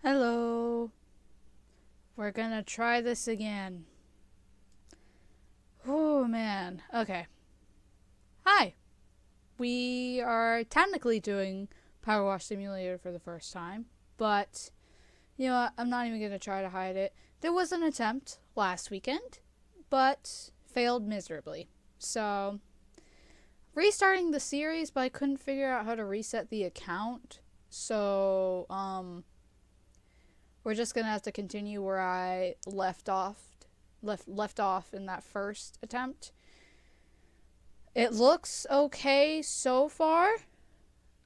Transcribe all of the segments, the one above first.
Hello. We're gonna try this again. Oh man. Okay. Hi. We are technically doing PowerWash Simulator for the first time, but you know what? I'm not even gonna try to hide it. There was an attempt last weekend, but failed miserably. So, restarting the series, but I couldn't figure out how to reset the account. So, we're just gonna have to continue where I left off in that first attempt. It looks okay so far.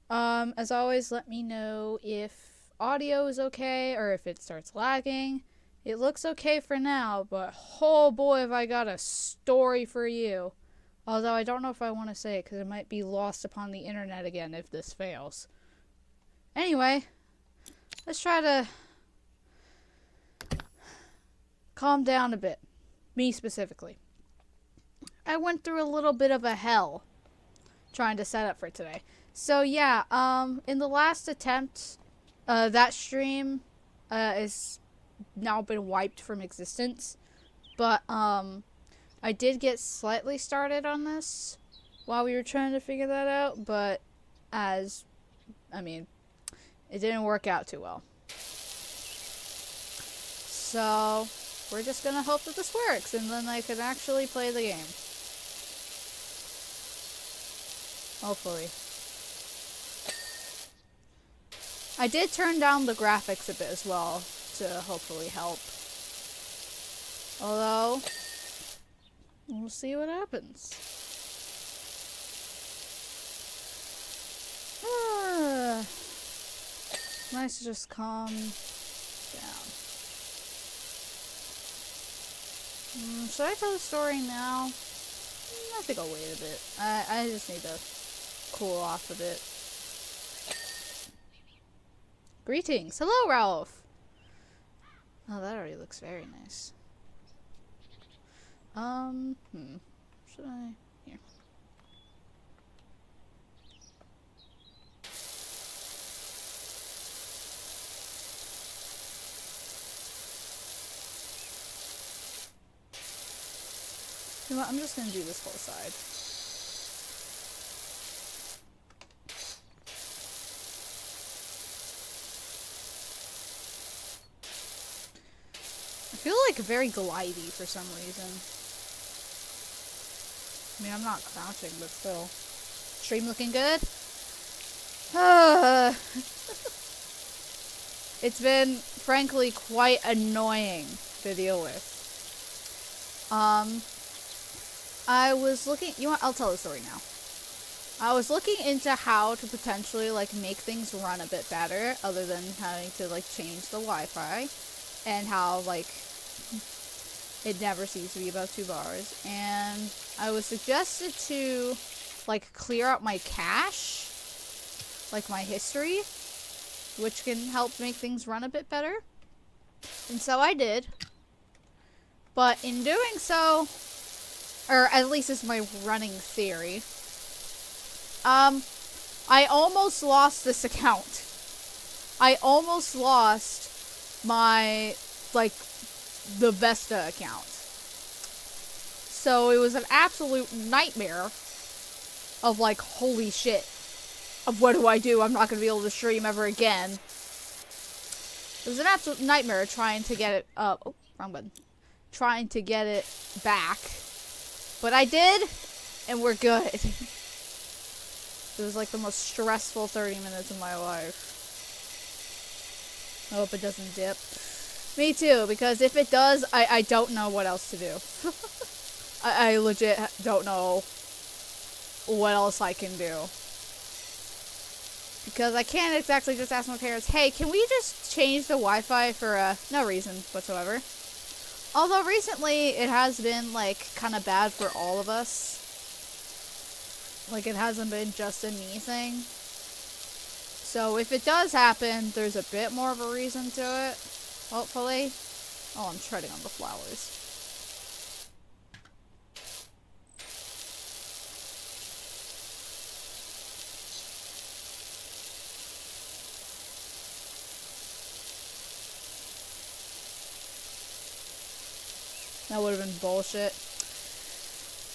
As always, let me know if audio is okay or if it starts lagging. It looks okay for now, but oh boy, have I got a story for you. Although I don't know if I want to say it because it might be lost upon the internet again if this fails. Anyway, let's try to calm down a bit. Me specifically. I went through a little bit of a hell trying to set up for today. So yeah, in the last attempt, that stream is now been wiped from existence. But I did get slightly started on this while we were trying to figure that out, but it didn't work out too well. So we're just gonna hope that this works, and then I can actually play the game. Hopefully. I did turn down the graphics a bit as well to hopefully help. Although, we'll see what happens. Nice to just calm down. Should I tell the story now? I think I'll wait a bit. I just need to cool off a bit. Greetings. Hello, Ralph. Oh, that already looks very nice. Should I? Here. You know what? I'm just gonna do this whole side. I feel like very glidey for some reason. I mean, I'm not crouching, but still. Stream looking good? It's been, frankly, quite annoying to deal with. I was looking, I'll tell the story now. I was looking into how to potentially, make things run a bit better, other than having to, change the Wi-Fi, and how, it never seems to be above 2 bars, and I was suggested to, clear out my cache, my history, which can help make things run a bit better, and so I did, but in doing so, or at least it's my running theory, I almost lost this account. I almost lost my, the Vesta account. So it was an absolute nightmare of, holy shit. Of what do I do? I'm not going to be able to stream ever again. It was an absolute nightmare trying to get it, oh, wrong button. Trying to get it back. But I did, and we're good. It was the most stressful 30 minutes of my life. I hope it doesn't dip. Me too, because if it does, I don't know what else to do. I legit don't know what else I can do. Because I can't exactly just ask my parents, hey, can we just change the Wi-Fi for no reason whatsoever? Although recently it has been kind of bad for all of us. It hasn't been just a me thing. So if it does happen, there's a bit more of a reason to it. Hopefully. Oh, I'm treading on the flowers. That would have been bullshit.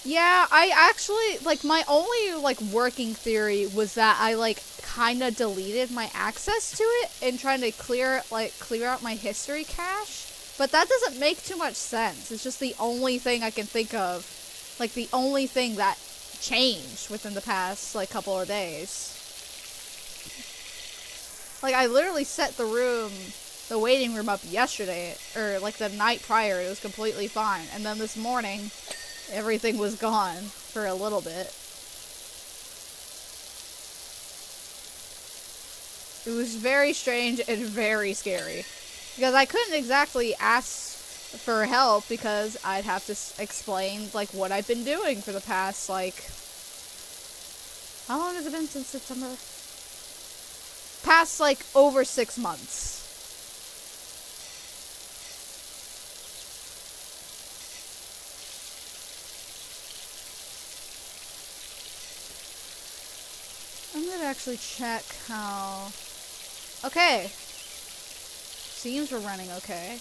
Yeah, I actually, like, my only, like, working theory was that I, like, kind of deleted my access to it and trying to clear out my history cache. But that doesn't make too much sense. It's just the only thing I can think of. Like, the only thing that changed within the past, like, couple of days. Like, I literally set the waiting room up yesterday, or, like, the night prior. It was completely fine. And then this morning, everything was gone for a little bit. It was very strange and very scary. Because I couldn't exactly ask for help because I'd have to explain, like, what I've been doing for the past, like... How long has it been since September? Past, like, over 6 months. I'm gonna actually check how... Okay. Seems we're running okay.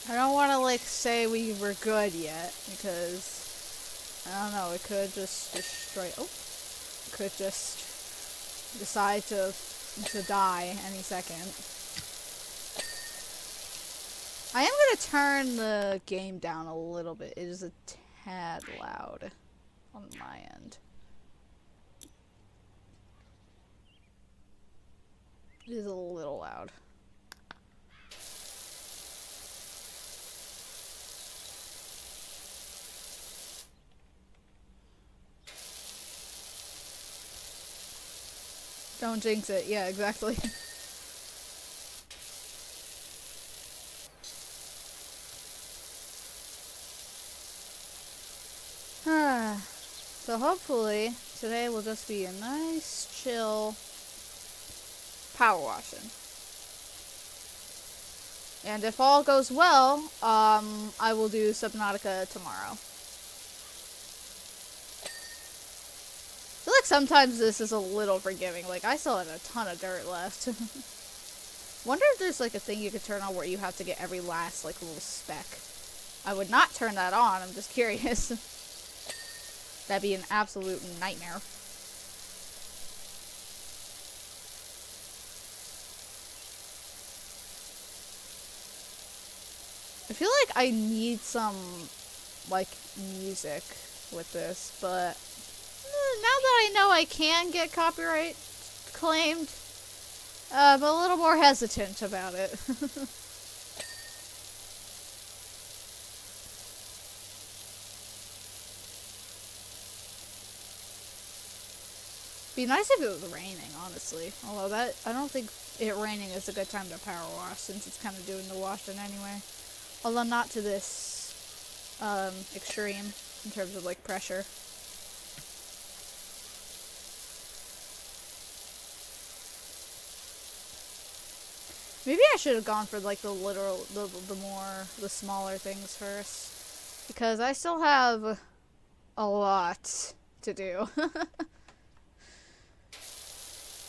I don't want to, like, say we were good yet, because, I don't know, it could just destroy... Oh! It could just decide to die any second. I am going to turn the game down a little bit. It is a tad loud on my end. It is a little loud. Don't jinx it. Yeah, exactly. So hopefully today will just be a nice chill power washing. And if all goes well, I will do Subnautica tomorrow. I feel like sometimes this is a little forgiving. Like, I still have a ton of dirt left. Wonder if there's, like, a thing you could turn on where you have to get every last, like, little speck. I would not turn that on. I'm just curious. That'd be an absolute nightmare. I feel like I need some, like, music with this, but now that I know I can get copyright claimed, I'm a little more hesitant about it. Be nice if it was raining, honestly. Although I don't think it raining is a good time to power wash since it's kind of doing the washing anyway. Although not to this extreme in terms of like pressure. Maybe I should have gone for like the smaller things first, because I still have a lot to do.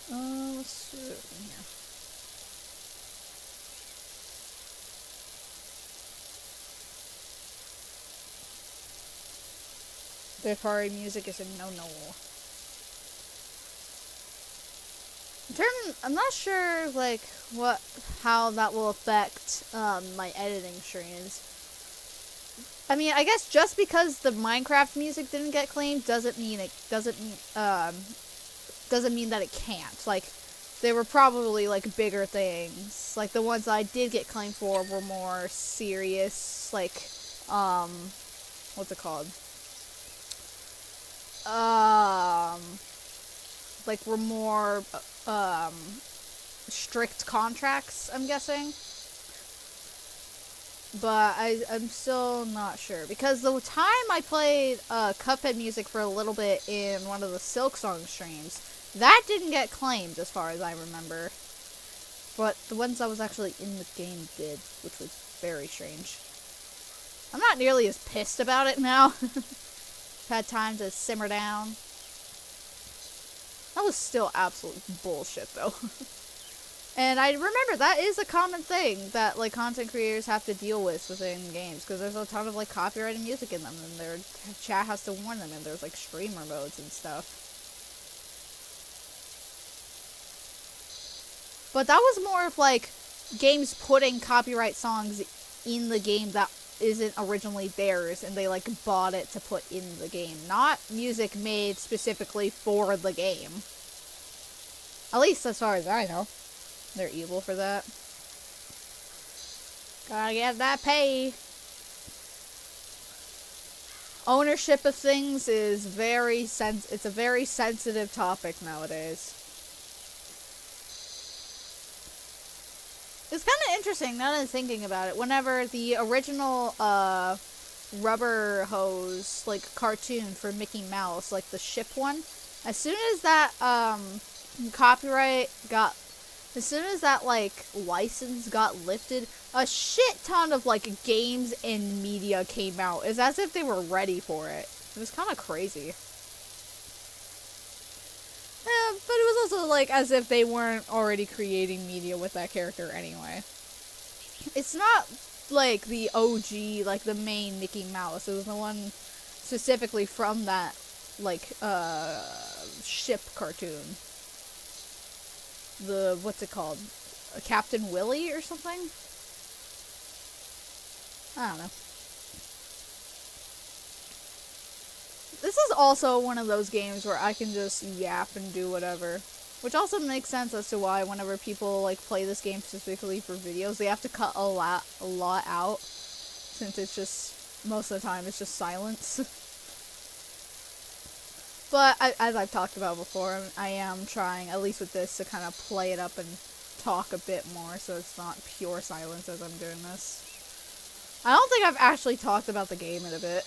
Let's do it in here. Third-party music is a no-no. I'm not sure, like, how that will affect, my editing streams. I mean, I guess just because the Minecraft music didn't get claimed doesn't mean that it can't. Like, there were probably, like, bigger things. Like, the ones that I did get claimed for were more serious, like, what's it called? Like, were more, strict contracts, I'm guessing. But I'm still not sure. Because the time I played, Cuphead music for a little bit in one of the Silksong streams, that didn't get claimed as far as I remember. But the ones that was actually in the game did, which was very strange. I'm not nearly as pissed about it now. Had time to simmer down. That was still absolute bullshit, though. And I remember that is a common thing that, like, content creators have to deal with within games, because there's a ton of, like, copyrighted music in them, and their chat has to warn them, and there's, like, streamer modes and stuff. But that was more of, like, games putting copyright songs in the game that isn't originally theirs, and they, like, bought it to put in the game. Not music made specifically for the game. At least as far as I know. They're evil for that. Gotta get that pay. Ownership of things is it's a very sensitive topic nowadays. It's kind of interesting now that I'm thinking about it. Whenever the original rubber hose like cartoon for Mickey Mouse, like the ship one, as soon as that as soon as that, like, license got lifted, a shit ton of, like, games and media came out. It's as if they were ready for it. It was kind of crazy. Yeah, but it was also, like, as if they weren't already creating media with that character anyway. It's not, like, the OG, like, the main Mickey Mouse. It was the one specifically from that, like, ship cartoon. What's it called? Captain Willie or something? I don't know. This is also one of those games where I can just yap and do whatever. Which also makes sense as to why whenever people, like, play this game specifically for videos, they have to cut a lot out. Since it's just, most of the time, it's just silence. But, as I've talked about before, I am trying, at least with this, to kind of play it up and talk a bit more, so it's not pure silence as I'm doing this. I don't think I've actually talked about the game in a bit.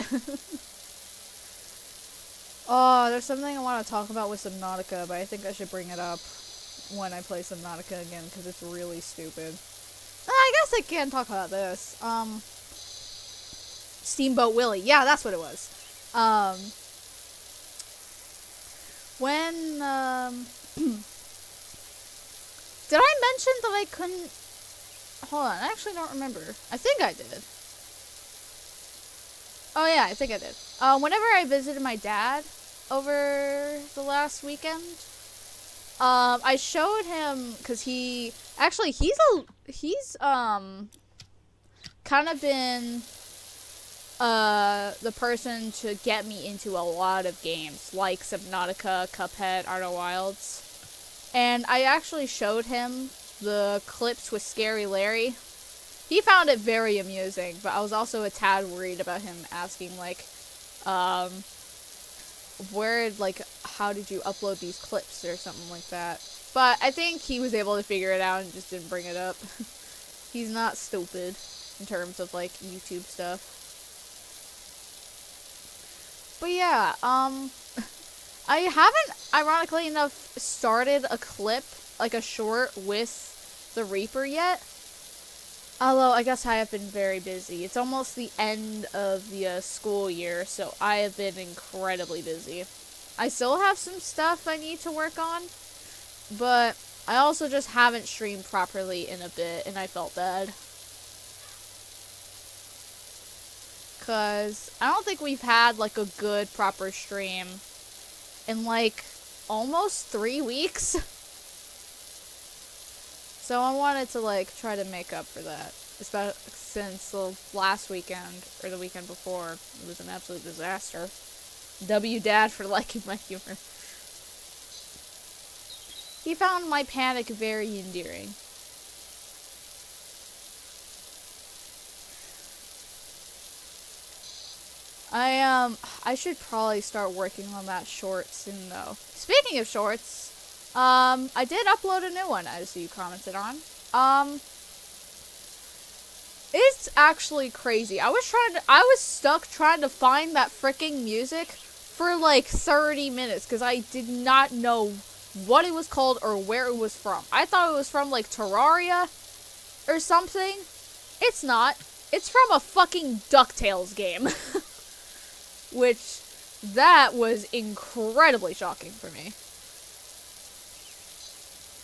Oh, there's something I want to talk about with Subnautica, but I think I should bring it up when I play Subnautica again, because it's really stupid. I guess I can talk about this. Steamboat Willie. Yeah, that's what it was. When, did I mention that I couldn't, hold on, I actually don't remember. I think I did. Oh yeah, I think I did. Whenever I visited my dad over the last weekend, I showed him, cause he's kind of been, the person to get me into a lot of games, like Subnautica, Cuphead, Outer Wilds. And I actually showed him the clips with Scary Larry. He found it very amusing, but I was also a tad worried about him asking, like, how did you upload these clips or something like that. But I think he was able to figure it out and just didn't bring it up. He's not stupid in terms of, like, YouTube stuff. But yeah, I haven't, ironically enough, started a clip, like a short, with the Reaper yet. Although, I guess I have been very busy. It's almost the end of the school year, so I have been incredibly busy. I still have some stuff I need to work on, but I also just haven't streamed properly in a bit, and I felt bad. Because I don't think we've had, like, a good, proper stream in, like, almost 3 weeks. So I wanted to, like, try to make up for that. Especially since the last weekend, or the weekend before, it was an absolute disaster. W Dad for liking my humor. He found my panic very endearing. I should probably start working on that short soon, though. Speaking of shorts, I did upload a new one, as you commented on. It's actually crazy. I was stuck trying to find that freaking music for like 30 minutes, because I did not know what it was called or where it was from. I thought it was from, like, Terraria or something. It's not. It's from a fucking DuckTales game. Which, that was incredibly shocking for me.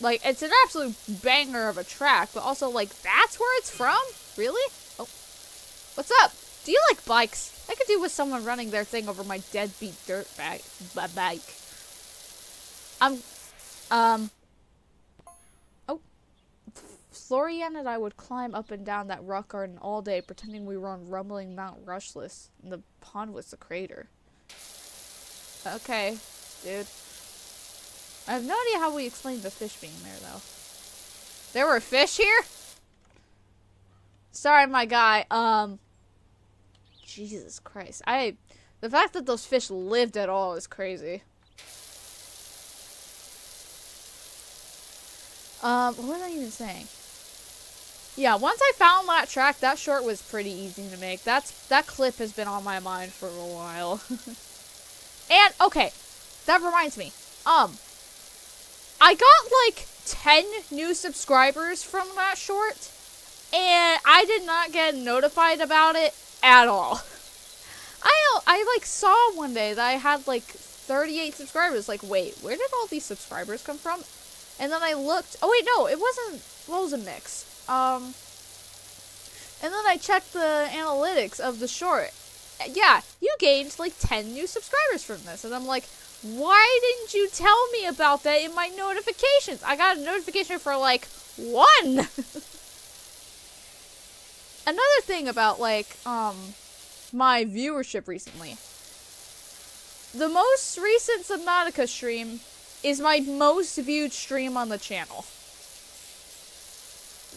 Like, it's an absolute banger of a track, but also, like, that's where it's from? Really? Oh. What's up? Do you like bikes? I could do with someone running their thing over my deadbeat dirt bike. Oh. Florian and I would climb up and down that rock garden all day, pretending we were on rumbling Mount Rushless, and the pond was the crater. Okay, dude. I have no idea how we explained the fish being there, though. There were fish here? Sorry, my guy. Jesus Christ. The fact that those fish lived at all is crazy. What was I even saying? Yeah, once I found that track, that short was pretty easy to make. That clip has been on my mind for a while. And, okay, that reminds me. I got, like, 10 new subscribers from that short, and I did not get notified about it at all. I like, saw one day that I had, like, 38 subscribers. Like, wait, where did all these subscribers come from? And then I looked. Oh, wait, no, it wasn't. Well, it was a mix. And then I checked the analytics of the short. Yeah, you gained, like, 10 new subscribers from this. And I'm like, why didn't you tell me about that in my notifications? I got a notification for, like, 1. Another thing about, like, my viewership recently. The most recent Subnautica stream is my most viewed stream on the channel.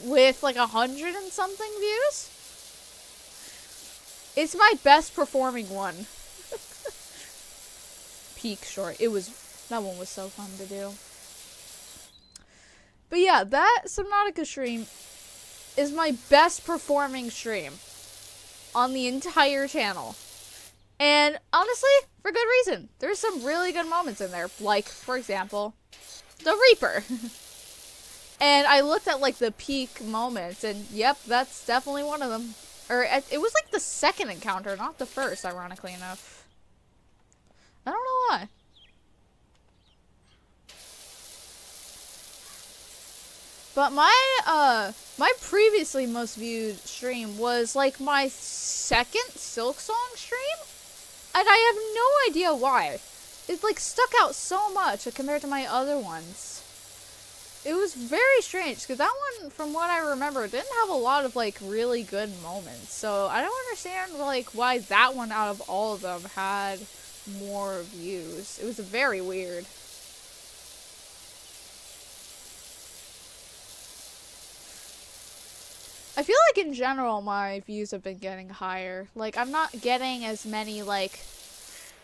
With, like, 100 and something views. It's my best performing one. Peak short. That one was so fun to do. But yeah, that Subnautica stream is my best performing stream on the entire channel. And honestly, for good reason. There's some really good moments in there. Like, for example, the Reaper. And I looked at, like, the peak moments, and yep, that's definitely one of them. Or, it was, like, the second encounter, not the first, ironically enough. I don't know why. But my previously most viewed stream was, like, my second Silksong stream? And I have no idea why. It, like, stuck out so much compared to my other ones. It was very strange, because that one, from what I remember, didn't have a lot of, like, really good moments. So, I don't understand, like, why that one out of all of them had more views. It was very weird. I feel like, in general, my views have been getting higher. Like, I'm not getting as many, like,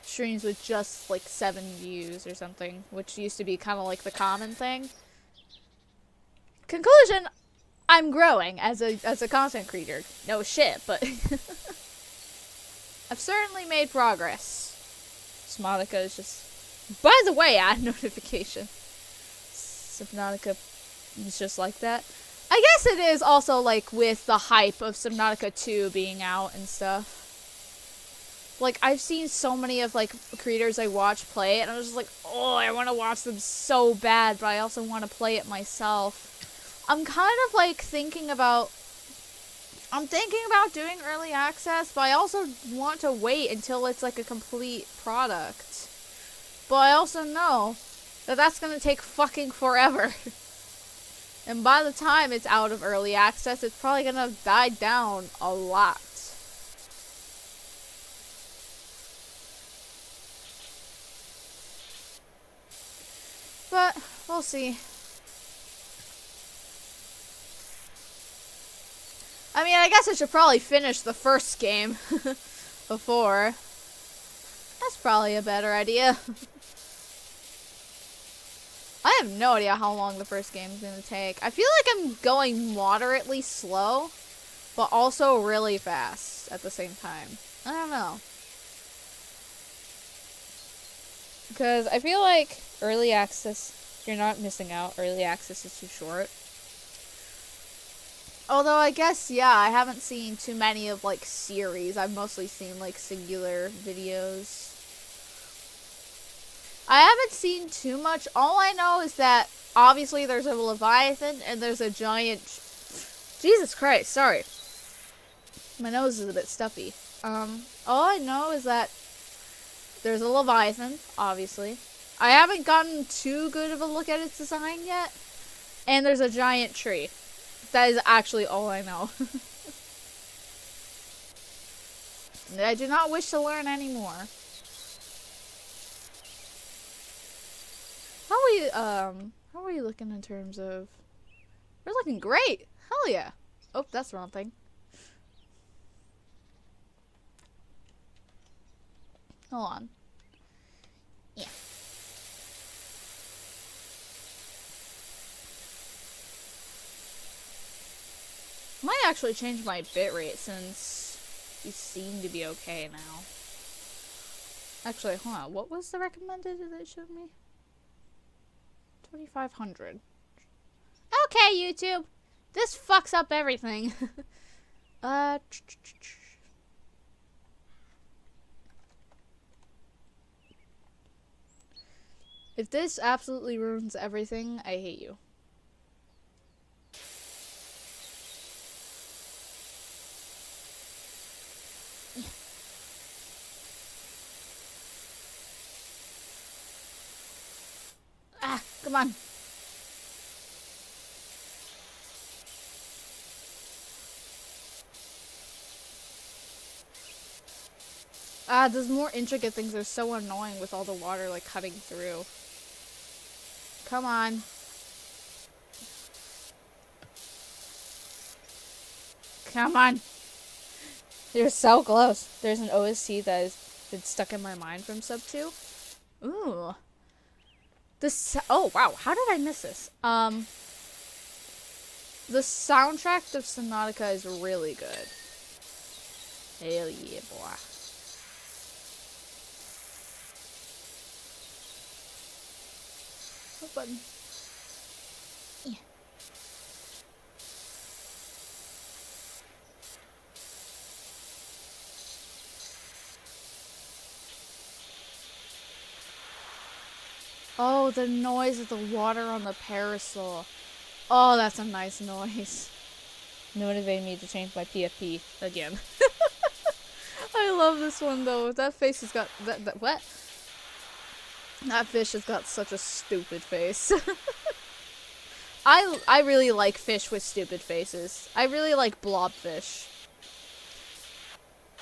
streams with just, like, 7 views or something, which used to be kind of like the common thing. Conclusion, I'm growing as a content creator. No shit, but I've certainly made progress. Subnautica is just... By the way, add notification. Subnautica is just like that. I guess it is also, like, with the hype of Subnautica 2 being out and stuff. Like, I've seen so many of, like, creators I watch play it, and I was just like, oh, I want to watch them so bad, but I also want to play it myself. I'm kind of, like, thinking about doing early access, but I also want to wait until it's, like, a complete product. But I also know that that's gonna take fucking forever. And by the time it's out of early access, it's probably gonna die down a lot. But, we'll see. I mean, I guess I should probably finish the first game before. That's probably a better idea. I have no idea how long the first game is going to take. I feel like I'm going moderately slow, but also really fast at the same time. I don't know. Because I feel like early access, you're not missing out. Early access is too short. Although, I guess, yeah, I haven't seen too many of, like, series. I've mostly seen, like, singular videos. I haven't seen too much. All I know is that obviously there's a Leviathan and there's a giant... Jesus Christ, sorry. My nose is a bit stuffy. All I know is that there's a Leviathan, obviously. I haven't gotten too good of a look at its design yet. And there's a giant tree. That is actually all I know. I do not wish to learn any more. How are we looking in terms of... We're looking great! Hell yeah! Oh, that's the wrong thing. Hold on. Yeah. Might actually change my bitrate since you seem to be okay now. Actually, hold on. What was the recommended that it showed me? 2500. Okay, YouTube. This fucks up everything. If this absolutely ruins everything, I hate you. Ah, come on. Ah, those more intricate things are so annoying with all the water like cutting through. Come on. Come on. You're so close. There's an OST that has been stuck in my mind from Sub 2. Ooh. Oh wow, how did I miss this? The soundtrack of Subnautica is really good. Hell yeah, boy. What button? Yeah. Oh, the noise of the water on the parasol. Oh, that's a nice noise. Motivated me to change my PFP again. I love this one though. That face has got what? That fish has got such a stupid face. I really like fish with stupid faces. I really like blobfish.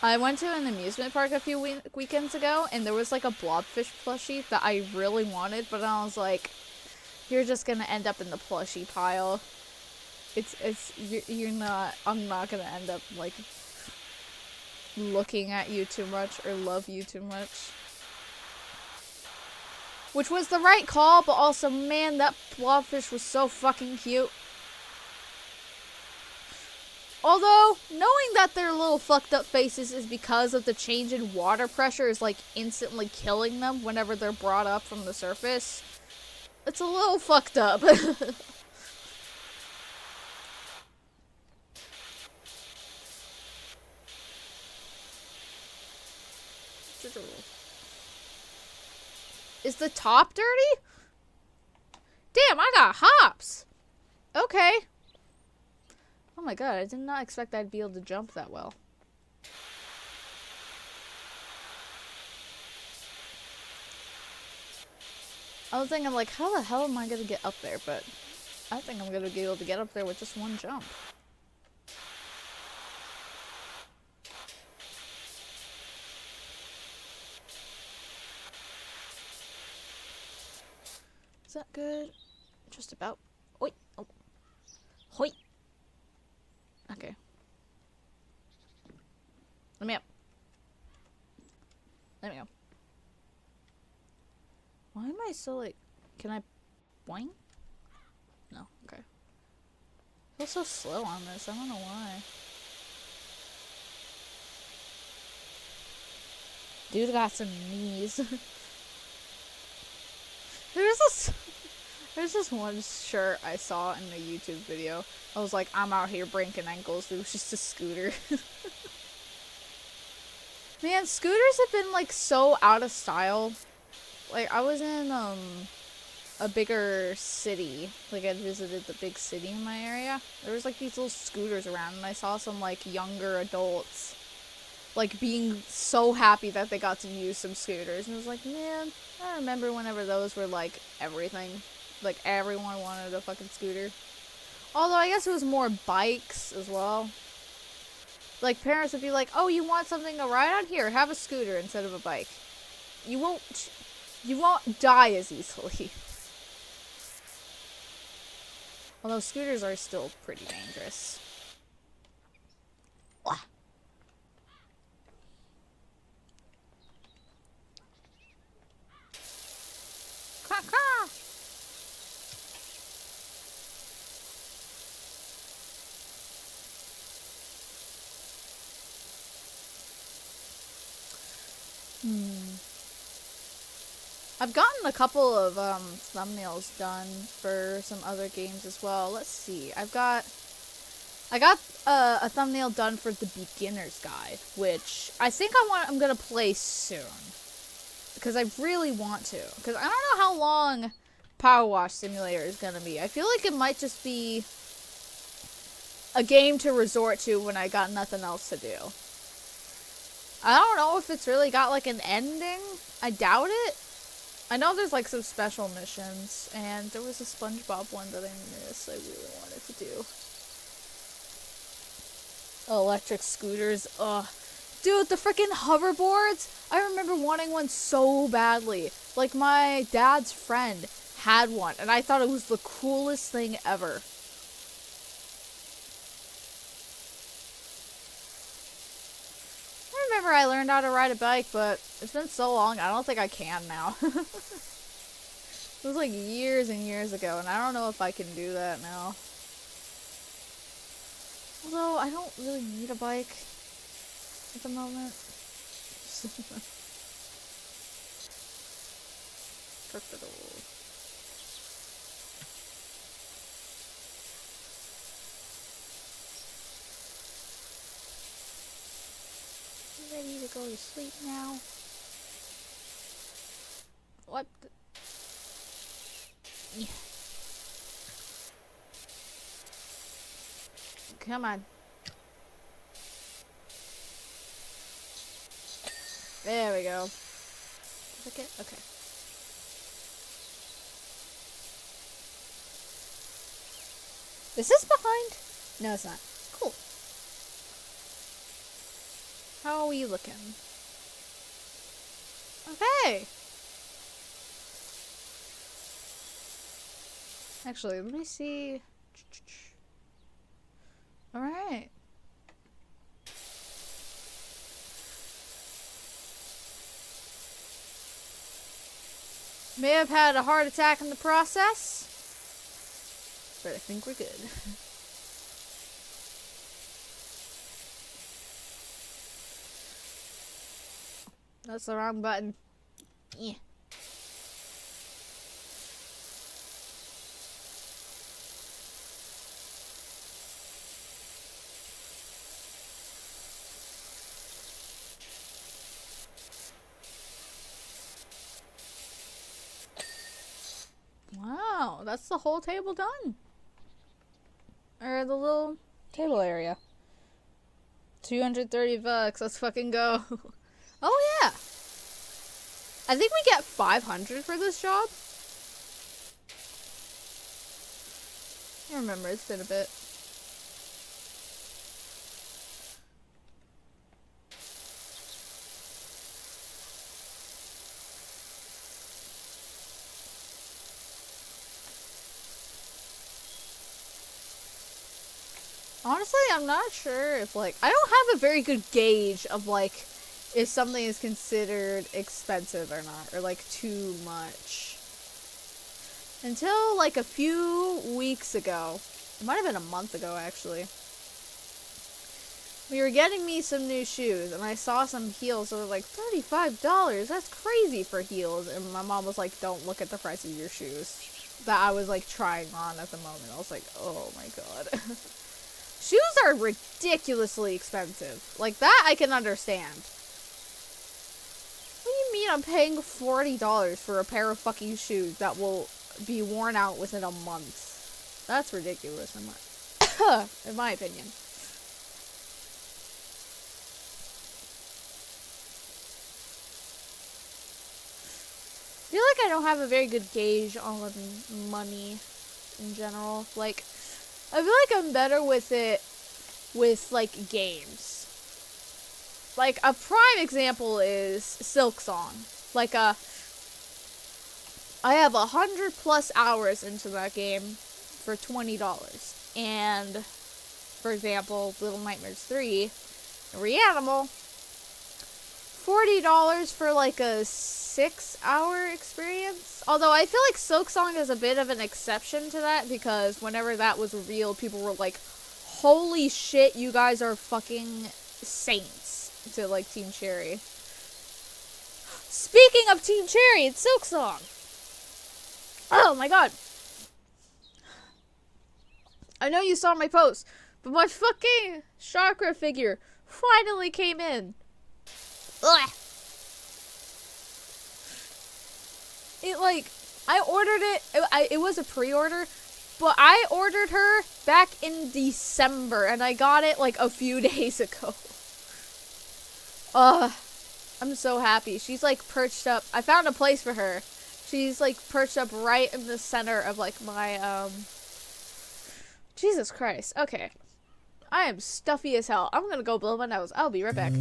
I went to an amusement park a few weekends ago, and there was like a blobfish plushie that I really wanted, but I was like, you're just gonna end up in the plushie pile. You're not, I'm not gonna end up like looking at you too much or love you too much. Which was the right call, but also, man, that blobfish was so fucking cute. Although, knowing that their little fucked up faces is because of the change in water pressure is like instantly killing them whenever they're brought up from the surface, it's a little fucked up. Is the top dirty? Damn, I got hops! Okay. Oh my god, I did not expect I'd be able to jump that well. I was thinking, like, how the hell am I gonna get up there? But I think I'm gonna be able to get up there with just one jump. Is that good? Just about. Oi! Oh. Hoi! Okay. Let me up. There we go. Why am I so like... Can I... boing? No. Okay. I feel so slow on this. I don't know why. Dude got some knees. There's this one shirt I saw in a YouTube video. I was like, I'm out here breaking ankles. It was just a scooter. Man, scooters have been like so out of style. like, I was in, a bigger city. Like, I'd visited the big city in my area. There was, like, these little scooters around, and I saw some, like, younger adults, like, being so happy that they got to use some scooters. And I was like, man, I remember whenever those were, like, everything. Like, everyone wanted a fucking scooter. Although, I guess it was more bikes as well. Like, parents would be like, oh, you want something to ride on? Here, have a scooter instead of a bike. You won't die as easily. Although scooters are still pretty dangerous. Caw. I've gotten a couple of thumbnails done for some other games as well. Let's see. I got a thumbnail done for the beginner's guide, which I think I'm gonna play soon because I really want to. Because I don't know how long PowerWash Simulator is gonna be. I feel like it might just be a game to resort to when I got nothing else to do. I don't know if it's really got like an ending. I doubt it. I know there's like some special missions, and there was a SpongeBob one that I missed. I really wanted to do. Electric scooters. Ugh. Dude, the freaking hoverboards. I remember wanting one so badly. Like, my dad's friend had one, and I thought it was the coolest thing ever. I remember I learned how to ride a bike, but it's been so long, I don't think I can now. It was like years and years ago, and I don't know if I can do that now. Although, I don't really need a bike at the moment. You ready to go to sleep now? What? Yeah. Come on. There we go. Okay. Okay. Is this behind? No, it's not. Cool. How are we looking? Okay. Actually, let me see. Alright. May have had a heart attack in the process, but I think we're good. That's the wrong button. Yeah. Wow, that's the whole table done. Or the little table area. 230 bucks, let's fucking go. Oh yeah. I think we get 500 for this job. I remember, it's been a bit. Honestly, I'm not sure if, like, I don't have a very good gauge of, like, if something is considered expensive or not, or, like, too much. Until, like, a few weeks ago. It might have been a month ago, actually. We were getting me some new shoes, and I saw some heels that were like, $35? That's crazy for heels. And my mom was like, don't look at the price of your shoes that I was, like, trying on at the moment. I was like, oh my god. Shoes are ridiculously expensive. Like, that I can understand. What do you mean I'm paying $40 for a pair of fucking shoes that will be worn out within a month? That's ridiculous in my opinion. I feel like I don't have a very good gauge on money in general. Like, I feel like I'm better with it with, like, games. Like, a prime example is Silksong. Like, I have 100+ hours into that game for $20. And, for example, Little Nightmares 3, Reanimal, $40 for, like, a 6-hour experience. Although I feel like Silksong is a bit of an exception to that, because whenever that was revealed, people were like, holy shit, you guys are fucking saints to like Team Cherry. Speaking of Team Cherry, it's Silksong. Oh my god. I know you saw my post, but my fucking chakra figure finally came in. Ugh. It, like, I ordered it was a pre-order, but I ordered her back in December, and I got it, like, a few days ago. I'm so happy. She's, like, perched up. I found a place for her. She's, like, perched up right in the center of, like, my, Jesus Christ. Okay. I am stuffy as hell. I'm gonna go blow my nose. I'll be right back.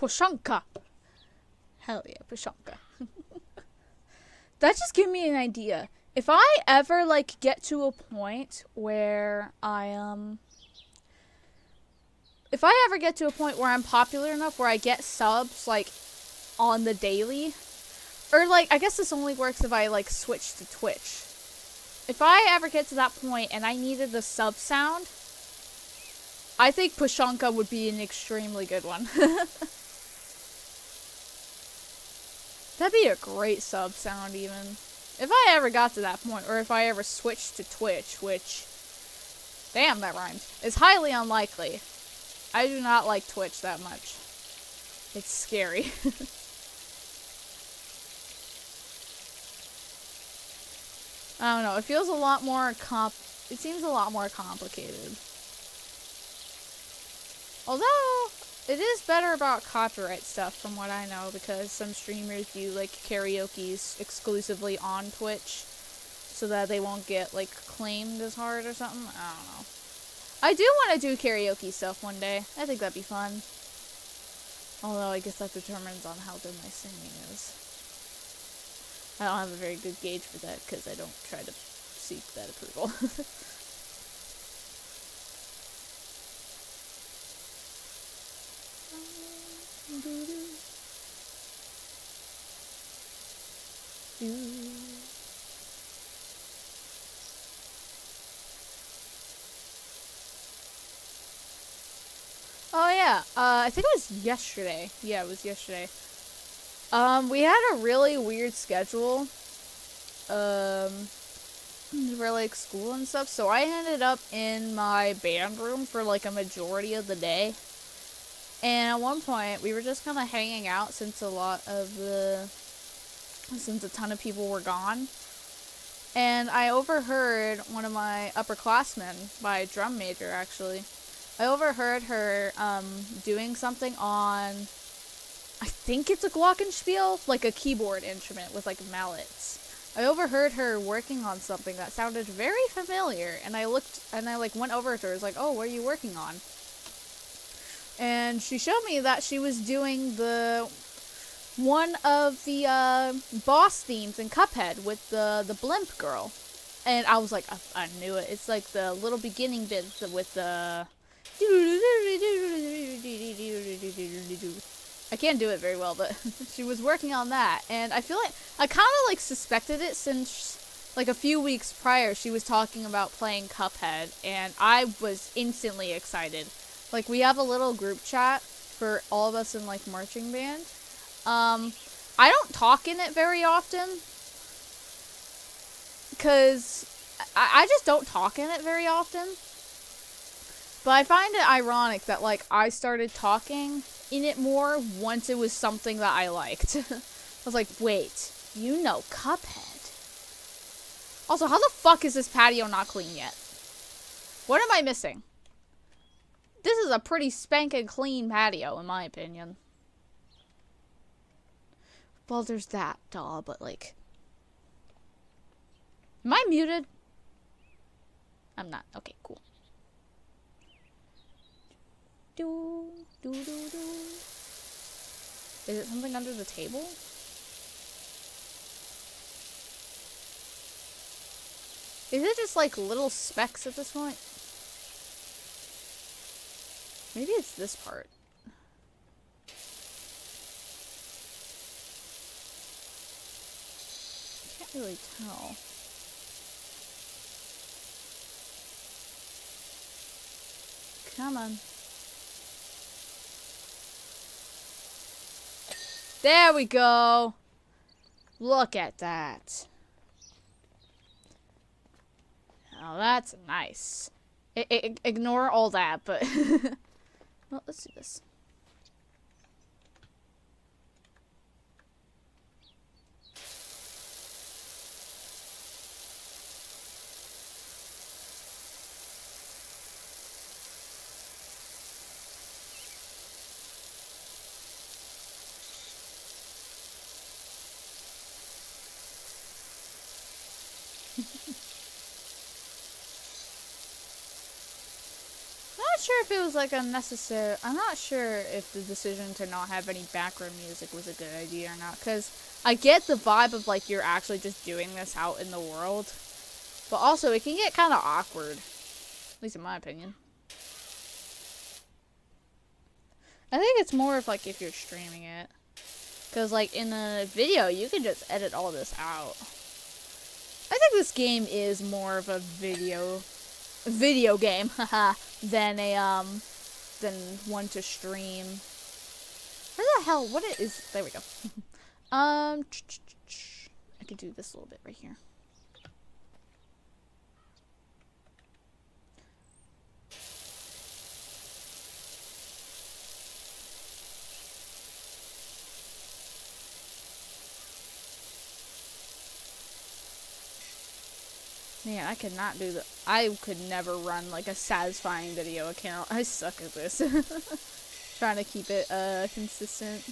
Pushanka. Hell yeah, Pushanka. That just gave me an idea. If I ever, like, get to a point where if I ever get to a point where I'm popular enough where I get subs, like, on the daily, or, like, I guess this only works if I, like, switch to Twitch. If I ever get to that point and I needed the sub sound, I think Pushanka would be an extremely good one. That'd be a great sub sound, even. If I ever got to that point, or if I ever switched to Twitch, which, damn, that rhymes. It's highly unlikely. I do not like Twitch that much. It's scary. I don't know, it feels a lot more it seems a lot more complicated. Although, it is better about copyright stuff from what I know, because some streamers do, like, karaoke's exclusively on Twitch, so that they won't get, like, claimed as hard or something. I don't know. I do want to do karaoke stuff one day. I think that'd be fun. Although, I guess that determines on how good my singing is. I don't have a very good gauge for that, because I don't try to seek that approval. Oh yeah, I think it was yesterday. Yeah, it was yesterday. We had a really weird schedule, for, like, school and stuff, so I ended up in my band room for, like, a majority of the day. And at one point, we were just kind of hanging out since a ton of people were gone. And I overheard one of my upperclassmen, my drum major, actually. I overheard her, doing something on, I think it's a glockenspiel, like a keyboard instrument with like mallets. I overheard her working on something that sounded very familiar, and I like went over to her. I was like, "Oh, what are you working on?" And she showed me that she was doing one of the boss themes in Cuphead with the blimp girl. And I was like, I knew it. It's like the little beginning bit with the... I can't do it very well, but she was working on that. And I feel like I kind of like suspected it since like a few weeks prior she was talking about playing Cuphead. And I was instantly excited. Like, we have a little group chat for all of us in like marching band. I don't talk in it very often. Because I just don't talk in it very often. But I find it ironic that, like, I started talking in it more once it was something that I liked. I was like, wait, you know Cuphead. Also, how the fuck is this patio not clean yet? What am I missing? This is a pretty spanking clean patio, in my opinion. Well, there's that, duh, but, like... Am I muted? I'm not. Okay, cool. Is it something under the table? Is it just like little specks at this point? Maybe it's this part. Can't really tell. Come on. There we go. Look at that. Oh, that's nice. Ignore all that, but... Well, let's do this. Not sure if it was like unnecessary. I'm not sure if the decision to not have any background music was a good idea or not, because I get the vibe of like you're actually just doing this out in the world, but also it can get kind of awkward, at least in my opinion. I think it's more of like if you're streaming it, because like in a video you can just edit all this out. I think this game is more of a video game, haha, than one to stream. Where the hell? What it is? There we go. I could do this a little bit right here. Man, I could not do the. I could never run like a satisfying video account. I suck at this. Trying to keep it consistent.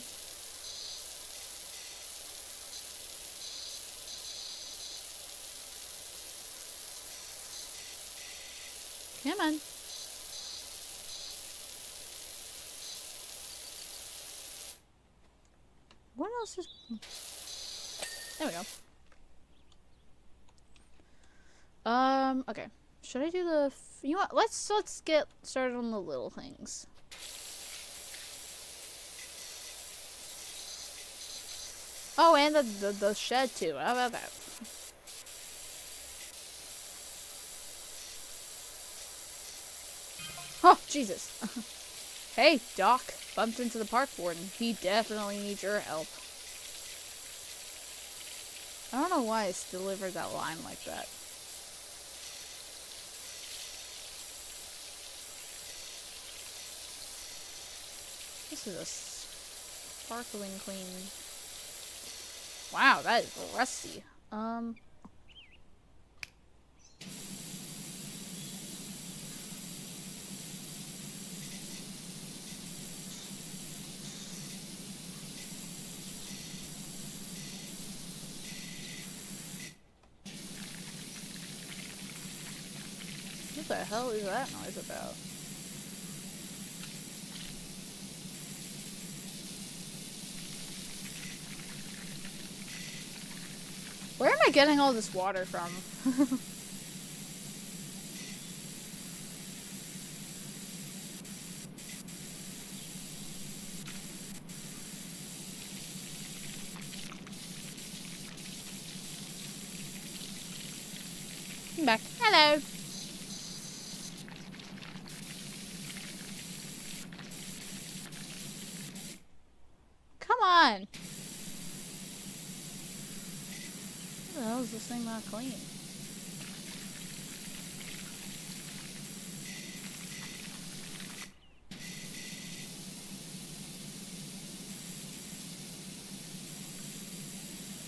Come on. What else is? There we go. Okay. Should I do the... You know what? Let's get started on the little things. Oh, and the shed too. How about that? Oh, Jesus. Hey, Doc. Bumped into the park warden. He definitely needs your help. I don't know why it's delivered that line like that. This is a sparkling clean. Wow, that is rusty. the hell is that noise about? Where am I getting all this water from? I'm back. Hello. Come on. What the hell is this thing not clean?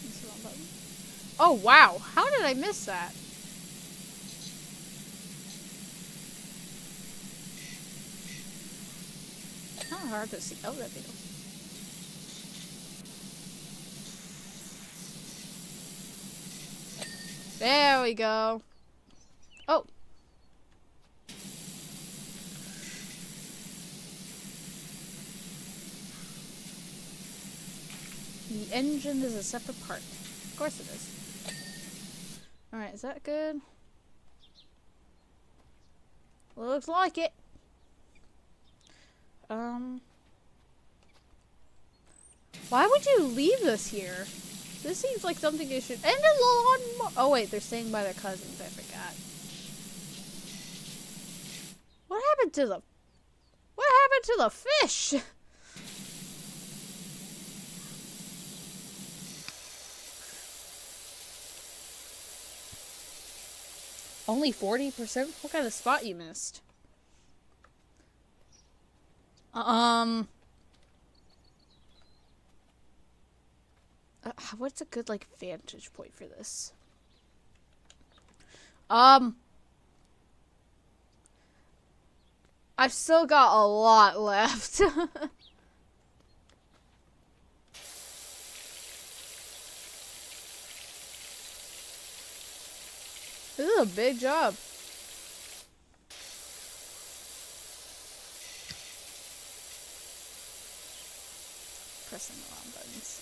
This is the wrong button. Oh wow, how did I miss that? Kind of hard to see. Oh, that feels. There we go. Oh. The engine is a separate part. Of course it is. Alright, is that good? Looks like it. Why would you leave this here? This seems like something you should. And a lawnmower. Oh wait, they're staying by their cousins. I forgot. What happened to the? What happened to the fish? Only 40%? What kind of spot you missed? What's a good, like, vantage point for this? I've still got a lot left. This is a big job. Pressing the wrong buttons.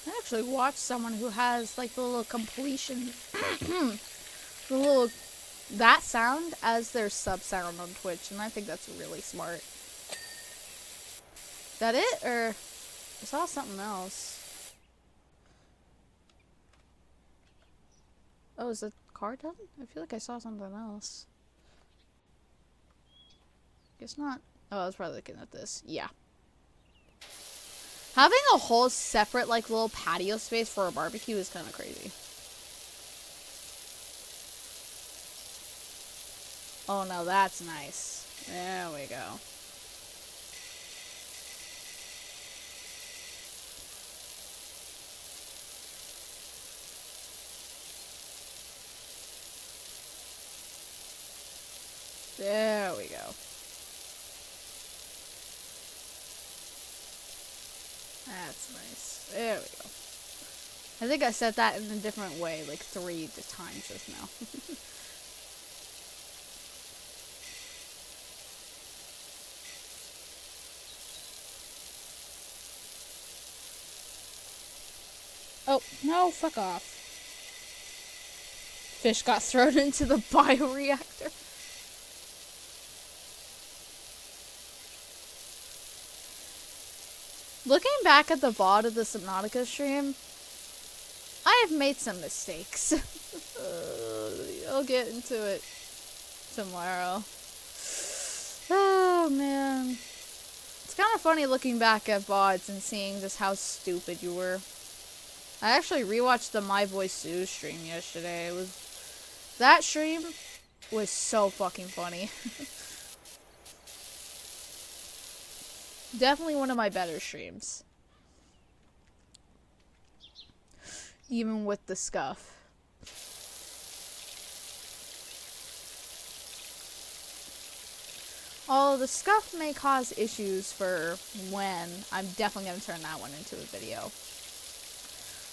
I actually watched someone who has like the little completion, that sound as their sub sound on Twitch, and I think that's really smart. Is that it, or I saw something else? Oh, is the car done? I feel like I saw something else. Guess not. Oh, I was probably looking at this. Yeah. Having a whole separate, like, little patio space for a barbecue is kind of crazy. Oh, no, that's nice. There we go. There we go. That's nice. There we go. I think I said that in a different way, like 3 times just now. Oh, no, fuck off. Fish got thrown into the bioreactor. Looking back at the VOD of the Subnautica stream, I have made some mistakes. I'll get into it tomorrow. Oh, man. It's kind of funny looking back at VODs and seeing just how stupid you were. I actually rewatched the My Voice Sue stream yesterday. That stream was so fucking funny. Definitely one of my better streams. Even with the scuff. Although the scuff may cause issues for when, I'm definitely going to turn that one into a video.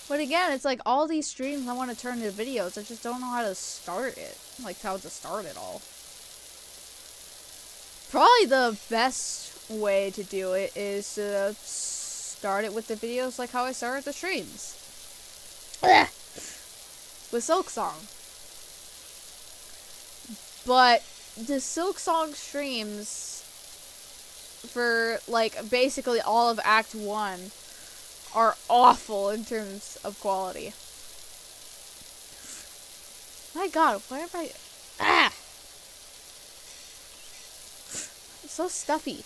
But again, it's like all these streams I want to turn into videos, I just don't know how to start it. Like how to start it all. Probably the best way to do it is to start it with the videos like how I started the streams. With Silk Song. But the Silk Song streams for like basically all of Act 1 are awful in terms of quality. My god, why am I... Ah! It's so stuffy.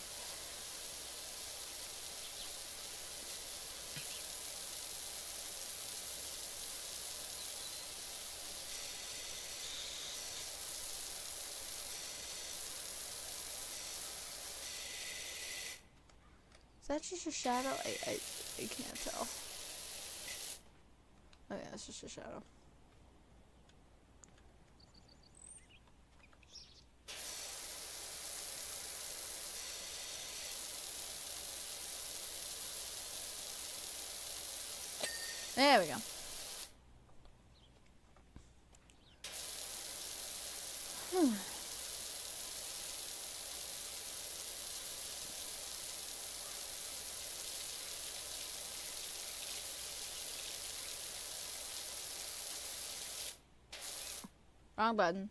Is that just a shadow? I can't tell. Oh yeah, it's just a shadow. There we go. Wrong button.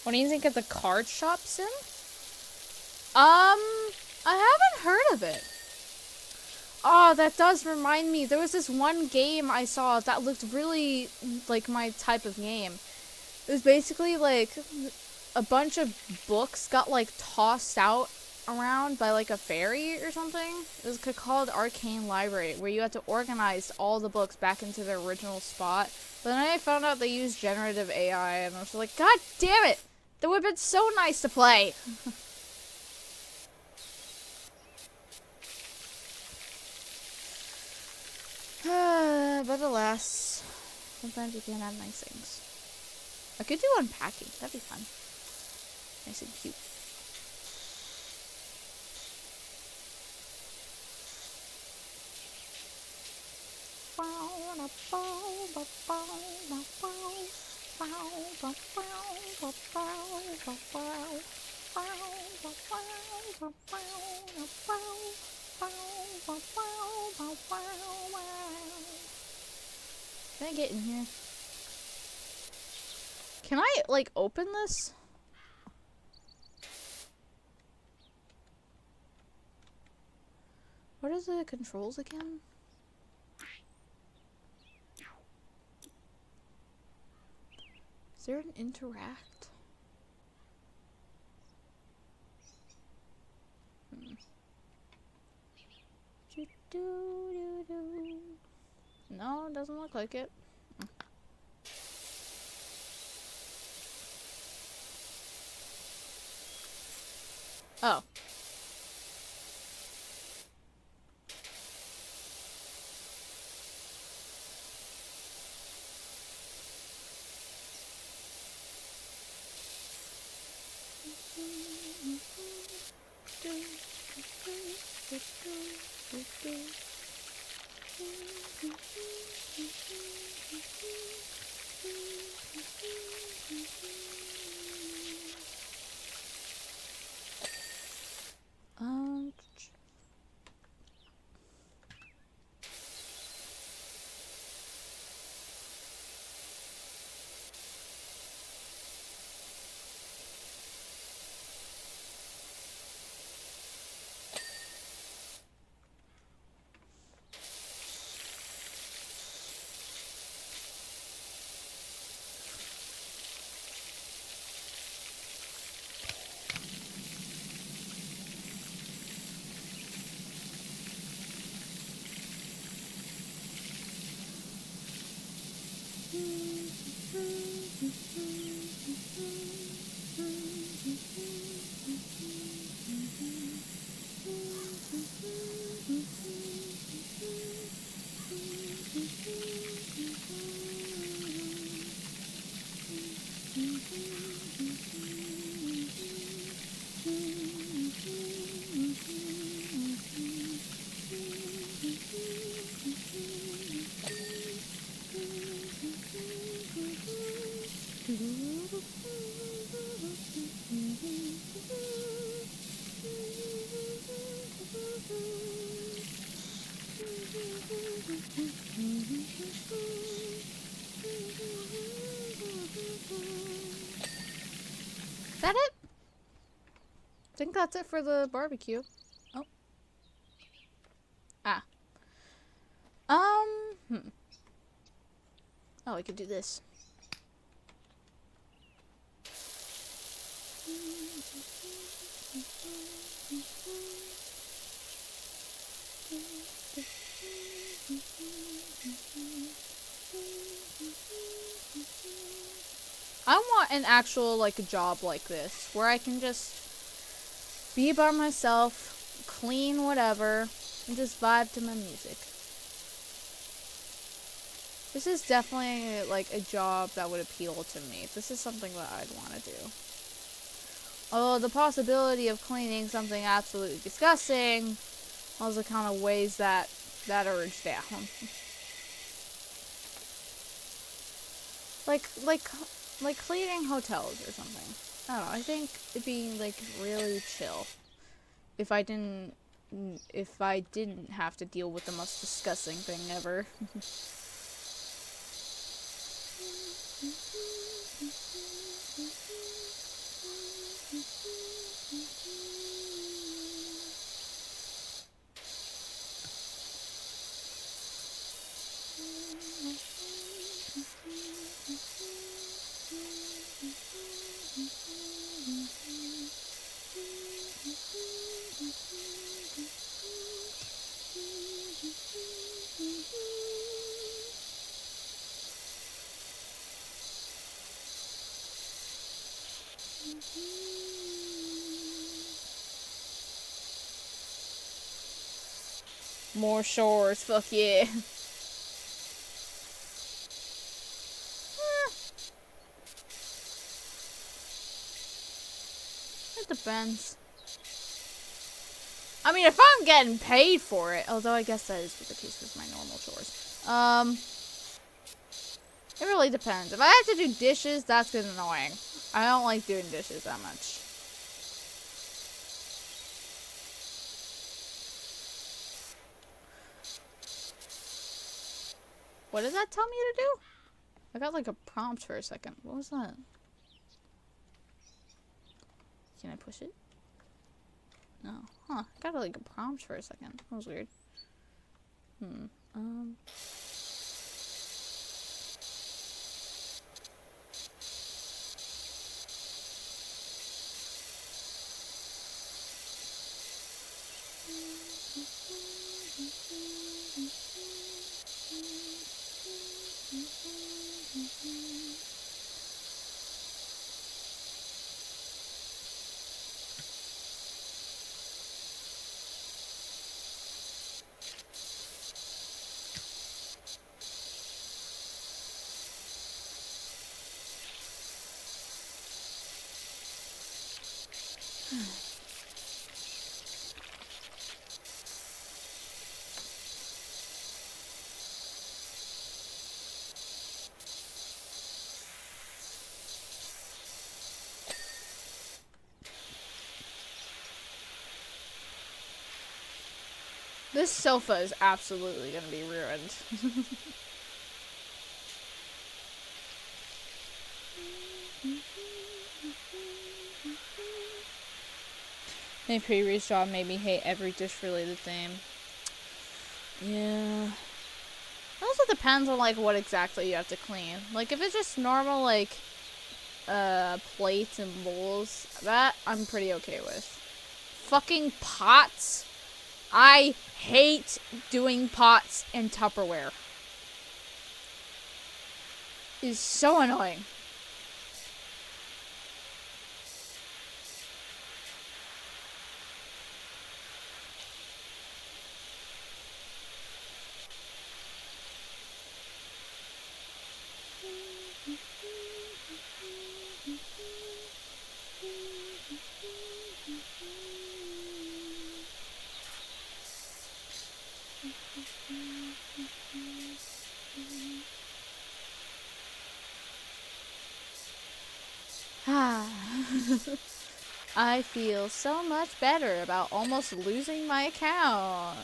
What do you think of the card shop sim? I haven't heard of it. Oh, that does remind me. There was this one game I saw that looked really like my type of game. It was basically like a bunch of books got like tossed out around by like a fairy or something. It was called Arcane Library, where you had to organize all the books back into their original spot. But then I found out they used generative AI, and I was like, God damn it! That would have been so nice to play! But alas, sometimes you can't have nice things. I could do unpacking. That'd be fun. Nice and cute. Can I get in here? Can I, like, open this? What are the controls again? Is there an interact? No, it doesn't look like it. Oh. Um. That it? I think that's it for the barbecue. Oh. Ah. Oh, we could do this. I want an actual, like, a job like this, where I can just be by myself, clean whatever, and just vibe to my music. This is definitely, like, a job that would appeal to me. This is something that I'd want to do. Although the possibility of cleaning something absolutely disgusting also kind of weighs that urge down. like cleaning hotels or something. I don't know. I think it'd be, like, really chill if I didn't have to deal with the most disgusting thing ever. More shores, fuck yeah. It depends. I mean, if I'm getting paid for it, although I guess that is the case with my normal chores. It really depends. If I have to do dishes, that's good and annoying. I don't like doing dishes that much. What did that tell me to do? I got, like, a prompt for a second. What was that? Can I push it? No. Huh. I got, like, a prompt for a second. That was weird. This sofa is absolutely gonna be ruined. My previous job made me hate every dish-related thing. Yeah. It also depends on, like, what exactly you have to clean. Like, if it's just normal, like, plates and bowls, that I'm pretty okay with. Fucking pots. I hate doing pots in Tupperware. It's so annoying. I feel so much better about almost losing my account.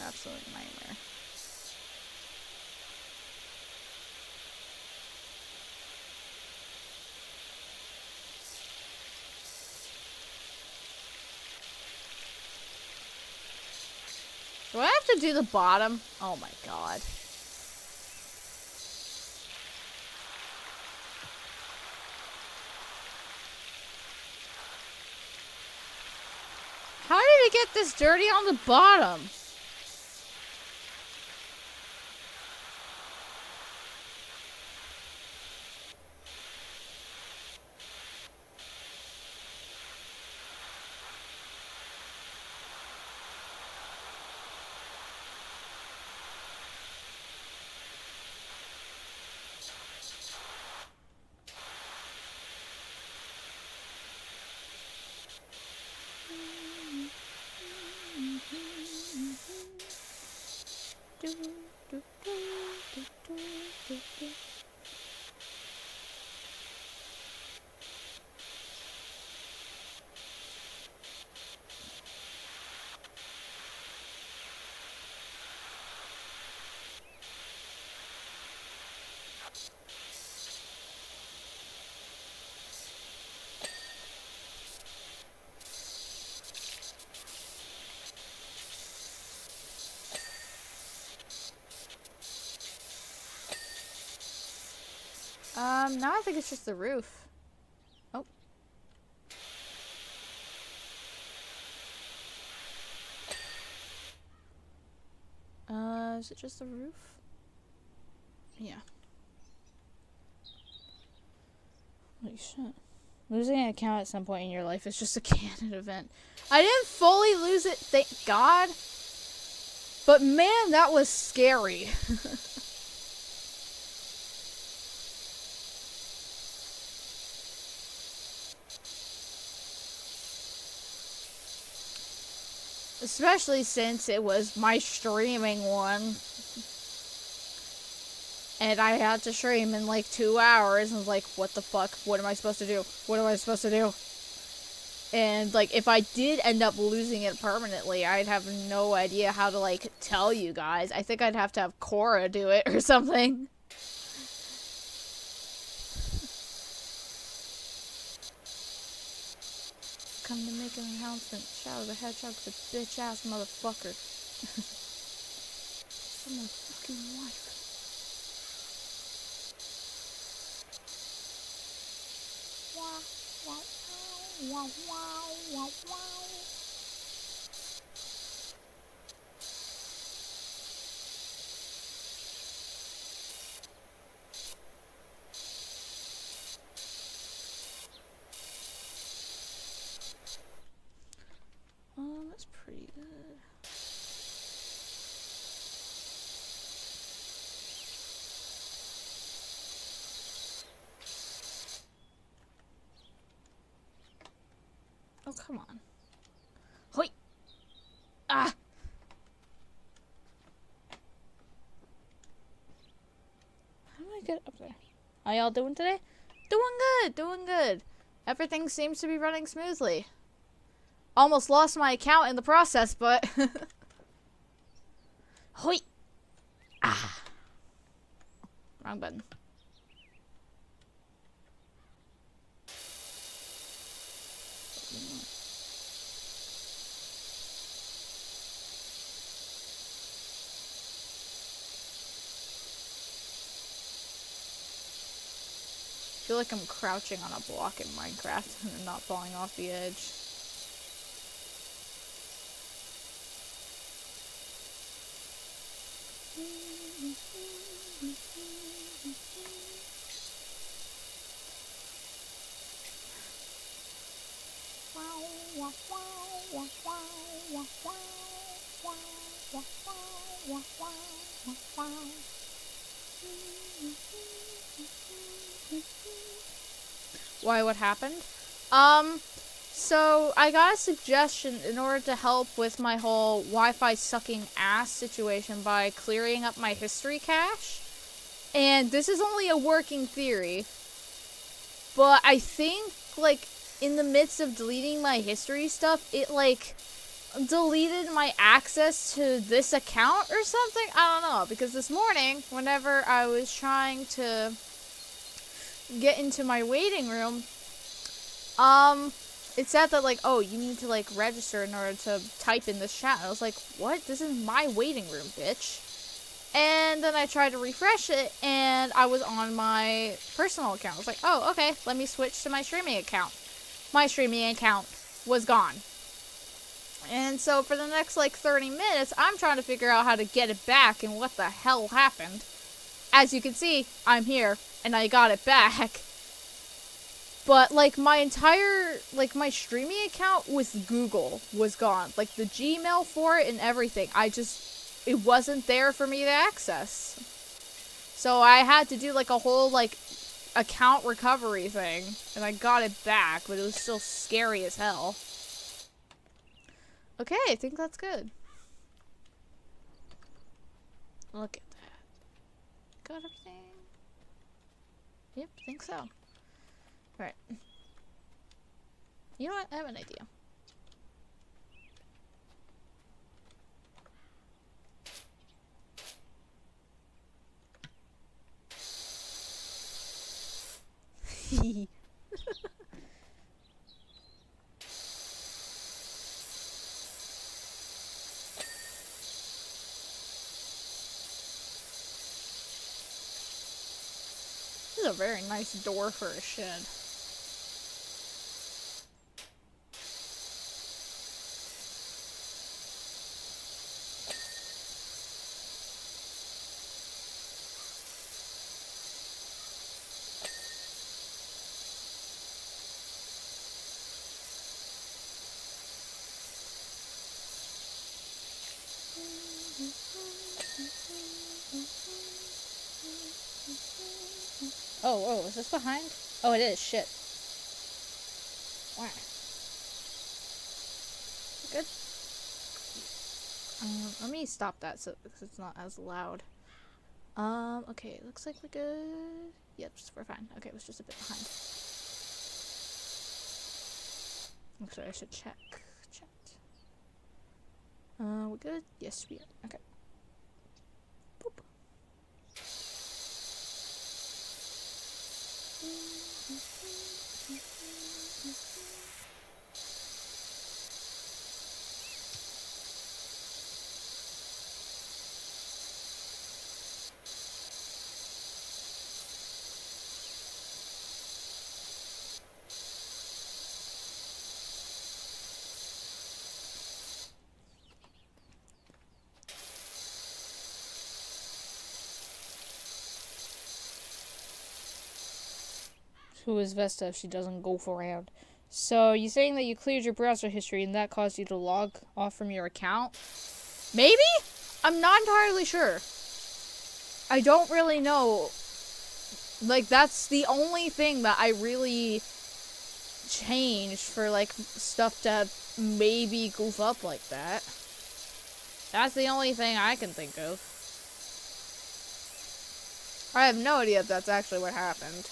Absolute nightmare. Do I have to do the bottom? Oh my god. How did it get this dirty on the bottom? Now I think it's just the roof. Oh. Is it just the roof? Yeah. Holy shit. Losing an account at some point in your life is just a canon event. I didn't fully lose it, thank God. But man, that was scary. Especially since it was my streaming one. And I had to stream in like 2 hours. And I was like, what the fuck? What am I supposed to do? What am I supposed to do? And like, if I did end up losing it permanently, I'd have no idea how to like tell you guys. I think I'd have to have Cora do it or something. Come to make an announcement. Shadow the Hedgehog's a bitch ass motherfucker. I'm my fucking wife. Wow, wow, wow, wow, wow, wow. Oh, that's pretty good. come on. Hoi! Ah! How do I get up there? How y'all doing today? Doing good, doing good. Everything seems to be running smoothly. Almost lost my account in the process, but... Hoi! Ah! Wrong button. I feel like I'm crouching on a block in Minecraft and not falling off the edge. Why, what happened? So I got a suggestion in order to help with my whole Wi-Fi sucking ass situation by clearing up my history cache. And this is only a working theory, but I think, like, in the midst of deleting my history stuff, it, like, deleted my access to this account or something? I don't know, because this morning, whenever I was trying to get into my waiting room, it said that, like, oh, you need to, like, register in order to type in this chat. I was like, what? This is my waiting room, bitch. And then I tried to refresh it, and I was on my personal account. I was like, oh, okay, let me switch to my streaming account. My streaming account was gone. And so for the next, like, 30 minutes, I'm trying to figure out how to get it back and what the hell happened. As you can see, I'm here, and I got it back. But, like, my entire, like, my streaming account with Google was gone. Like, the Gmail for it and everything. It wasn't there for me to access. So I had to do, like, a whole, like, account recovery thing. And I got it back, but it was still scary as hell. Okay, I think that's good. Look at that. Got everything? Yep, think so. Right. You know what? I have an idea. This is a very nice door for a shed. Oh, is this behind? Oh, it is. Shit. Wow. Good. Let me stop that because it's not as loud. Okay, looks like we're good. Yep, we're fine. Okay, it was just a bit behind. Actually, I should check. We're good? Yes, we are. Okay. Boop. Who is Vesta if she doesn't goof around? So, you're saying that you cleared your browser history and that caused you to log off from your account? Maybe? I'm not entirely sure. I don't really know. Like, that's the only thing that I really changed for like stuff to maybe goof up like that. That's the only thing I can think of. I have no idea if that's actually what happened.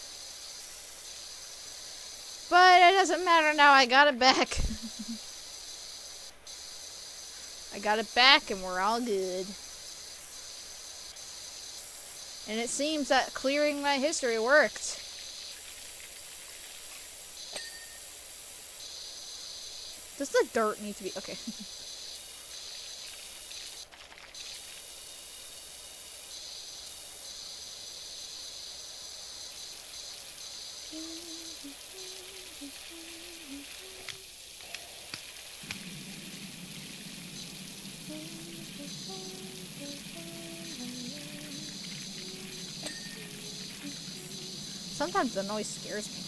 But it doesn't matter now, I got it back. I got it back and we're all good. And it seems that clearing my history worked. Does the dirt need to be... Okay. Sometimes the noise scares me.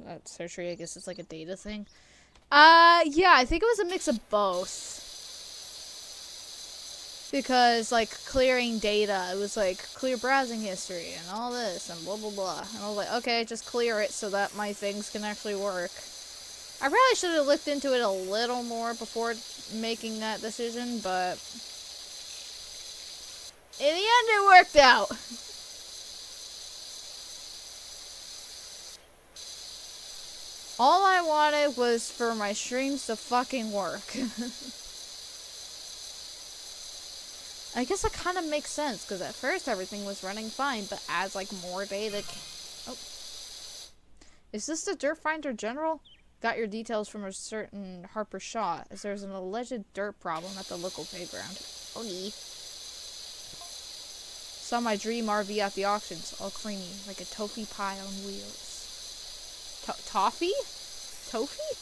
That surgery, I guess it's like a data thing. Yeah, I think it was a mix of both. Because, like, clearing data, it was like, clear browsing history and all this and blah blah blah. And I was like, okay, just clear it so that my things can actually work. I probably should have looked into it a little more before making that decision, but in the end it worked out. All I wanted was for my streams to fucking work. I guess that kind of makes sense, because at first everything was running fine, but as like more data oh. Is this the Dirt Finder General? Got your details from a certain Harper Shaw, as there's an alleged dirt problem at the local playground. Oh nee. Saw my dream RV at the auctions, all creamy, like a toffee pie on wheels. Toffee? Toffee?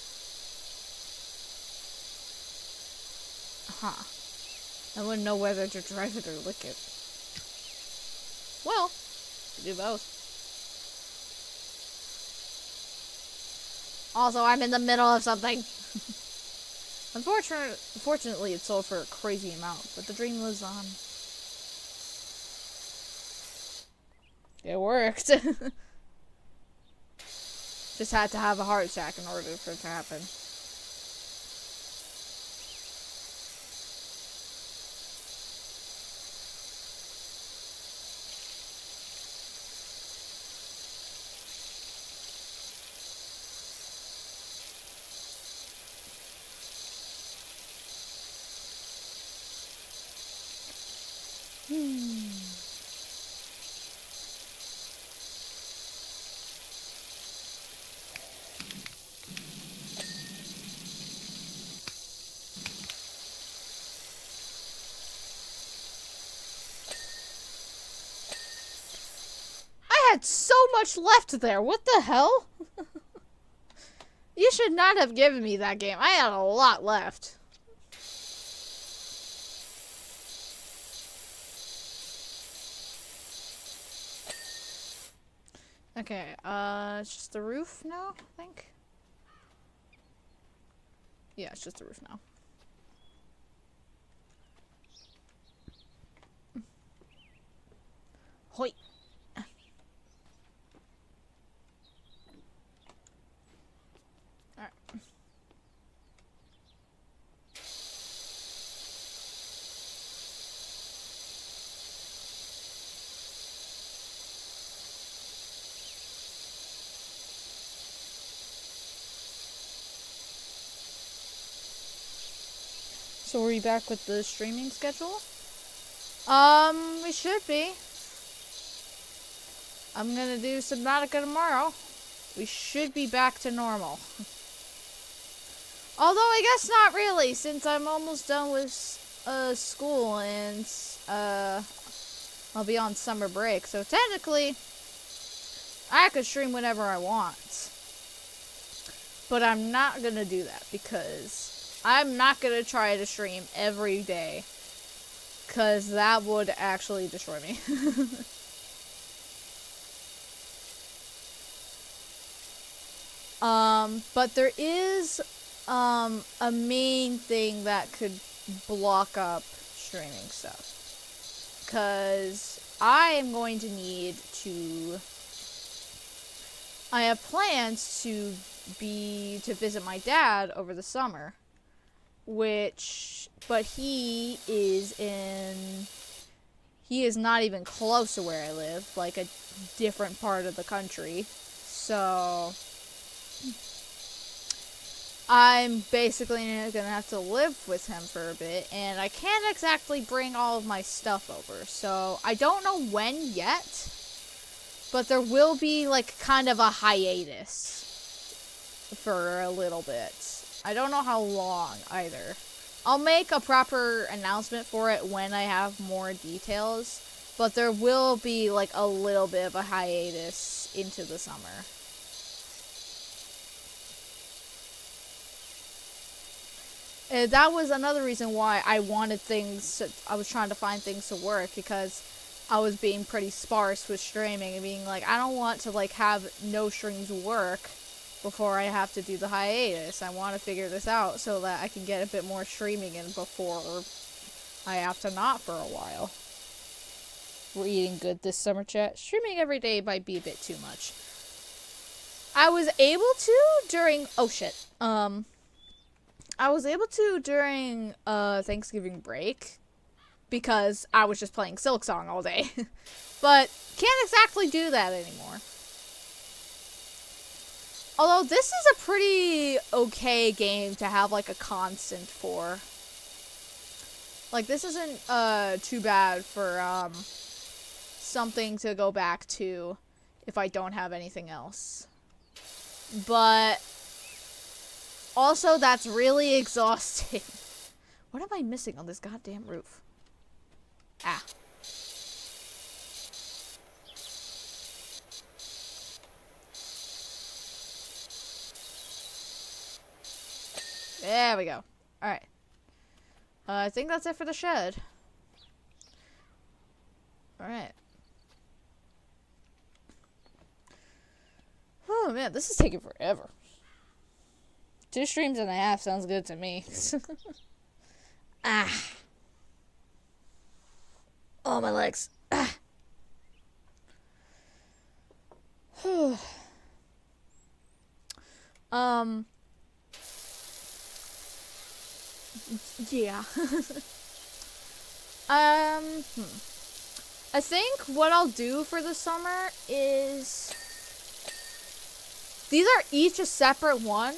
Huh. I wouldn't know whether to drive it or lick it. Well, do both. Also, I'm in the middle of something. Unfortunately, it sold for a crazy amount, but the dream lives on. It worked. Just had to have a heart attack in order for it to happen. I had so much left there. What the hell? You should not have given me that game. I had a lot left. Okay, it's just the roof now, I think. Yeah, it's just the roof now. Hoi. Alright. So are we back with the streaming schedule? We should be. I'm gonna do Subnautica tomorrow. We should be back to normal. Although I guess not really, since I'm almost done with school and I'll be on summer break. So technically, I could stream whenever I want. But I'm not gonna do that because I'm not gonna try to stream every day. Because that would actually destroy me. But there is a main thing that could block up streaming stuff. Because I am going to need to... I have plans to visit my dad over the summer. But he is not even close to where I live, like a different part of the country. So I'm basically gonna have to live with him for a bit, and I can't exactly bring all of my stuff over. So I don't know when yet, but there will be like kind of a hiatus for a little bit. I don't know how long either. I'll make a proper announcement for it when I have more details, but there will be like a little bit of a hiatus into the summer. And that was another reason why I was trying to find things to work, because I was being pretty sparse with streaming and being like, I don't want to like have no streams work before I have to do the hiatus. I want to figure this out so that I can get a bit more streaming in before I have to not for a while. We're eating good this summer, chat. Streaming every day might be a bit too much. I was able to during Thanksgiving break, because I was just playing Silksong all day. But can't exactly do that anymore. Although this is a pretty okay game to have like a constant for. Like this isn't too bad for something to go back to if I don't have anything else. But also that's really exhausting. What am I missing on this goddamn roof? Ah. There we go. Alright. I think that's it for the shed. Alright. Oh man, this is taking forever. 2 streams and a half sounds good to me. Ah. Oh, my legs. Ah. Yeah. I think what I'll do for the summer is... These are each a separate one.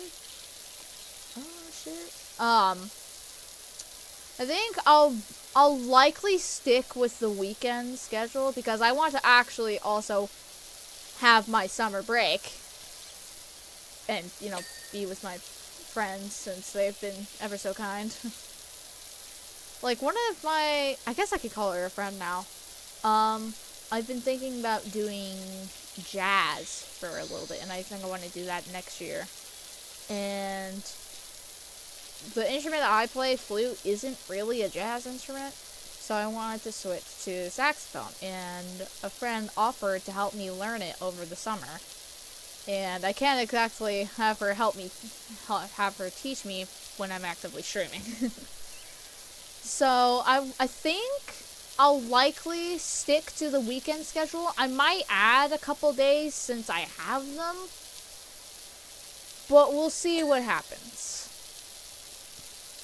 Oh, shit. I think I'll likely stick with the weekend schedule, because I want to actually also have my summer break. And, you know, be with my friends, since they've been ever so kind. Like, one of my... I guess I could call her a friend now. I've been thinking about doing jazz for a little bit, and I think I want to do that next year. And the instrument that I play, flute, isn't really a jazz instrument, so I wanted to switch to saxophone, and a friend offered to help me learn it over the summer. And I can't exactly have her teach me when I'm actively streaming. So I think I'll likely stick to the weekend schedule. I might add a couple days since I have them, but we'll see what happens.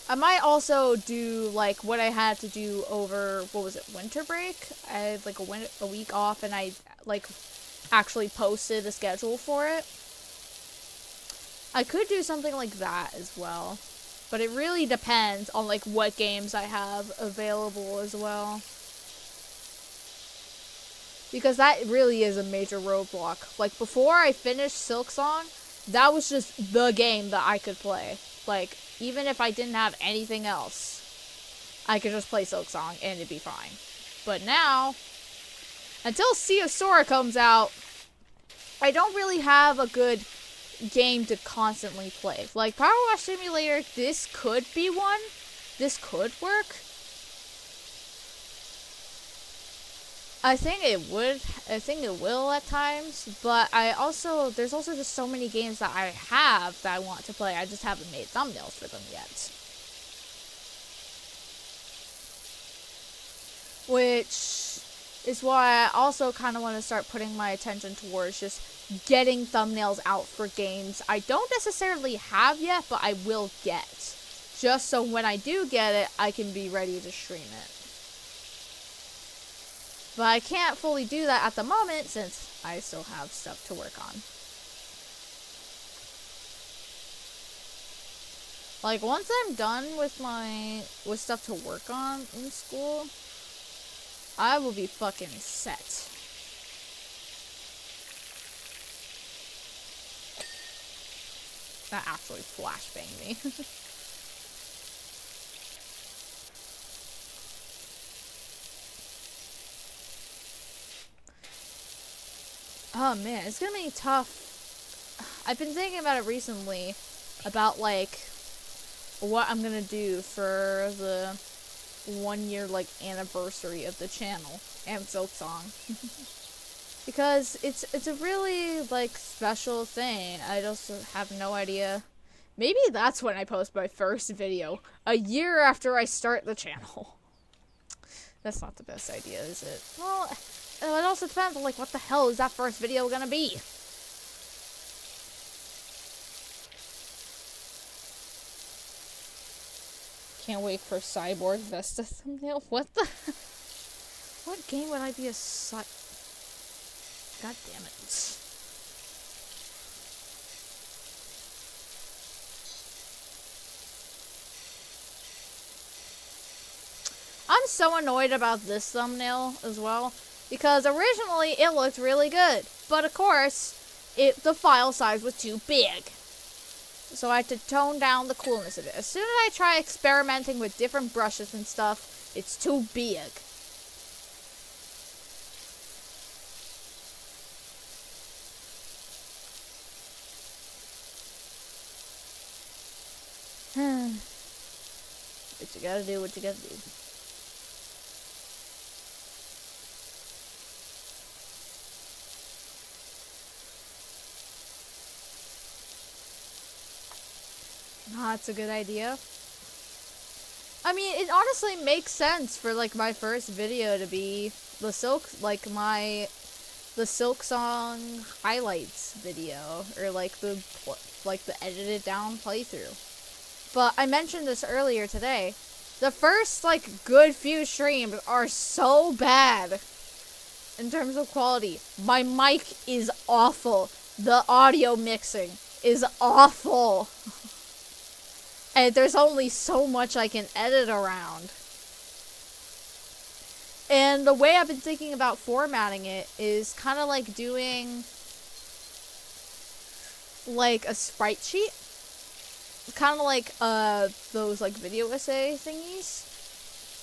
I might also do like what I had to do over, what was it, winter break? I had like a week off, and I like actually posted a schedule for it. I could do something like that as well, but it really depends on like what games I have available as well, because that really is a major roadblock. Like before I finished Silksong, that was just the game that I could play. Like even if I didn't have anything else, I could just play Silksong and it'd be fine. But now, until Sea of Sora comes out, I don't really have a good game to constantly play. Like PowerWash Simulator, this could be one. This could work. I think it would. I think it will at times. But there's also just so many games that I have that I want to play. I just haven't made thumbnails for them yet. which is why I also kind of want to start putting my attention towards just getting thumbnails out for games I don't necessarily have yet, but I will get. Just so when I do get it, I can be ready to stream it. But I can't fully do that at the moment since I still have stuff to work on. Like, once I'm done with stuff to work on in school, I will be fucking set. That actually flashbanged me. Oh man, it's gonna be tough. I've been thinking about it recently, about like what I'm gonna do for the 1 year like anniversary of the channel and Silk Song. Because it's a really like special thing. I just have no idea. Maybe that's when I post my first video, a year after I start the channel. That's not the best idea, is it? Well, it also depends on, like, what the hell is that first video gonna be? Can't wait for Cyborg Vesta thumbnail. What the? What game would I be a God damn it. I'm so annoyed about this thumbnail as well, because originally it looked really good, but of course, the file size was too big. So I had to tone down the coolness of it. As soon as I try experimenting with different brushes and stuff, it's too big. But you gotta do what you gotta do. That's a good idea. I mean, it honestly makes sense for like my first video to be the Silk Song highlights video, or like the edited down playthrough. But I mentioned this earlier today. The first like good few streams are so bad in terms of quality. My mic is awful. The audio mixing is awful. And there's only so much I can edit around. And the way I've been thinking about formatting it is kind of like doing like a sprite sheet. Kind of like those like video essay thingies,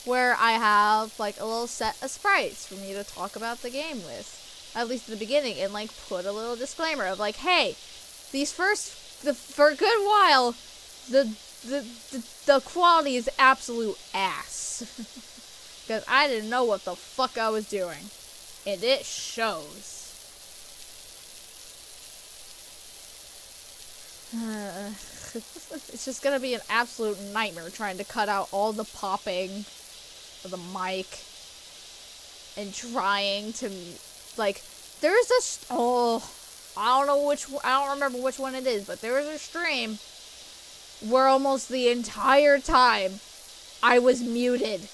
where I have like a little set of sprites for me to talk about the game with, at least in the beginning, and like put a little disclaimer of like, hey, for a good while, the quality is absolute ass. Because I didn't know what the fuck I was doing. And it shows. It's just gonna be an absolute nightmare trying to cut out all the popping of the mic. And trying to, like, there's this, I don't remember which one it is, but there was a stream where almost the entire time I was muted.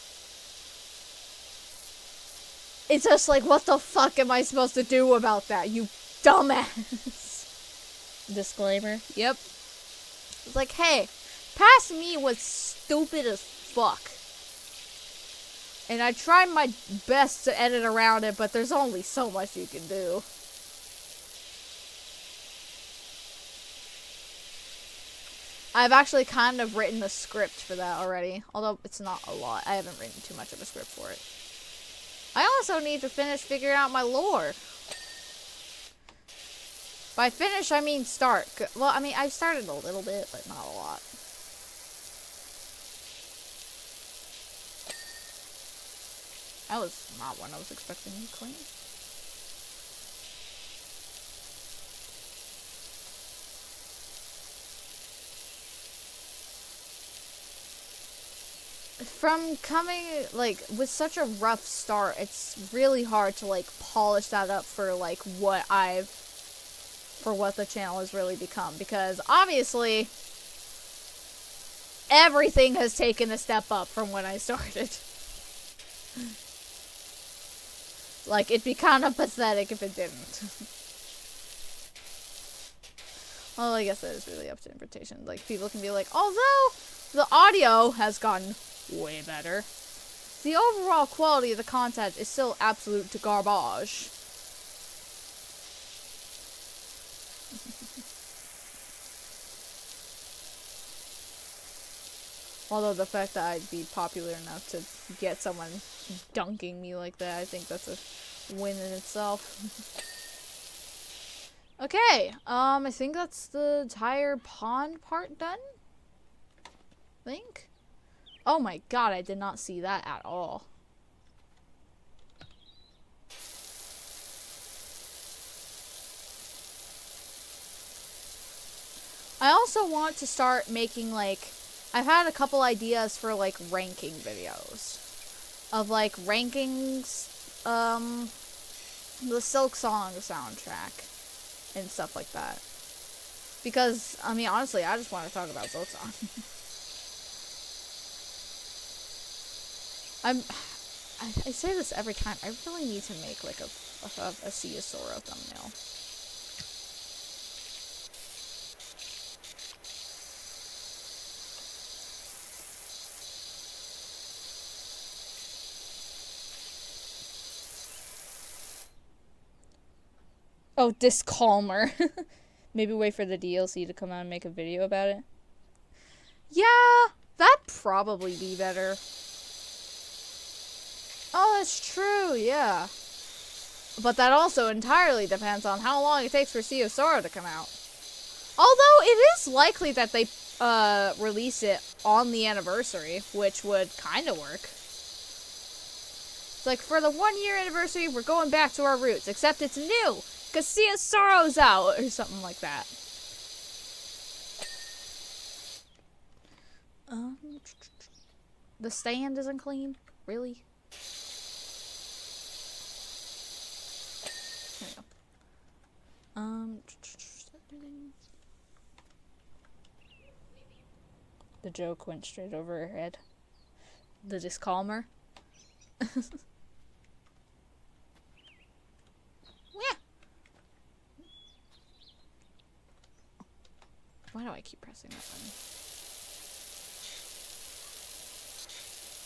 It's just like, what the fuck am I supposed to do about that, you dumbass? Disclaimer. Yep. It's like, hey, past me was stupid as fuck. And I tried my best to edit around it, but there's only so much you can do. I've actually kind of written the script for that already, although it's not a lot. I haven't written too much of a script for it. I also need to finish figuring out my lore. By finish, I mean start. Well, I mean, I've started a little bit, but not a lot. That was not what I was expecting to clean. from coming, like, with such a rough start, it's really hard to, like, polish that up for, like, what the channel has really become. Because, obviously, everything has taken a step up from when I started. Like, it'd be kind of pathetic if it didn't. Well, I guess that is really up to interpretation. Like, people can be like, although the audio has gotten way better, the overall quality of the content is still absolute garbage. Although the fact that I'd be popular enough to get someone dunking me like that, I think that's a win in itself. Okay, I think that's the entire pond part done? I think? Oh my god, I did not see that at all. I also want to start making, like, I've had a couple ideas for, like, ranking videos. Of, like, rankings, the Silk Song soundtrack. And stuff like that. Because, I mean, honestly, I just want to talk about Silk Song. I say this every time. I really need to make, like, a Ceosora thumbnail. Oh, Discalmer. Maybe wait for the DLC to come out and make a video about it. Yeah, that'd probably be better. Oh, that's true, yeah. But that also entirely depends on how long it takes for Ceosora to come out. Although, it is likely that they, release it on the anniversary, which would kind of work. It's like, for the 1 year anniversary, we're going back to our roots, except it's new! Because Ceosoro's out, or something like that. The stand isn't clean? Really? There we go. The joke went straight over her head. The Discalmer. Why do I keep pressing that button?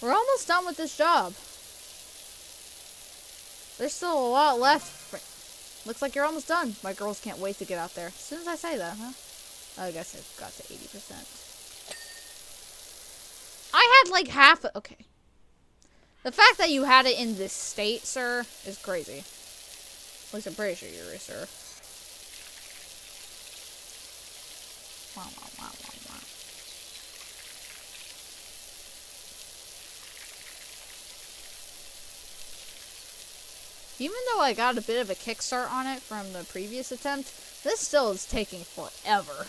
We're almost done with this job. There's still a lot left. Looks like you're almost done. My girls can't wait to get out there. As soon as I say that, huh? I guess it got to 80%. I had like half. Okay. The fact that you had it in this state, sir, is crazy. At least I'm pretty sure you're a sir. Wow, wow, wow, wow, wow. Even though I got a bit of a kickstart on it from the previous attempt, this still is taking forever.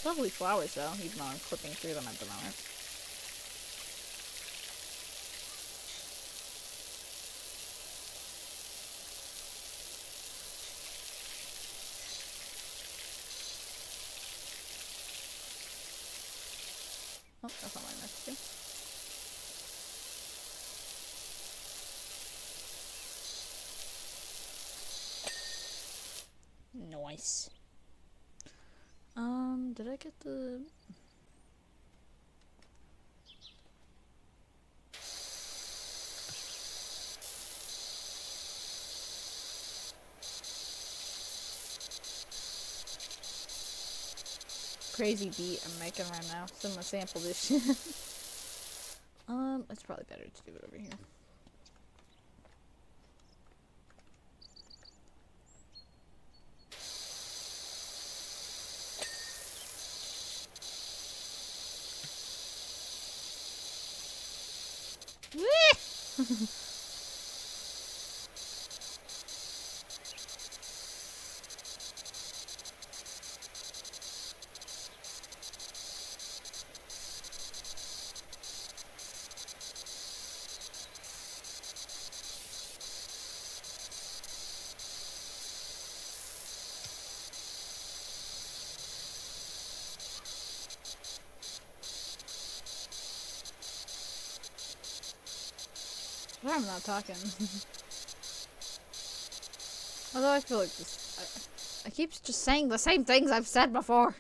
Lovely flowers, though, even though I'm clipping through them at the moment. Oh, that's not what I meant to do. Nice. Did I get the... crazy beat I'm making right now. So I'm gonna sample this shit. It's probably better to do it over here. Well, I'm not talking. Although I feel like this, I keep just saying the same things I've said before.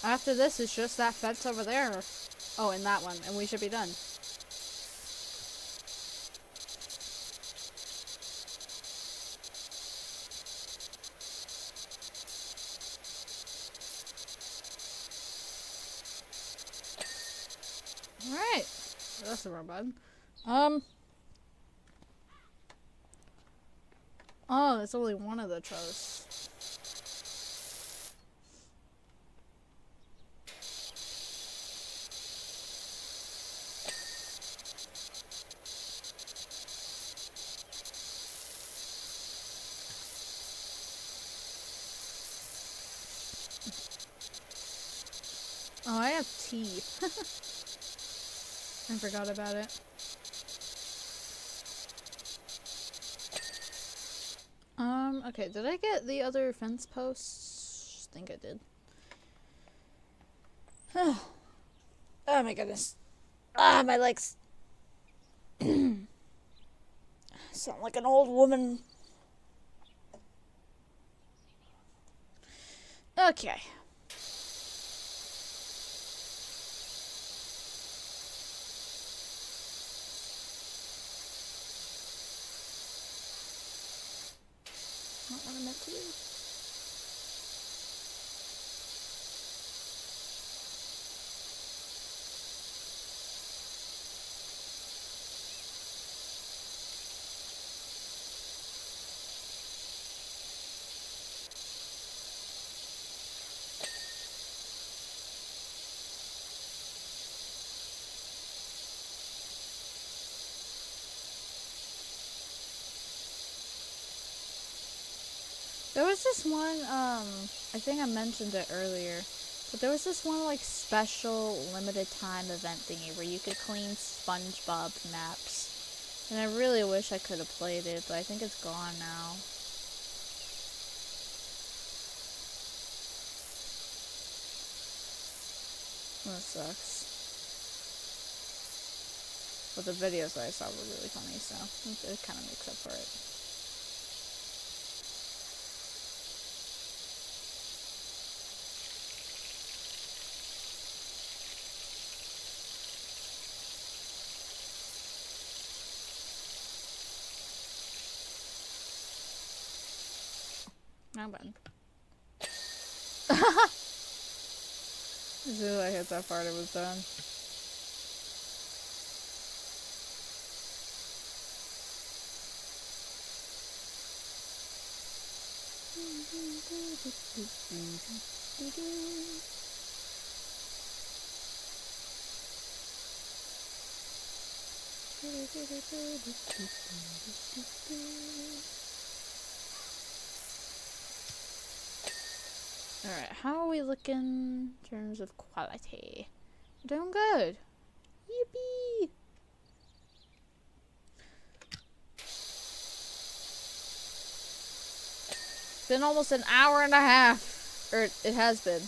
After this, it's just that fence over there. Oh, and that one, and we should be done. Alright. That's the wrong button. Oh, it's only one of the trellis. Oh, I have tea. I forgot about it. Okay, did I get the other fence posts? I think I did. Oh my goodness. Ah, my legs. Sound like an old woman. Okay. Not what I meant to do. There was this one, I think I mentioned it earlier, but there was this one, like, special limited time event thingy where you could clean SpongeBob maps. And I really wish I could have played it, but I think it's gone now. That sucks. But the videos that I saw were really funny, so it kind of makes up for it. Wrong button. As soon as I hit that part, it was done. Alright, how are we looking in terms of quality? We're doing good. Yippee! It's been almost an hour and a half. Or it has been.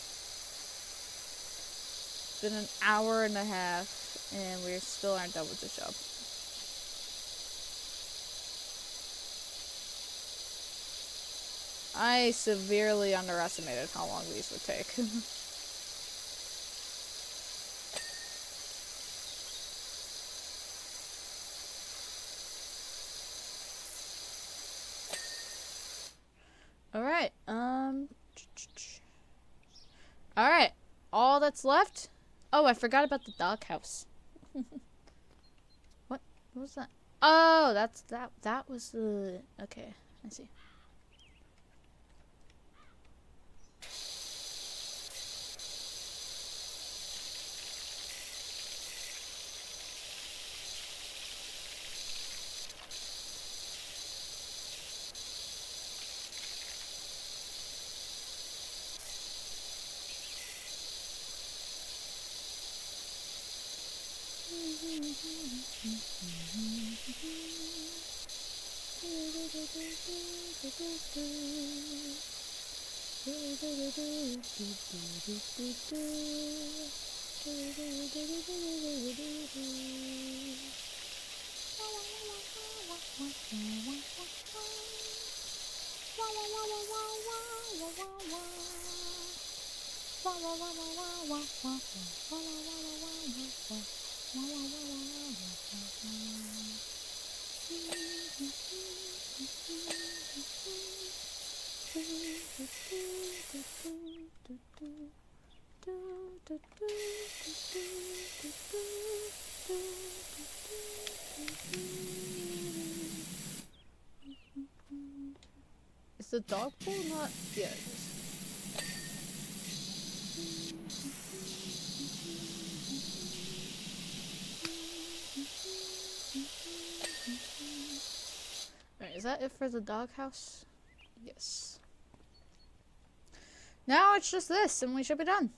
It's been an hour and a half, and we still aren't done with the show. I severely underestimated how long these would take. Alright, alright. All that's left? Oh, I forgot about the doghouse. What was that? Oh, that was the... Okay, I see. Is the dog pool not? Yeah, it is. Alright, is that it for the doghouse? Yes. Now it's just this, and we should be done.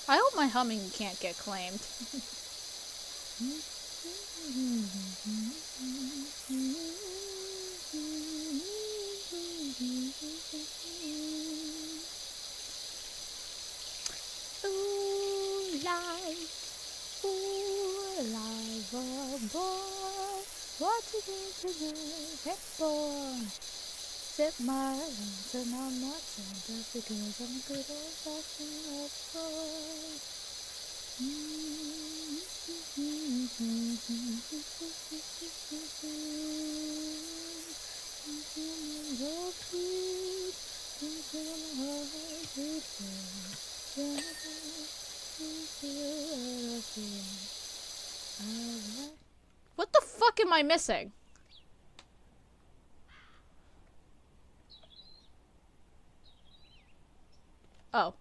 I hope my humming can't get claimed. Ooh, life, oh boy, what you doing today, hey boy? Sip my lungs and I'm not saying just because I'm a good old fashioned love boy. What the fuck am I missing? Oh.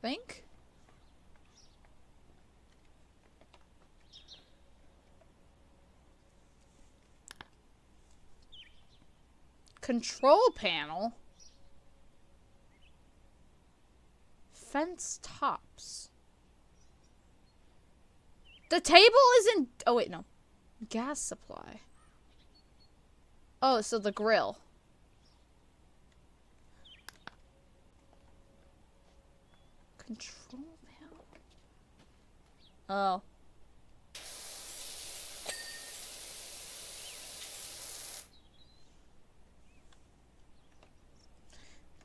Think? Control panel? Fence tops. The table isn't... Oh, wait, no. Gas supply. Oh, so the grill. Control panel. Oh.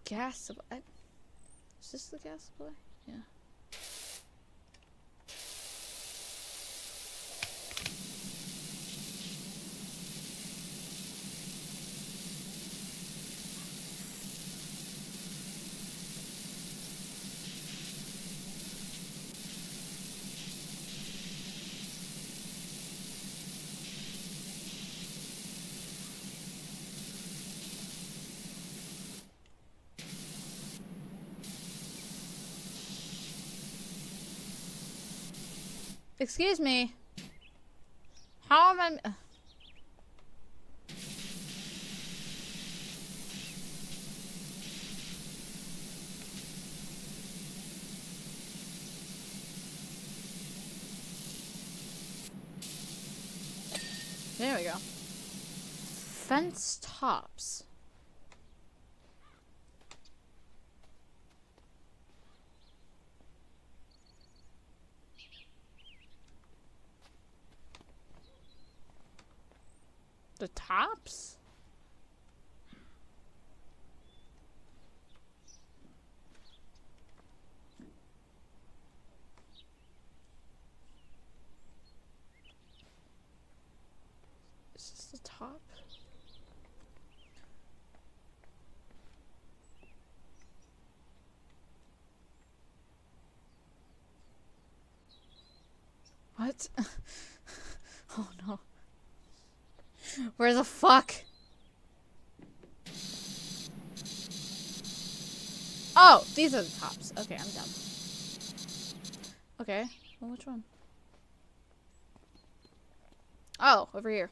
Gas supply. Is this the gas supply? Yeah. Excuse me. How am I? There we go. Fence tops. The tops? Is this the top? What? Oh no. Where the fuck? Oh, these are the tops. Okay, I'm done. Okay, well, which one? Oh, over here.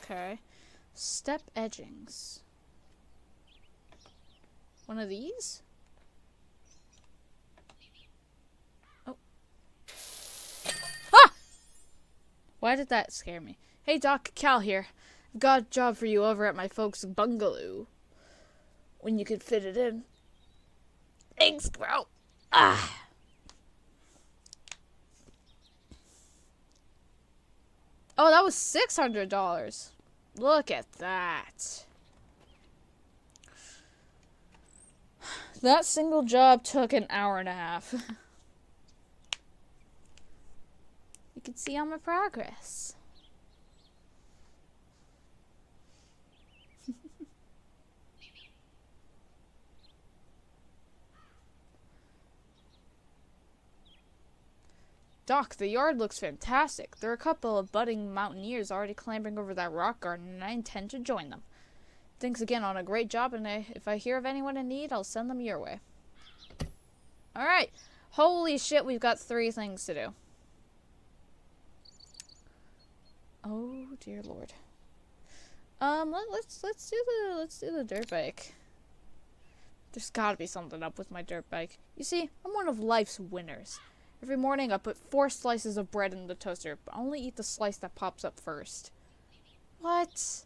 Okay. Step edgings. One of these? Oh. Ah! Why did that scare me? Hey Doc, Cal here. I've got a job for you over at my folks' bungalow. When you could fit it in. Thanks, bro. Ah! Oh, that was $600. Look at that. That single job took an hour and a half. You can see all my progress. Doc, the yard looks fantastic. There are a couple of budding mountaineers already clambering over that rock garden, and I intend to join them. Thanks again on a great job, and if I hear of anyone in need, I'll send them your way. Alright. Holy shit, we've got 3 things to do. Oh, dear lord. Let's do the dirt bike. There's gotta be something up with my dirt bike. You see, I'm one of life's winners. Every morning I put 4 slices of bread in the toaster, but I only eat the slice that pops up first. What?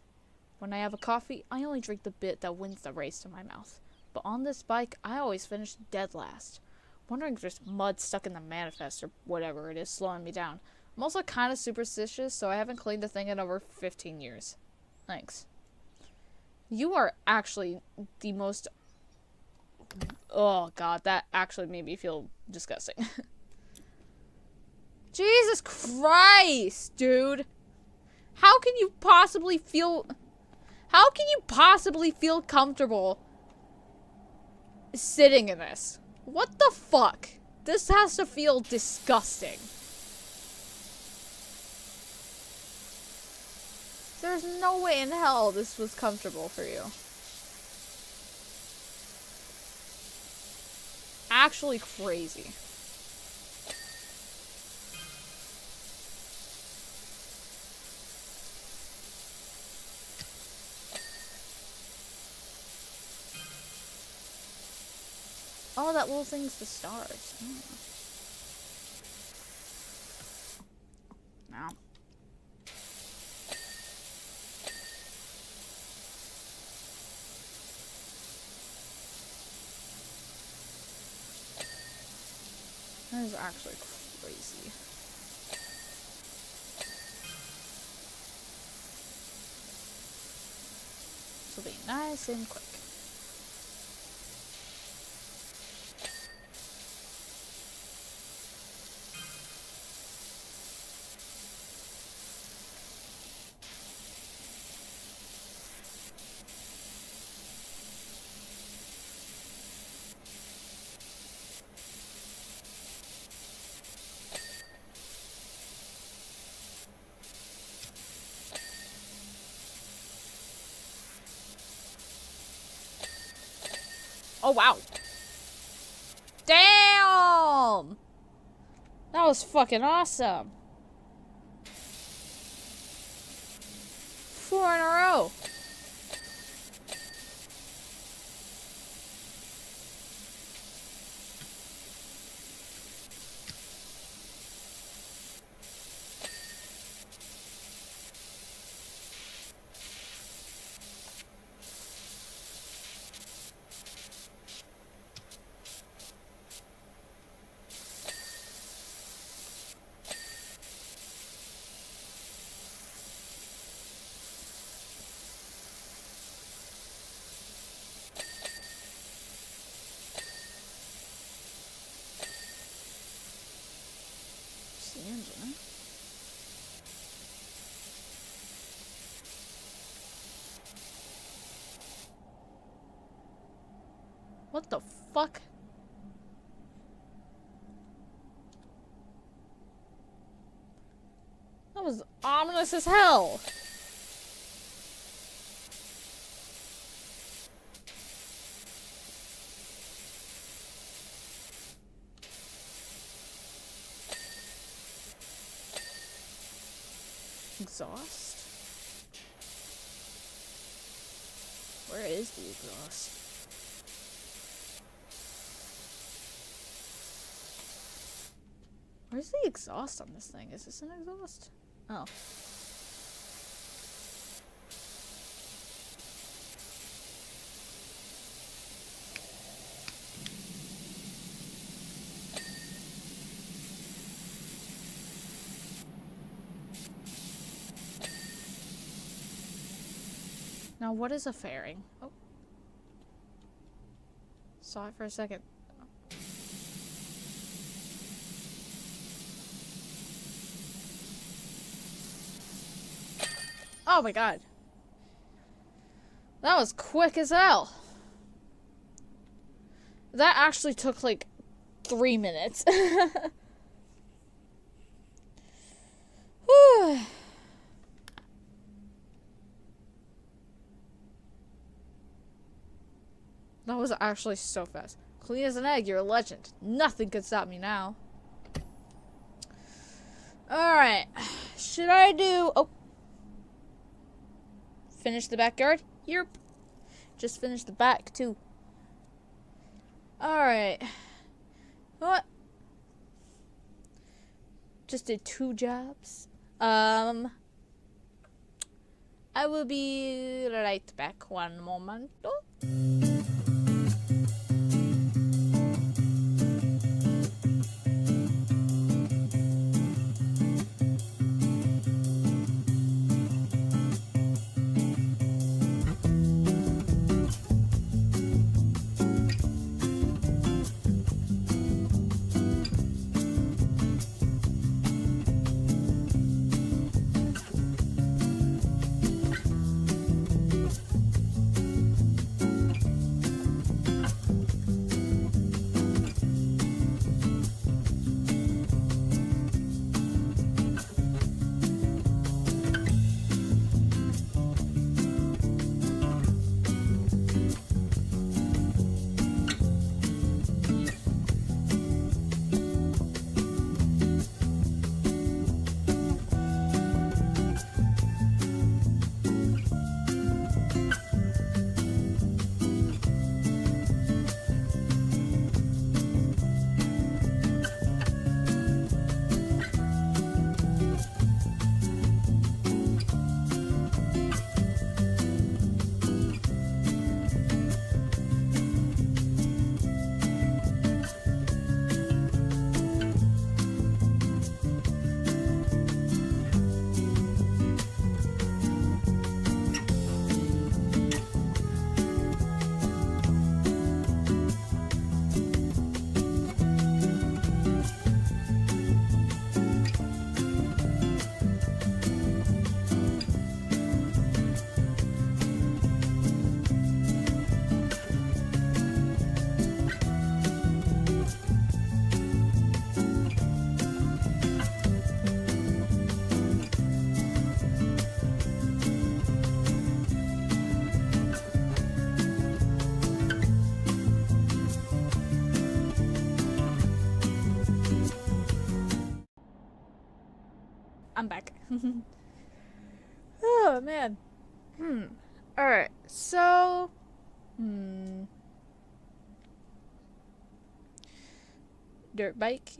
When I have a coffee, I only drink the bit that wins the race to my mouth. But on this bike, I always finish dead last. Wondering if there's mud stuck in the manifest or whatever it is slowing me down. I'm also kind of superstitious, so I haven't cleaned the thing in over 15 years. Thanks. You are actually the most... Oh god, that actually made me feel disgusting. Jesus Christ, dude. How can you possibly feel comfortable sitting in this? What the fuck? This has to feel disgusting. There's no way in hell this was comfortable for you. Actually crazy. Oh, that little thing's the stars. Oh. actually crazy. This will be nice and quick. Oh, wow. Damn! That was fucking awesome. 4 in a row. Engine. What the fuck? That was ominous as hell. Exhaust? Where is the exhaust? Where's the exhaust on this thing? Is this an exhaust? Oh. Now, what is a fairing? Oh. Saw it for a second. Oh my god. That was quick as hell. That actually took like 3 minutes. Whew. That was actually so fast. Clean as an egg, you're a legend. Nothing could stop me now. Alright. Should I do... Oh. Finish the backyard? Yep. Just finished the back, too. Alright. What? Just did 2 jobs. I will be right back. One moment. I'm back. Oh, man. Alright, so... Dirt bike.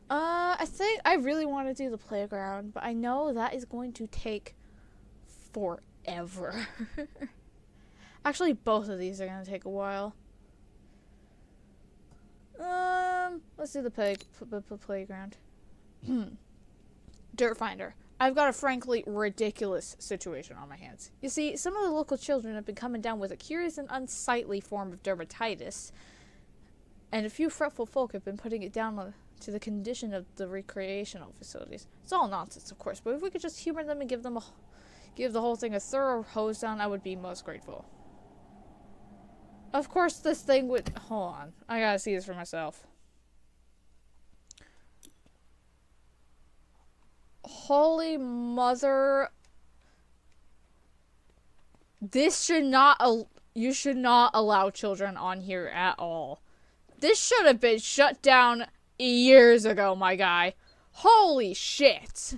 I think I really want to do the playground, but I know that is going to take forever. Actually, both of these are going to take a while. Let's do the playground. Dirt Finder. I've got a frankly ridiculous situation on my hands. You see, some of the local children have been coming down with a curious and unsightly form of dermatitis, and a few fretful folk have been putting it down to the condition of the recreational facilities. It's all nonsense, of course, but if we could just humor them and give the whole thing a thorough hose down, I would be most grateful. Of course, this thing would... Hold on. I gotta see this for myself. Holy mother... This should not... You should not allow children on here at all. This should have been shut down years ago, my guy. Holy shit.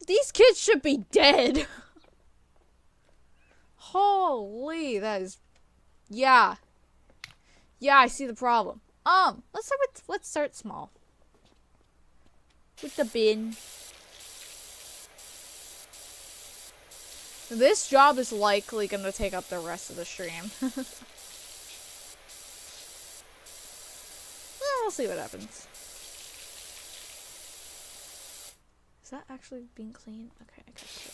These kids should be dead. Holy, that is... Yeah. Yeah, I see the problem. Let's start small. With the bin. This job is likely gonna take up the rest of the stream. Well, we'll see what happens. Is that actually being clean? Okay, I got you.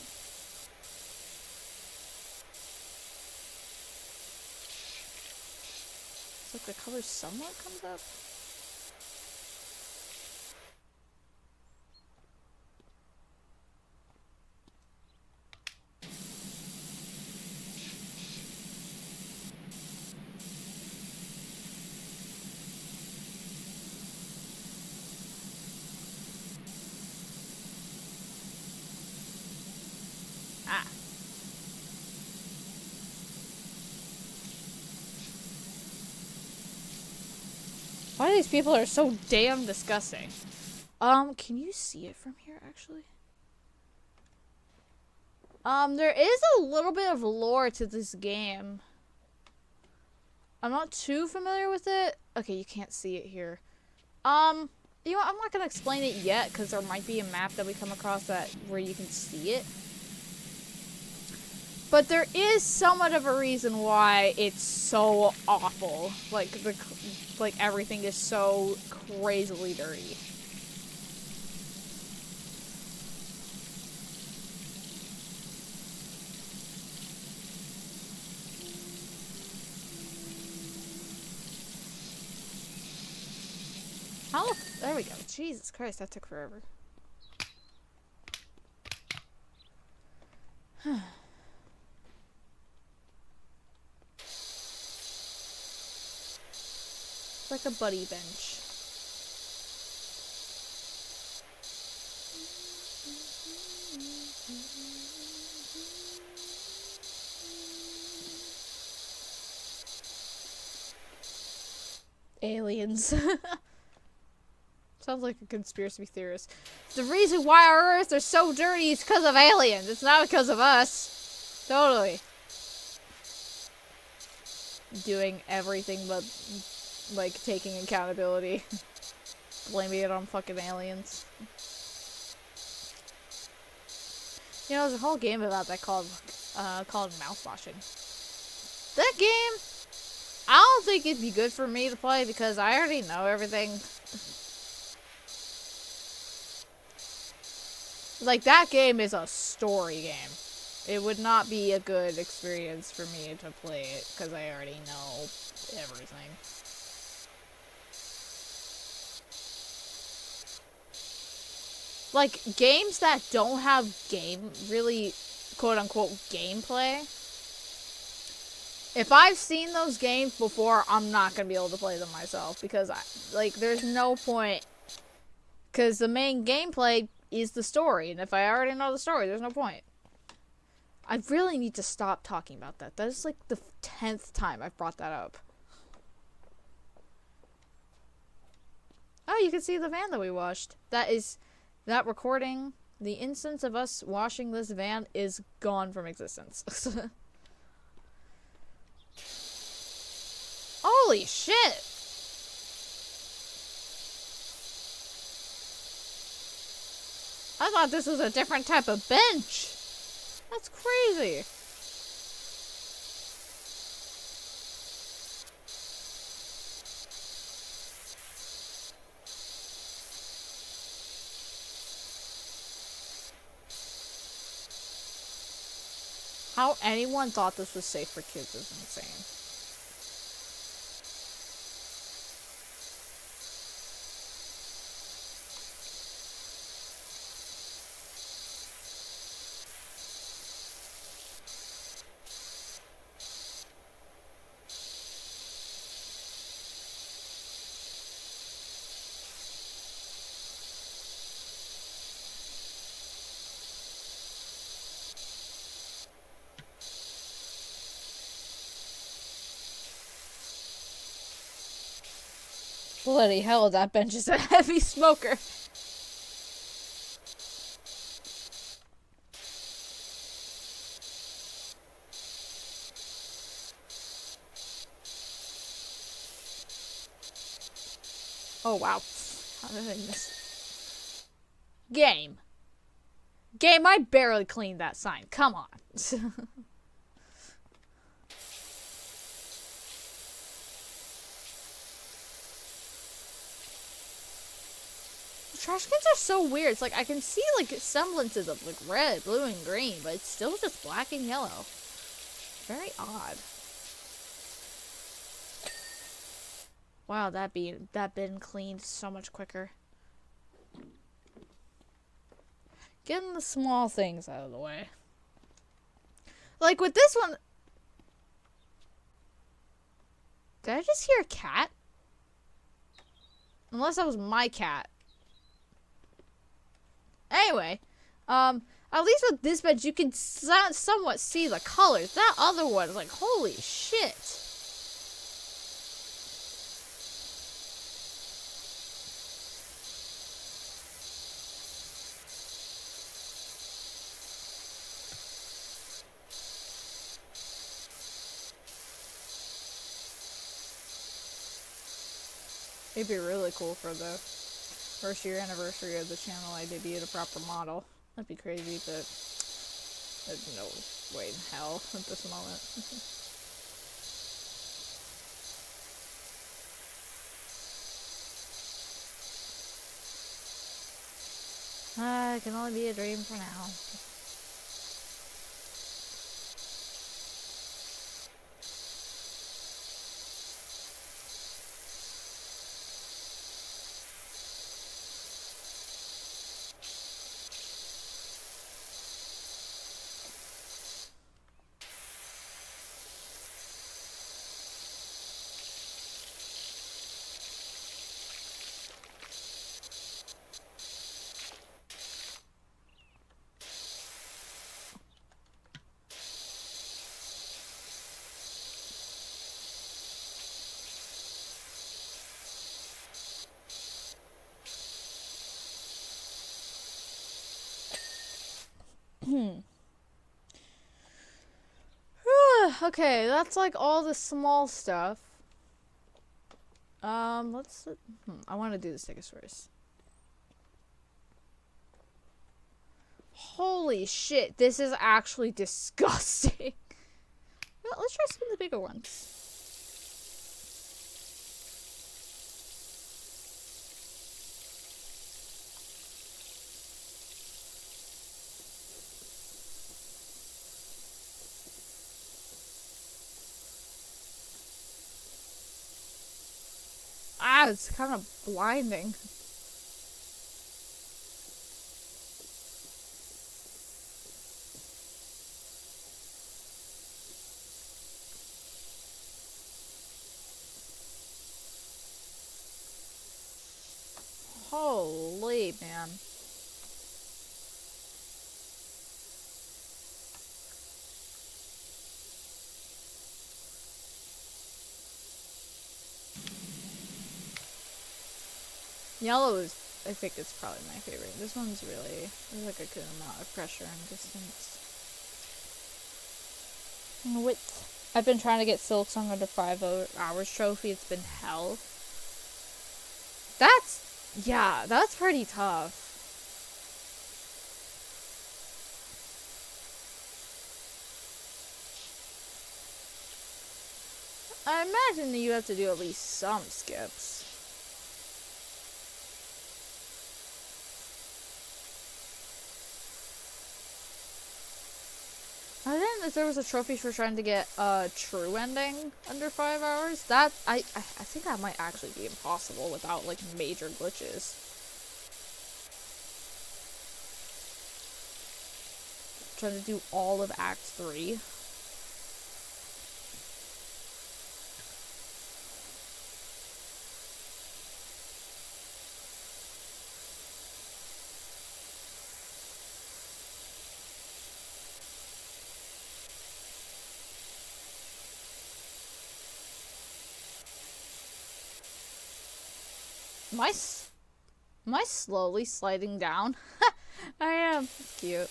Look, the color somewhat comes up. Ah. Why these people are so damn disgusting? Can you see it from here, actually? There is a little bit of lore to this game. I'm not too familiar with it. Okay, you can't see it here. You know what, I'm not gonna explain it yet, because there might be a map that we come across that where you can see it. But there is somewhat of a reason why it's so awful. Like everything is so crazily dirty. Oh, there we go. Jesus Christ, that took forever. It's like a buddy bench. Aliens. Sounds like a conspiracy theorist. The reason why our Earth is so dirty is because of aliens. It's not because of us. Totally. Doing everything but, like, taking accountability. Blaming it on fucking aliens. You know, there's a whole game about that called mouse washing. That game, I don't think it'd be good for me to play because I already know everything. Like, that game is a story game. It would not be a good experience for me to play it, because I already know everything. Like, games that don't have really, quote-unquote, gameplay, if I've seen those games before, I'm not going to be able to play them myself, because, there's no point, because the main gameplay is the story, and if I already know the story, there's no point. I really need to stop talking about that. That is like the 10th time I've brought that up. you can see the van that we washed. That recording, the instance of us washing this van is gone from existence. Holy shit! I thought this was a different type of bench. That's crazy. How anyone thought this was safe for kids is insane. Bloody hell, that bench is a heavy smoker. Oh wow. How did I miss? Game. Game, I barely cleaned that sign. Come on. Trash cans are so weird. It's like I can see like semblances of like red, blue, and green, but it's still just black and yellow. Very odd. Wow, that bin cleaned so much quicker. Getting the small things out of the way. Like with this one, did I just hear a cat? Unless that was my cat. Anyway, at least with this bench, you can somewhat see the colors. That other one is like, holy shit. It'd be really cool for the first year anniversary of the channel I debuted a proper model. That'd be crazy, but there's no way in hell at this moment. It can only be a dream for now. Okay, that's like all the small stuff. I want to do the Stegosaurus. Holy shit, this is actually disgusting. Well, let's try some of the bigger ones. Ah, it's kind of blinding. Holy man. Yellow is, I think it's probably my favorite. This one's really, there's like a good amount of pressure and distance. Width. I've been trying to get Silk Song under 5 hours trophy. It's been hell. Yeah, that's pretty tough. I imagine that you have to do at least some skips. I didn't know if there was a trophy for trying to get a true ending under 5 hours. That, I think that might actually be impossible without, like, major glitches. Trying to do all of Act 3. Am I slowly sliding down? I am. It's cute.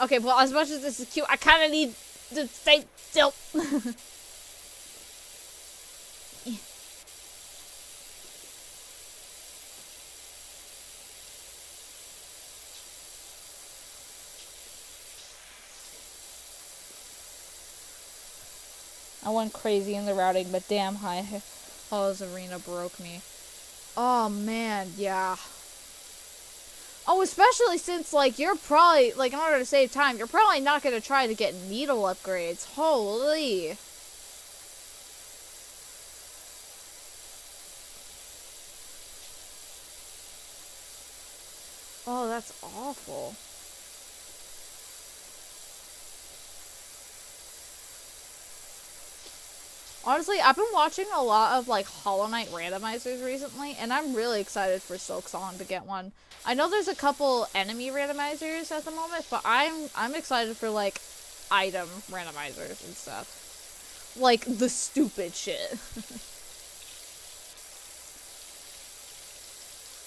Okay, well, as much as this is cute, I kind of need to stay still. I went crazy in the routing, but damn, High Halls Arena broke me. Oh, man, yeah. Oh, especially since, like, you're probably, like, in order to save time, you're probably not going to try to get needle upgrades. Holy. Oh, that's awful. Honestly, I've been watching a lot of, like, Hollow Knight randomizers recently, and I'm really excited for Silk Song to get one. I know there's a couple enemy randomizers at the moment, but I'm excited for, like, item randomizers and stuff. Like, the stupid shit.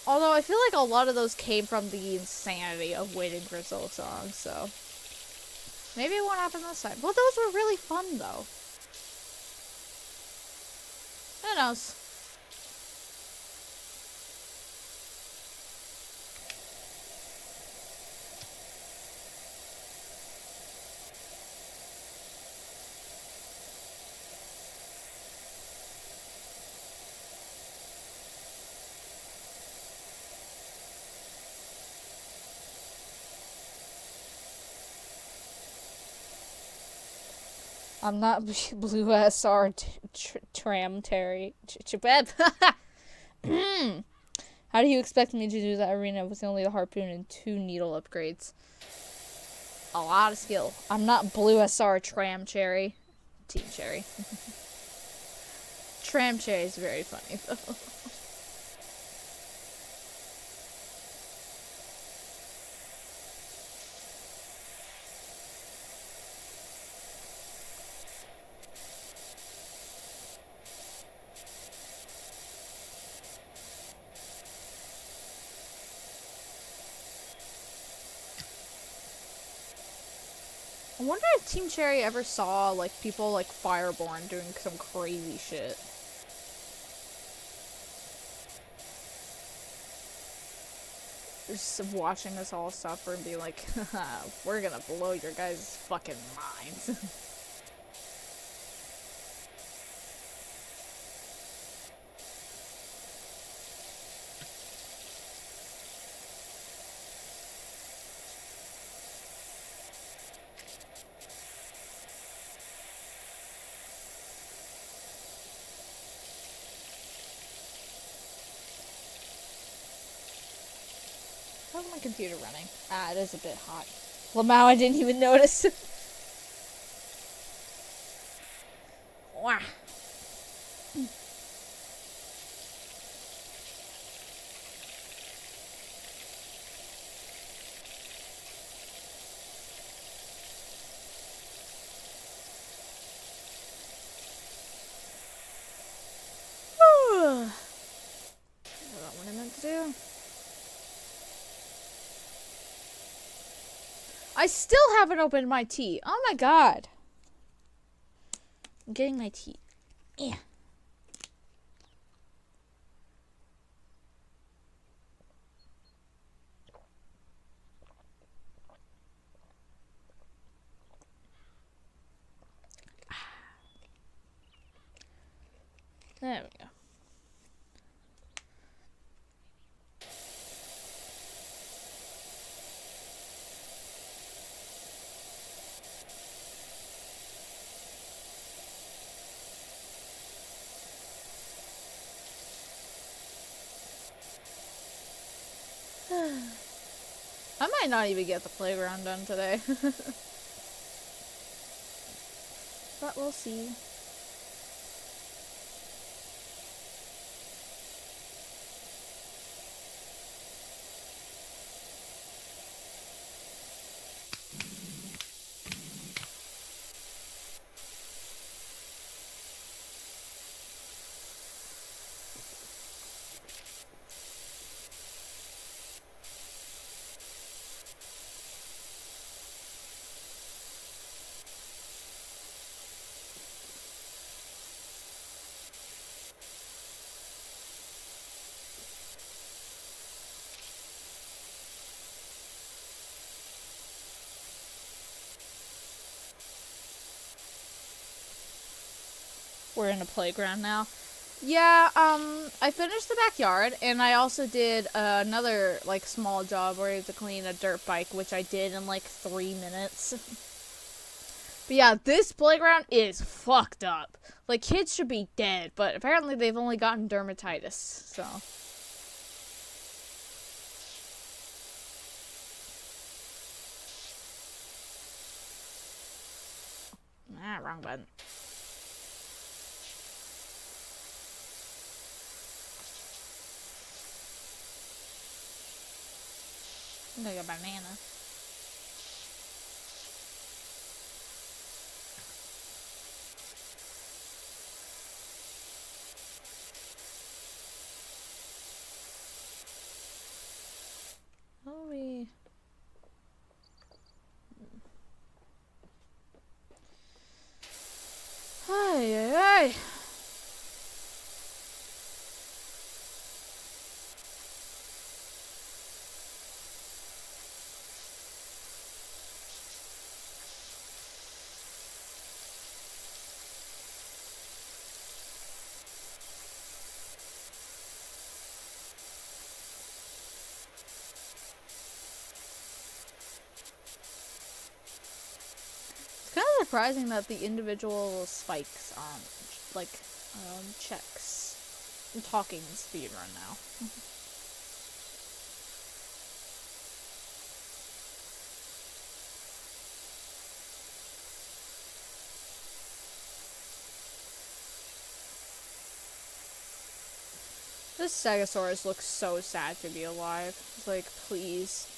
Although, I feel like a lot of those came from the insanity of waiting for Silk Song, so... maybe it won't happen this time. Well, those were really fun, though. Who knows? I'm not Blue SR Tram Terry. How do you expect me to do that arena with only the harpoon and 2 needle upgrades? A lot of skill. I'm not Blue SR Tram Cherry. Team Cherry. Tram Cherry is very funny though. I wonder if Team Cherry ever saw, like, people like Fireborn doing some crazy shit. Just watching us all suffer and be like, haha, we're gonna blow your guys' fucking minds. How's my computer running? Ah, it is a bit hot. Lamau, I didn't even notice. Wah. I still haven't opened my tea. Oh my god. I'm getting my tea. Yeah. There we go. I might not even get the playground done today. But we'll see. We're in a playground now. Yeah, I finished the backyard, and I also did another, like, small job where I had to clean a dirt bike, which I did in, like, 3 minutes. But yeah, this playground is fucked up. Like, kids should be dead, but apparently they've only gotten dermatitis, so. Ah, wrong button. I'm gonna get a banana. Oh, we... Ay, ay, ay. It's kind of surprising that the individual spikes checks. I'm talking speedrun now. This Stegosaurus looks so sad to be alive. It's like, please.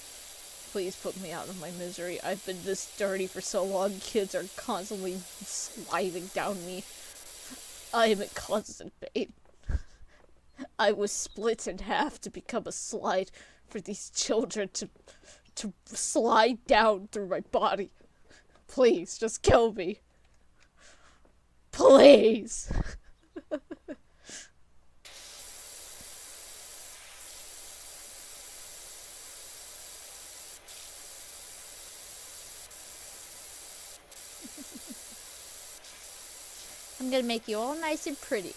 Please put me out of my misery. I've been this dirty for so long. Kids are constantly sliding down me. I am in constant pain. I was split in half to become a slide for these children to slide down through my body. Please, just kill me. Please. I'm gonna make you all nice and pretty.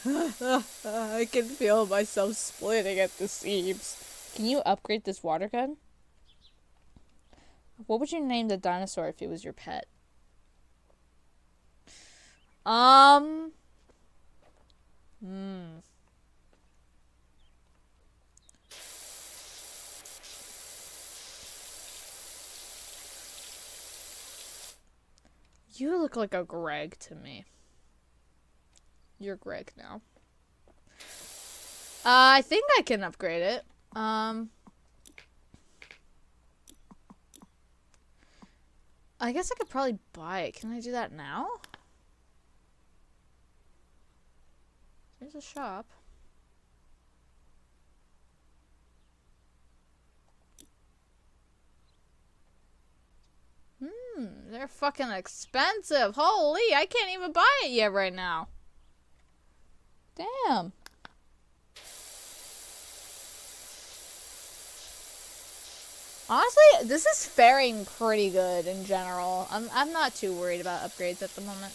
I can feel myself splitting at the seams. Can you upgrade this water gun? What would you name the dinosaur if it was your pet? You look like a Greg to me. You're Greg now. I think I can upgrade it. I guess I could probably buy it. Can I do that now? There's a shop. They're fucking expensive. Holy, I can't even buy it yet right now. Damn. Honestly, this is faring pretty good in general. I'm not too worried about upgrades at the moment.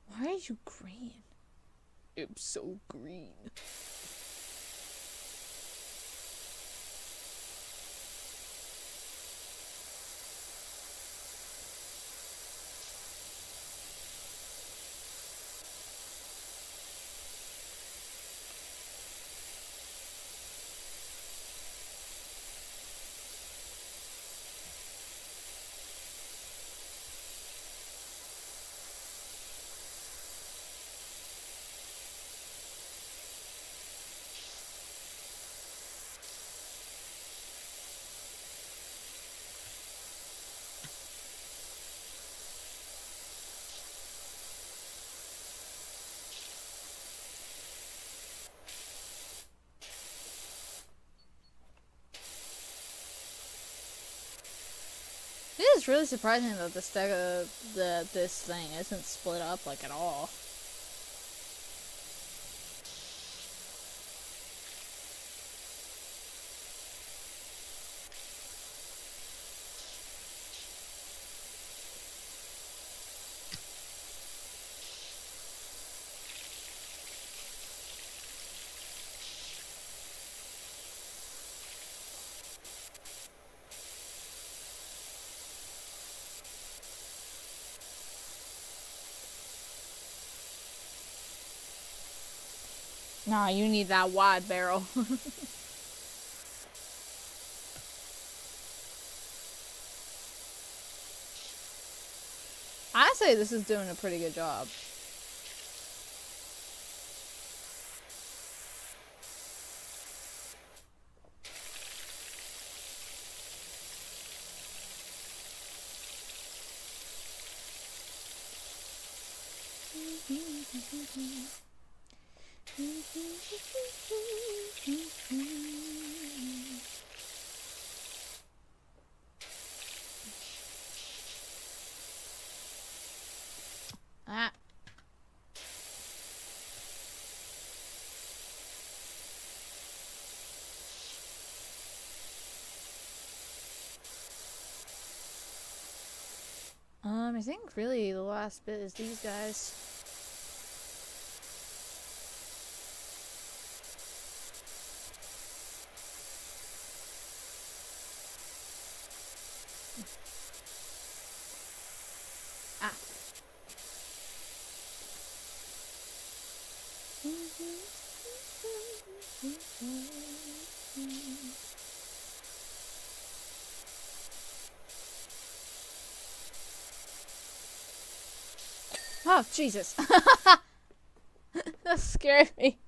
Why are you green? I'm so green. It is really surprising that this thing isn't split up like at all. Nah, you need that wide barrel. I say this is doing a pretty good job. Ah. I think really the last bit is these guys. Ah. Oh, Jesus. That scared me.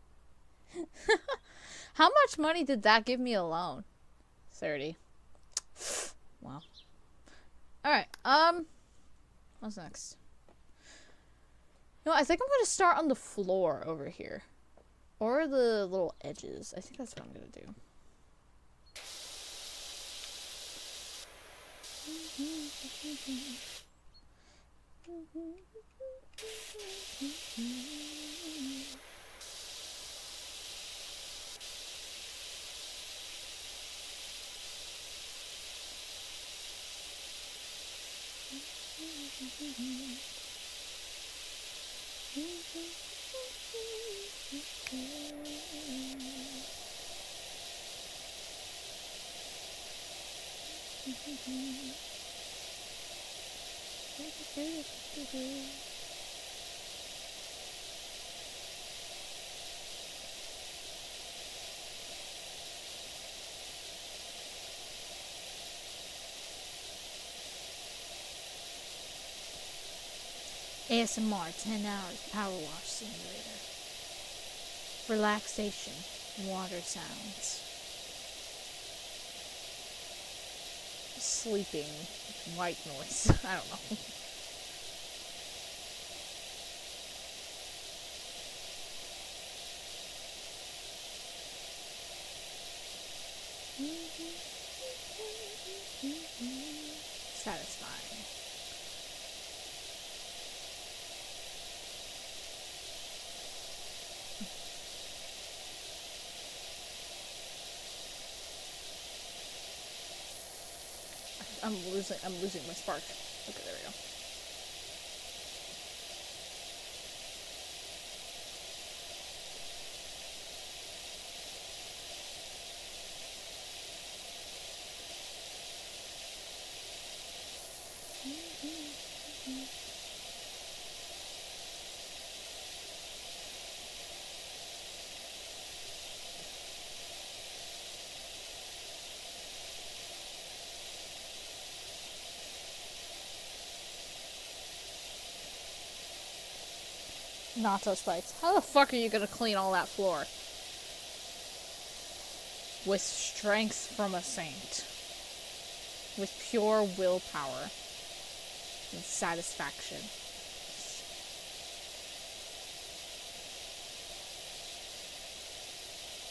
How much money did that give me alone? 30. Wow. Alright, what's next? No, I think I'm gonna start on the floor over here. Or the little edges. I think that's what I'm gonna do. ASMR 10 hours PowerWash Simulator. Relaxation. Water sounds. Sleeping. White noise. I don't know. Satisfying. I'm losing my spark. Okay, there we go. Natto spikes. How the fuck are you gonna clean all that floor? With strength from a saint. With pure willpower. And satisfaction.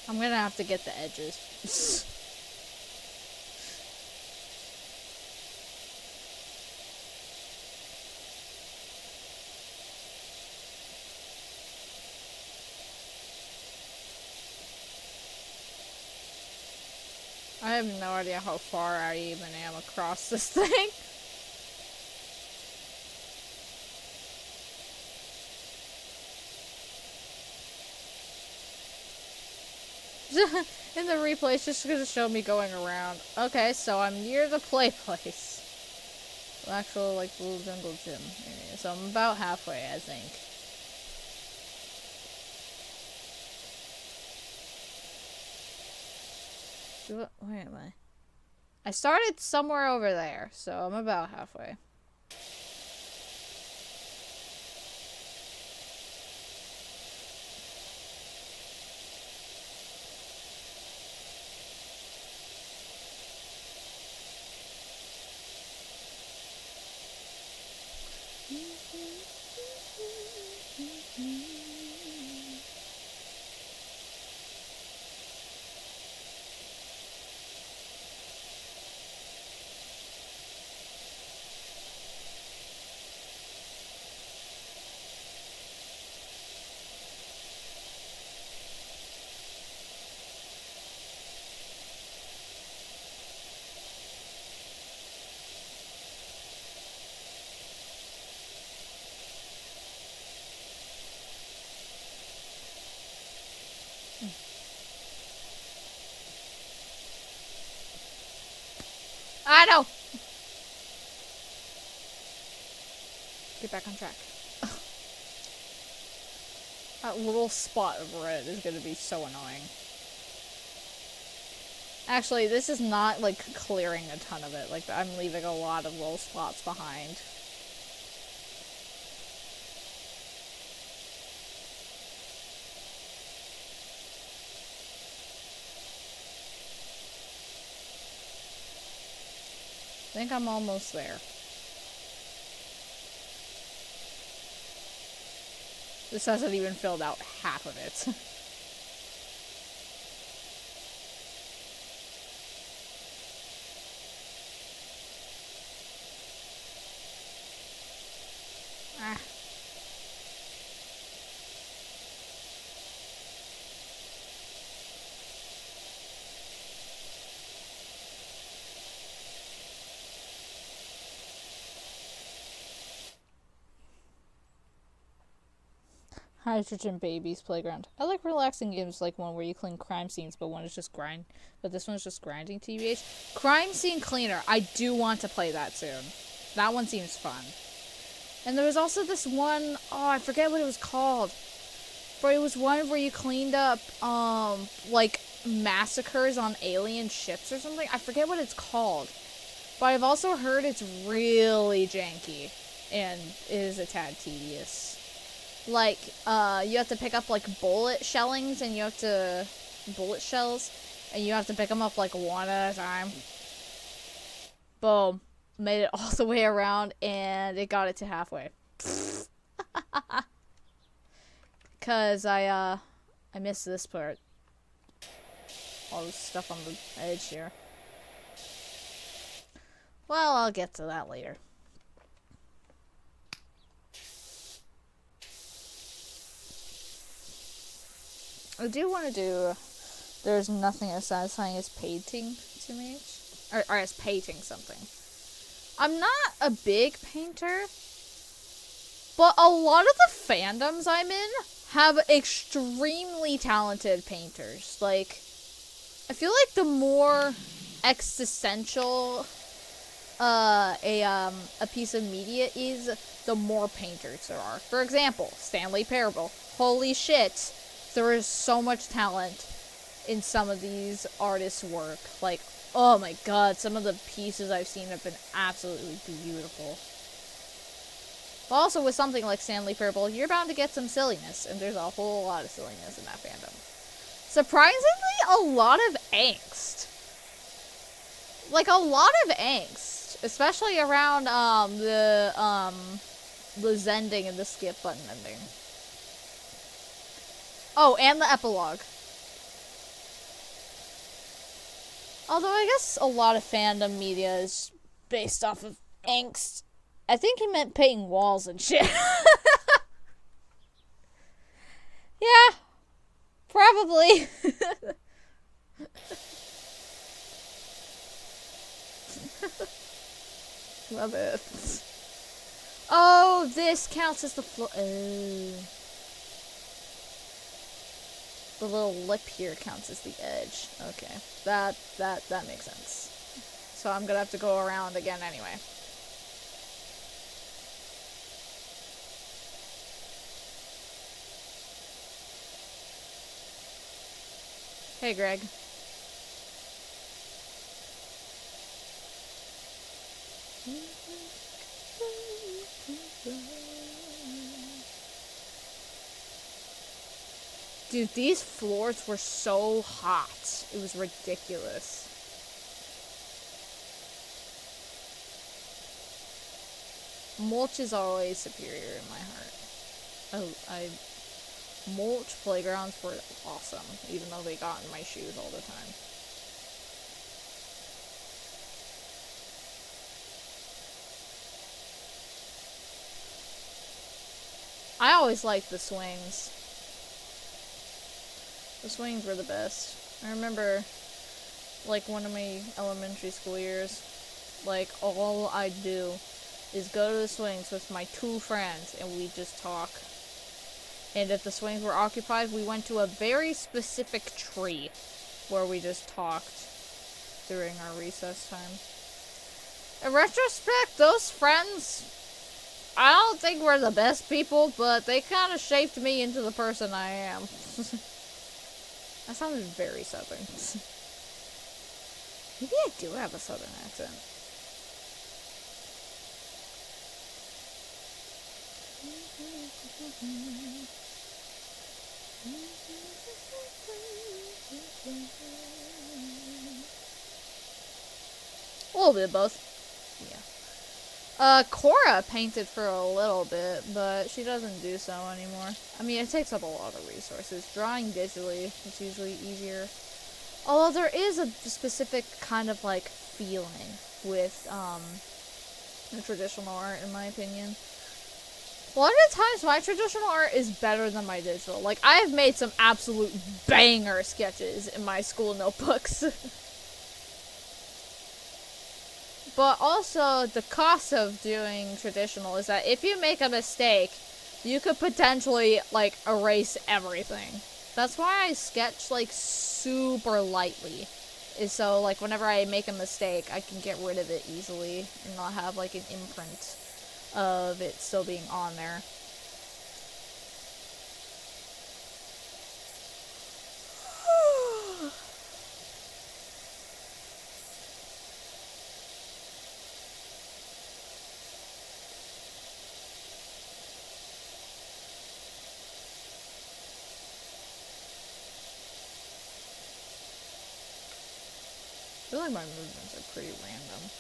I'm gonna have to get the edges. I have no idea how far I even am across this thing. In the replay, it's just gonna show me going around. Okay, so I'm near the play place. The actual, like, little jungle gym area. So I'm about halfway, I think. Where am I? I started somewhere over there, so I'm about halfway. I know! Get back on track. That little spot of red is gonna be so annoying. Actually, this is not, like, clearing a ton of it. Like, I'm leaving a lot of little spots behind. I think I'm almost there. This hasn't even filled out half of it. Ah. Hydrogen Babies Playground. I like relaxing games like one where you clean crime scenes, but one is just grind. But this one's just grinding TBH. Crime Scene Cleaner. I do want to play that soon. That one seems fun. And there was also this one, oh, I forget what it was called. But it was one where you cleaned up, like, massacres on alien ships or something. I forget what it's called. But I've also heard it's really janky. And is a tad tedious. like, you have to pick up, like, bullet shells, and you have to pick them up, like, one at a time. Boom. Made it all the way around, and it got it to halfway. Cause I missed this part. All this stuff on the edge here. Well, I'll get to that later. I do want to do There's Nothing as Satisfying as Painting to me. Or as painting something. I'm not a big painter, but a lot of the fandoms I'm in have extremely talented painters. Like, I feel like the more existential a piece of media is, the more painters there are. For example, Stanley Parable. Holy shit, there is so much talent in some of these artists' work. Like, oh my god, some of the pieces I've seen have been absolutely beautiful. But also with something like Stanley Parable, you're bound to get some silliness, and there's a whole lot of silliness in that fandom. Surprisingly, a lot of angst. Like, a lot of angst. Especially around, the Zending and the skip button ending. Oh, and the epilogue. Although I guess a lot of fandom media is based off of angst. I think he meant painting walls and shit. Yeah, probably. Love it. Oh, this counts as the floor. Oh. The little lip here counts as the edge. Okay, that makes sense. So I'm gonna have to go around again anyway. Hey, Greg. Dude, these floors were so hot. It was ridiculous. Mulch is always superior in my heart. Mulch playgrounds were awesome, even though they got in my shoes all the time. I always liked the swings. The swings were the best. I remember, like, one of my elementary school years, like, all I'd do is go to the swings with my 2 friends, and we'd just talk. And if the swings were occupied, we went to a very specific tree where we just talked during our recess time. In retrospect, those friends, I don't think were the best people, but they kind of shaped me into the person I am. That sounded very southern. Maybe I do have a southern accent. A little bit of both. Yeah. Cora painted for a little bit, but she doesn't do so anymore. I mean, it takes up a lot of resources. Drawing digitally is usually easier. Although there is a specific kind of, like, feeling with, the traditional art, in my opinion. A lot of the times, my traditional art is better than my digital. Like, I have made some absolute banger sketches in my school notebooks. But also, the cost of doing traditional is that if you make a mistake, you could potentially, like, erase everything. That's why I sketch, like, super lightly. Is so, like, whenever I make a mistake, I can get rid of it easily and not have, like, an imprint of it still being on there. I feel like my movements are pretty random.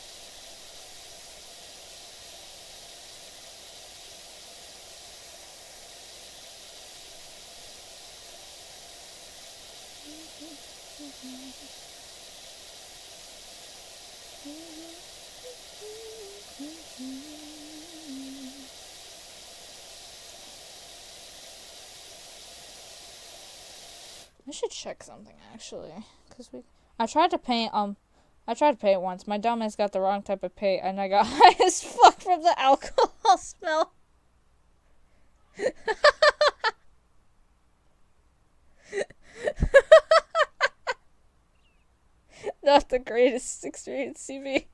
I should check something actually, cause I tried to paint once. My dumbass got the wrong type of paint, and I got high as fuck from the alcohol smell. Not the greatest experience, CB.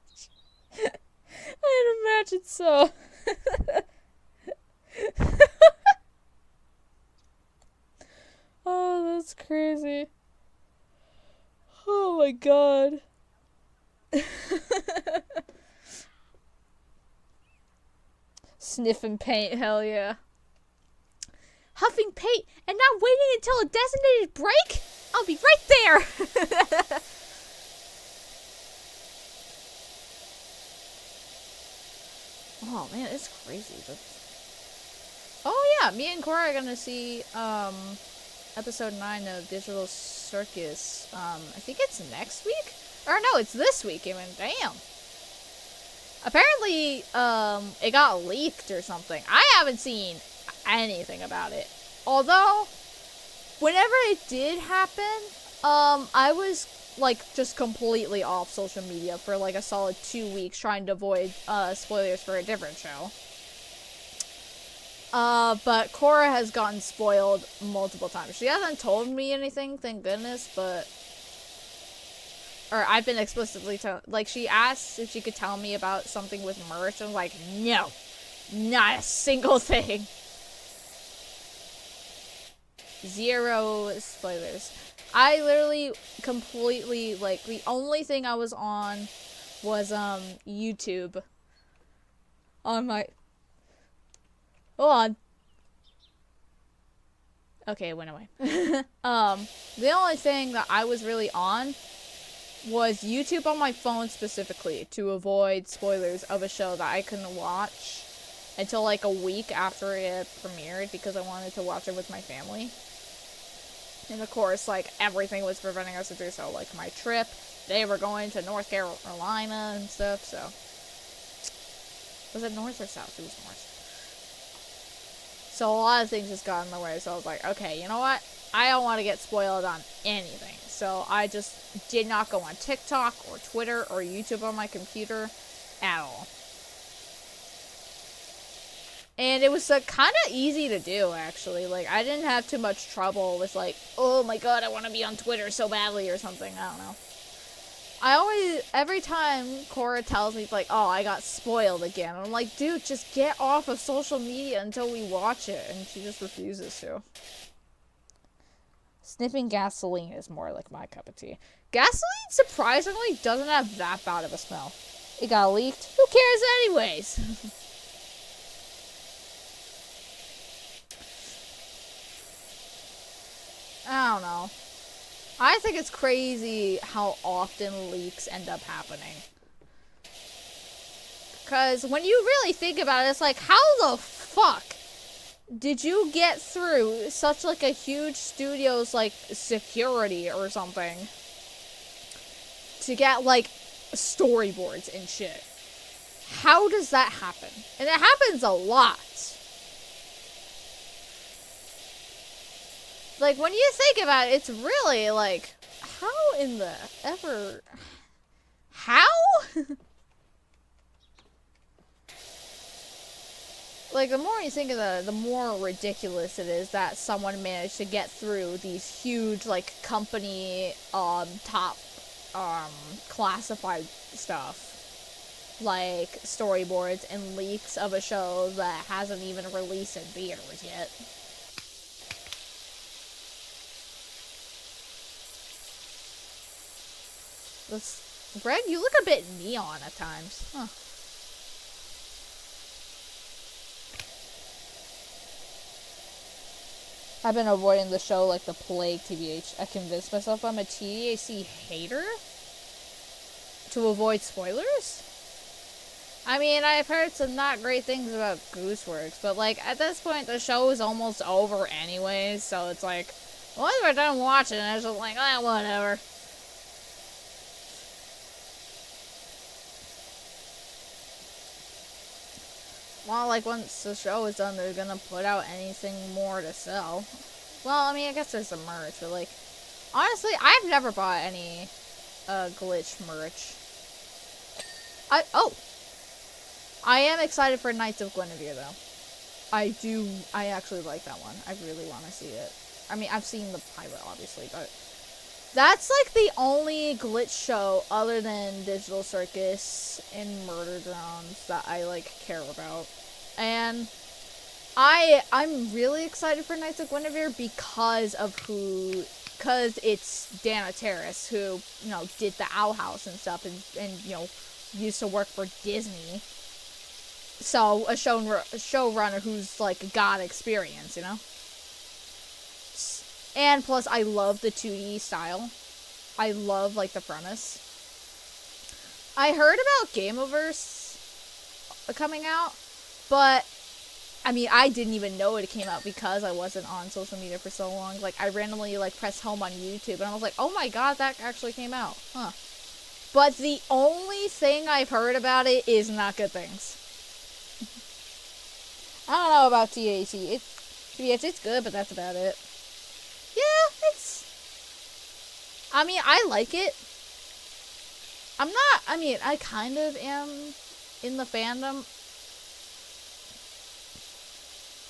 I'd imagine so. Oh, that's crazy. Oh my god. Sniffing paint, hell yeah. Huffing paint and not waiting until a designated break? I'll be right there. Oh man, it's crazy. Oh yeah, me and Cora are gonna see episode 9 of Digital Circus. I think it's next week? Or no, it's this week even. Damn. Apparently, it got leaked or something. I haven't seen anything about it. Although, whenever it did happen, I was, like, just completely off social media for, like, a solid 2 weeks trying to avoid, spoilers for a different show. But Cora has gotten spoiled multiple times. She hasn't told me anything, thank goodness, but... Or I've been explicitly told... Like, she asked if she could tell me about something with merch, and I'm like, no! Not a single thing! Zero spoilers. I literally completely, like, the only thing I was on was, YouTube. On my... Hold on. Okay, it went away. The only thing that I was really on was YouTube on my phone specifically to avoid spoilers of a show that I couldn't watch until like a week after it premiered because I wanted to watch it with my family. And of course, like, everything was preventing us to do so. Like, my trip, they were going to North Carolina and stuff, so. Was it north or south? It was north. So a lot of things just got in the way, so I was like, okay, you know what? I don't want to get spoiled on anything. So I just did not go on TikTok or Twitter or YouTube on my computer at all. And it was kind of easy to do, actually. Like, I didn't have too much trouble with, like, oh my god, I want to be on Twitter so badly or something. I don't know. Every time Cora tells me, like, oh, I got spoiled again, I'm like, dude, just get off of social media until we watch it. And she just refuses to. Sniffing gasoline is more like my cup of tea. Gasoline, surprisingly, doesn't have that bad of a smell. It got leaked. Who cares anyways? I don't know. I think it's crazy how often leaks end up happening. Because when you really think about it, it's like, how the fuck did you get through such, like, a huge studio's, like, security or something to get, like, storyboards and shit? How does that happen? And it happens a lot. Like, when you think about it, it's really, like, how in the ever... How? Like, the more you think of it, the more ridiculous it is that someone managed to get through these huge, like, company, top, classified stuff. Like, storyboards and leaks of a show that hasn't even released in theaters yet. Greg, you look a bit neon at times. Huh. I've been avoiding the show like the plague, TBH. I convinced myself I'm a TDAC hater? to avoid spoilers? I mean, I've heard some not great things about Gooseworks, but, like, at this point, the show is almost over anyways, so it's like, once we're done watching, it's just like, whatever. Well, like, once the show is done, they're gonna put out anything more to sell. Well, I mean, I guess there's some merch, but, like, honestly, I've never bought any, glitch merch. I am excited for Knights of Guinevere, though. I actually like that one. I really want to see it. I mean, I've seen the pilot, obviously, but that's, like, the only glitch show other than Digital Circus and Murder Drones that I, like, care about. And I'm really excited for Knights of Guinevere because it's Dana Terrace, who, you know, did the Owl House and stuff, and you know, used to work for Disney. So, a showrunner who's, like, got experience, you know? And plus, I love the 2D style. I love, like, the premise. I heard about Gameoverse coming out, but, I mean, I didn't even know it came out because I wasn't on social media for so long. Like, I randomly, like, pressed home on YouTube, and I was like, oh my god, that actually came out. Huh. But the only thing I've heard about it is not good things. I don't know about TAT. It's good, but that's about it. Yeah, I mean, I like it. I kind of am in the fandom.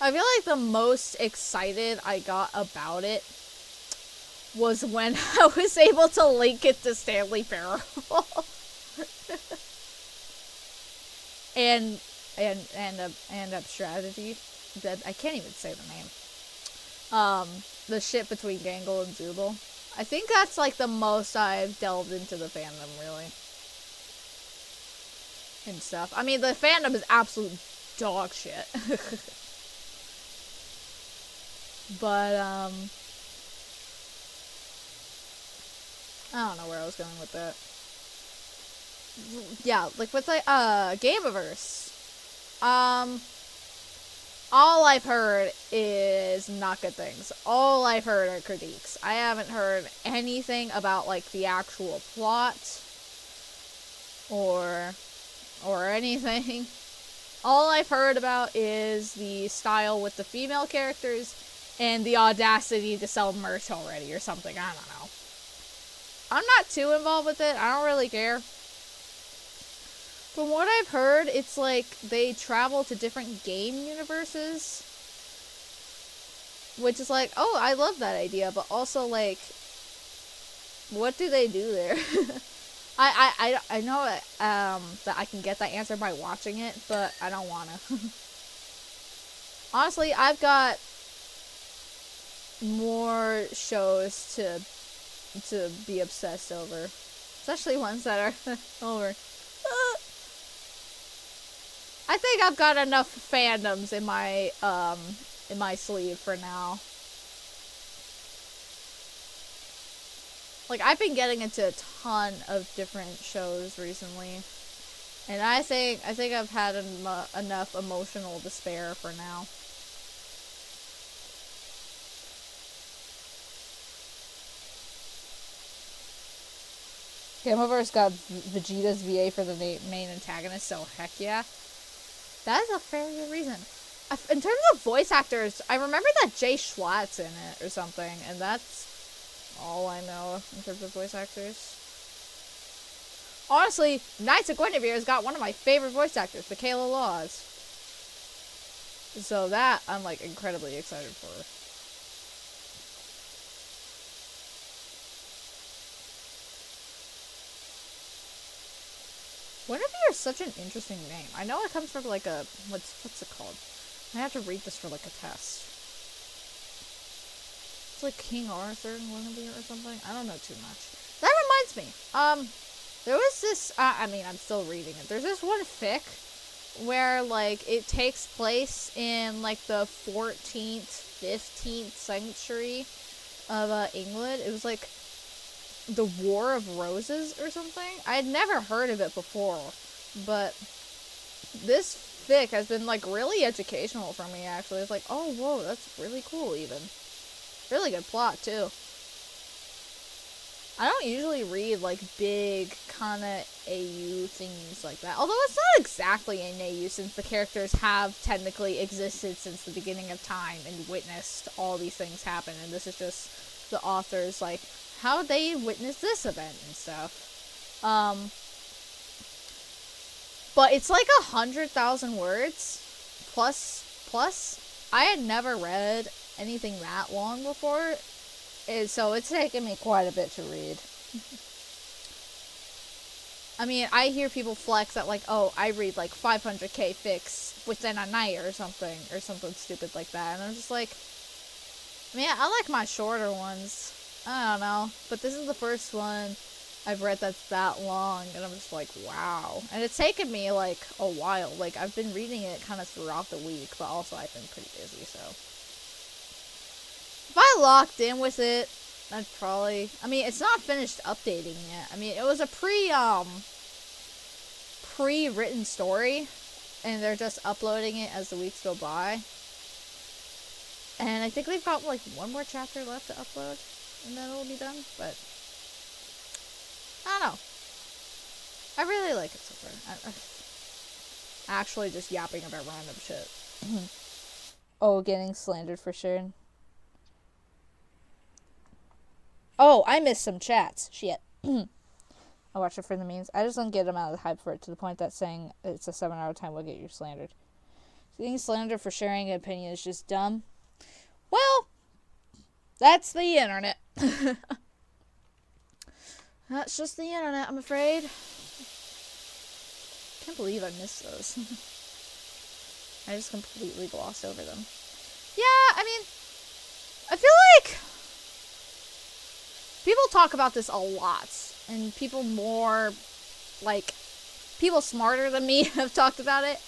I feel like the most excited I got about it was when I was able to link it to Stanley Parable. and strategy. I can't even say the name. The shit between Gangle and Zooble. I think that's, like, the most I've delved into the fandom, really. And stuff. I mean, the fandom is absolute dog shit. But, I don't know where I was going with that. Yeah, like, with, like, Gameoverse. All I've heard is not good things. All I've heard are critiques. I haven't heard anything about, like, the actual plot or anything. All I've heard about is the style with the female characters and the audacity to sell merch already or something. I don't know. I'm not too involved with it. I don't really care. From what I've heard, it's like they travel to different game universes. Which is like, oh, I love that idea, but also, like, what do they do there? I know that I can get that answer by watching it, but I don't wanna. Honestly, I've got more shows to be obsessed over. Especially ones that are over. I think I've got enough fandoms in my sleeve for now. Like, I've been getting into a ton of different shows recently. And I think I've had enough emotional despair for now. Gameoverse got Vegeta's VA for the main antagonist, so heck yeah. That is a very good reason. In terms of voice actors, I remember that Jay Schwartz in it or something, and that's all I know in terms of voice actors. Honestly, Knights of Guinevere has got one of my favorite voice actors, Michaela Laws. So that I'm, like, incredibly excited for. Guinevere is such an interesting name. I know it comes from, like, a... What's it called? I have to read this for, like, a test. It's like King Arthur and Guinevere or something. I don't know too much. That reminds me. There was this... I mean, I'm still reading it. There's this one fic where, like, it takes place in, like, the 14th, 15th century of, England. It was, like... the War of Roses or something. I had never heard of it before, but this fic has been, like, really educational for me, actually. It's like, oh, whoa, that's really cool, even. Really good plot, too. I don't usually read, like, big kind of AU things like that. Although it's not exactly an AU, since the characters have technically existed since the beginning of time and witnessed all these things happen. And this is just the authors, like, how they witnessed this event and stuff. But it's like 100,000 words. Plus. I had never read anything that long before. So it's taken me quite a bit to read. I mean, I hear people flex that, like, oh, I read, like, 500k fics within a night or something stupid like that. And I'm just like, man, I like my shorter ones. I don't know. But this is the first one I've read that's that long. And I'm just like, wow. And it's taken me, like, a while. Like, I've been reading it kind of throughout the week. But also I've been pretty busy, so. If I locked in with it, I'd probably... I mean, it's not finished updating yet. I mean, it was a pre-written story. And they're just uploading it as the weeks go by. And I think they've got, like, one more chapter left to upload. And then it'll be done. But, I don't know. I really like it so far. I'm actually just yapping about random shit. Oh, getting slandered for sure. Oh, I missed some chats. Shit. I'll watch it for the memes. I just don't get them out of the hype for it to the point that saying it's a 7 out of 10 will get you slandered. Getting slandered for sharing an opinion is just dumb. Well, that's the internet. That's just the internet, I'm afraid. Can't believe I missed those. I just completely glossed over them. Yeah, I mean, I feel like people talk about this a lot, and people more, like, people smarter than me have talked about it,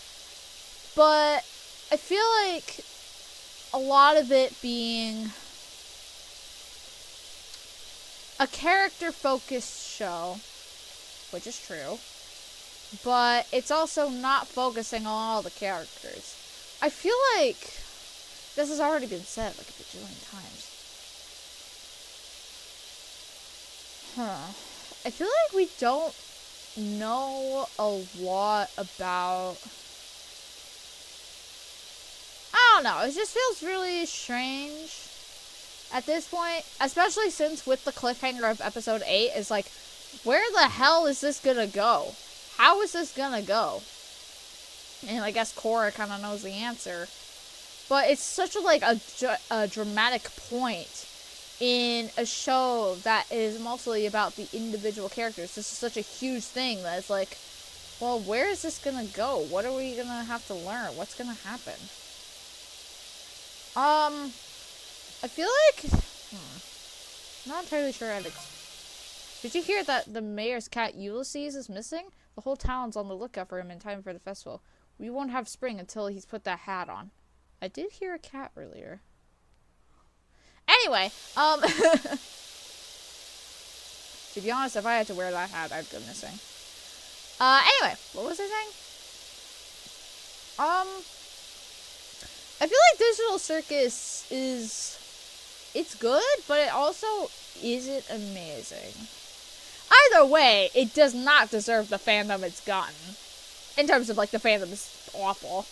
but I feel like a lot of it being a character-focused show, which is true, but it's also not focusing on all the characters. I feel like this has already been said, like, a bajillion times. I feel like we don't know a lot about... I don't know, it just feels really strange at this point, especially since with the cliffhanger of episode 8 is like, where the hell is this gonna go? How is this gonna go? And I guess Korra kind of knows the answer. But it's such a dramatic point in a show that is mostly about the individual characters. This is such a huge thing that it's like, well, where is this gonna go? What are we gonna have to learn? What's gonna happen? I feel like... not entirely sure Did you hear that the mayor's cat Ulysses is missing? The whole town's on the lookout for him in time for the festival. We won't have spring until he's put that hat on. I did hear a cat earlier. Anyway, to be honest, if I had to wear that hat, I'd go missing. Anyway, what was I saying? I feel like Digital Circus it's good, but it also isn't amazing. Either way, it does not deserve the fandom it's gotten. In terms of, like, the fandom is awful.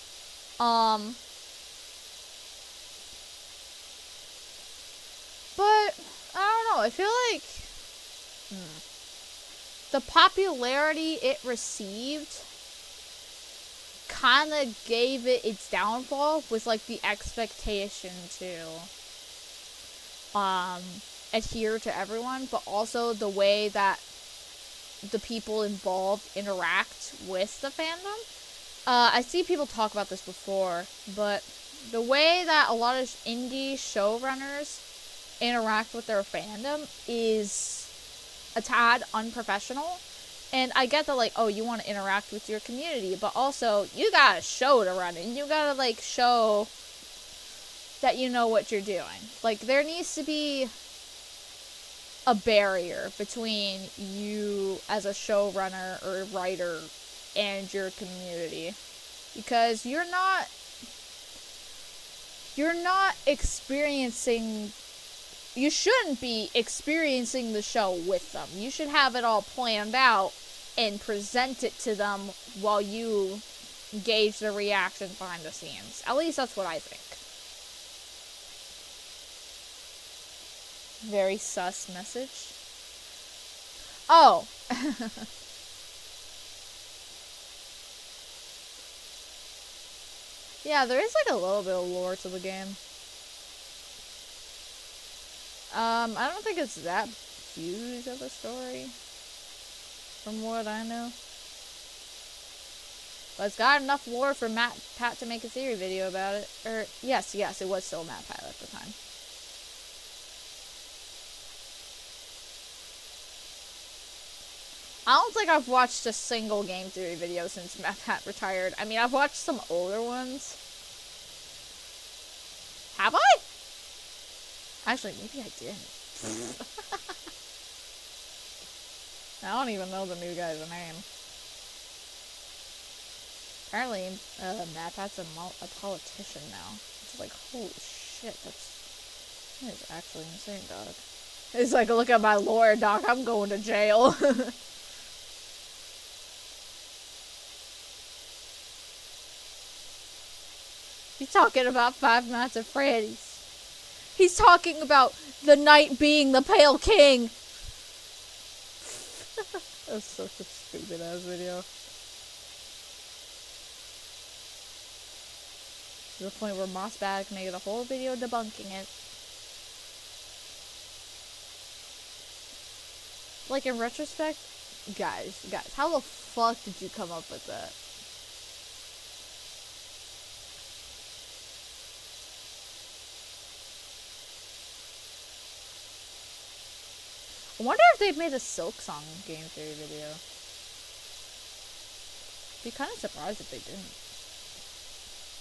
But, I don't know, I feel like the popularity it received kind of gave it its downfall with, like, the expectation to adhere to everyone, but also the way that the people involved interact with the fandom. I see people talk about this before, but the way that a lot of indie showrunners interact with their fandom is a tad unprofessional. And I get that, like, oh, you want to interact with your community, but also you got a show to run, and you gotta, like, show that you know what you're doing. Like, there needs to be a barrier between you as a showrunner or writer and your community, because you're not experiencing, you shouldn't be experiencing the show with them. You should have it all planned out and present it to them while you gauge the reactions behind the scenes. At least that's what I think. Very sus message. Oh. Yeah, there is like a little bit of lore to the game. I don't think it's that huge of a story, from what I know. But it's got enough lore for Pat to make a theory video about it. Or, yes, it was still Matt Pat at the time. I don't think I've watched a single game theory video since Matt Pat retired. I mean, I've watched some older ones. Have I? Actually, maybe I didn't. I don't even know the new guy's name. Apparently, Matt Pat's a politician now. It's like, holy shit, that is actually insane, dog. It's like, look at my lore, doc, I'm going to jail. He's talking about Five Nights at Freddy's. He's talking about the knight being the Pale King. That's such a stupid ass video. To the point where Moss Bag made a whole video debunking it. Like, in retrospect, guys, how the fuck did you come up with that? I wonder if they've made a Silk Song game theory video. I'd be kind of surprised if they didn't.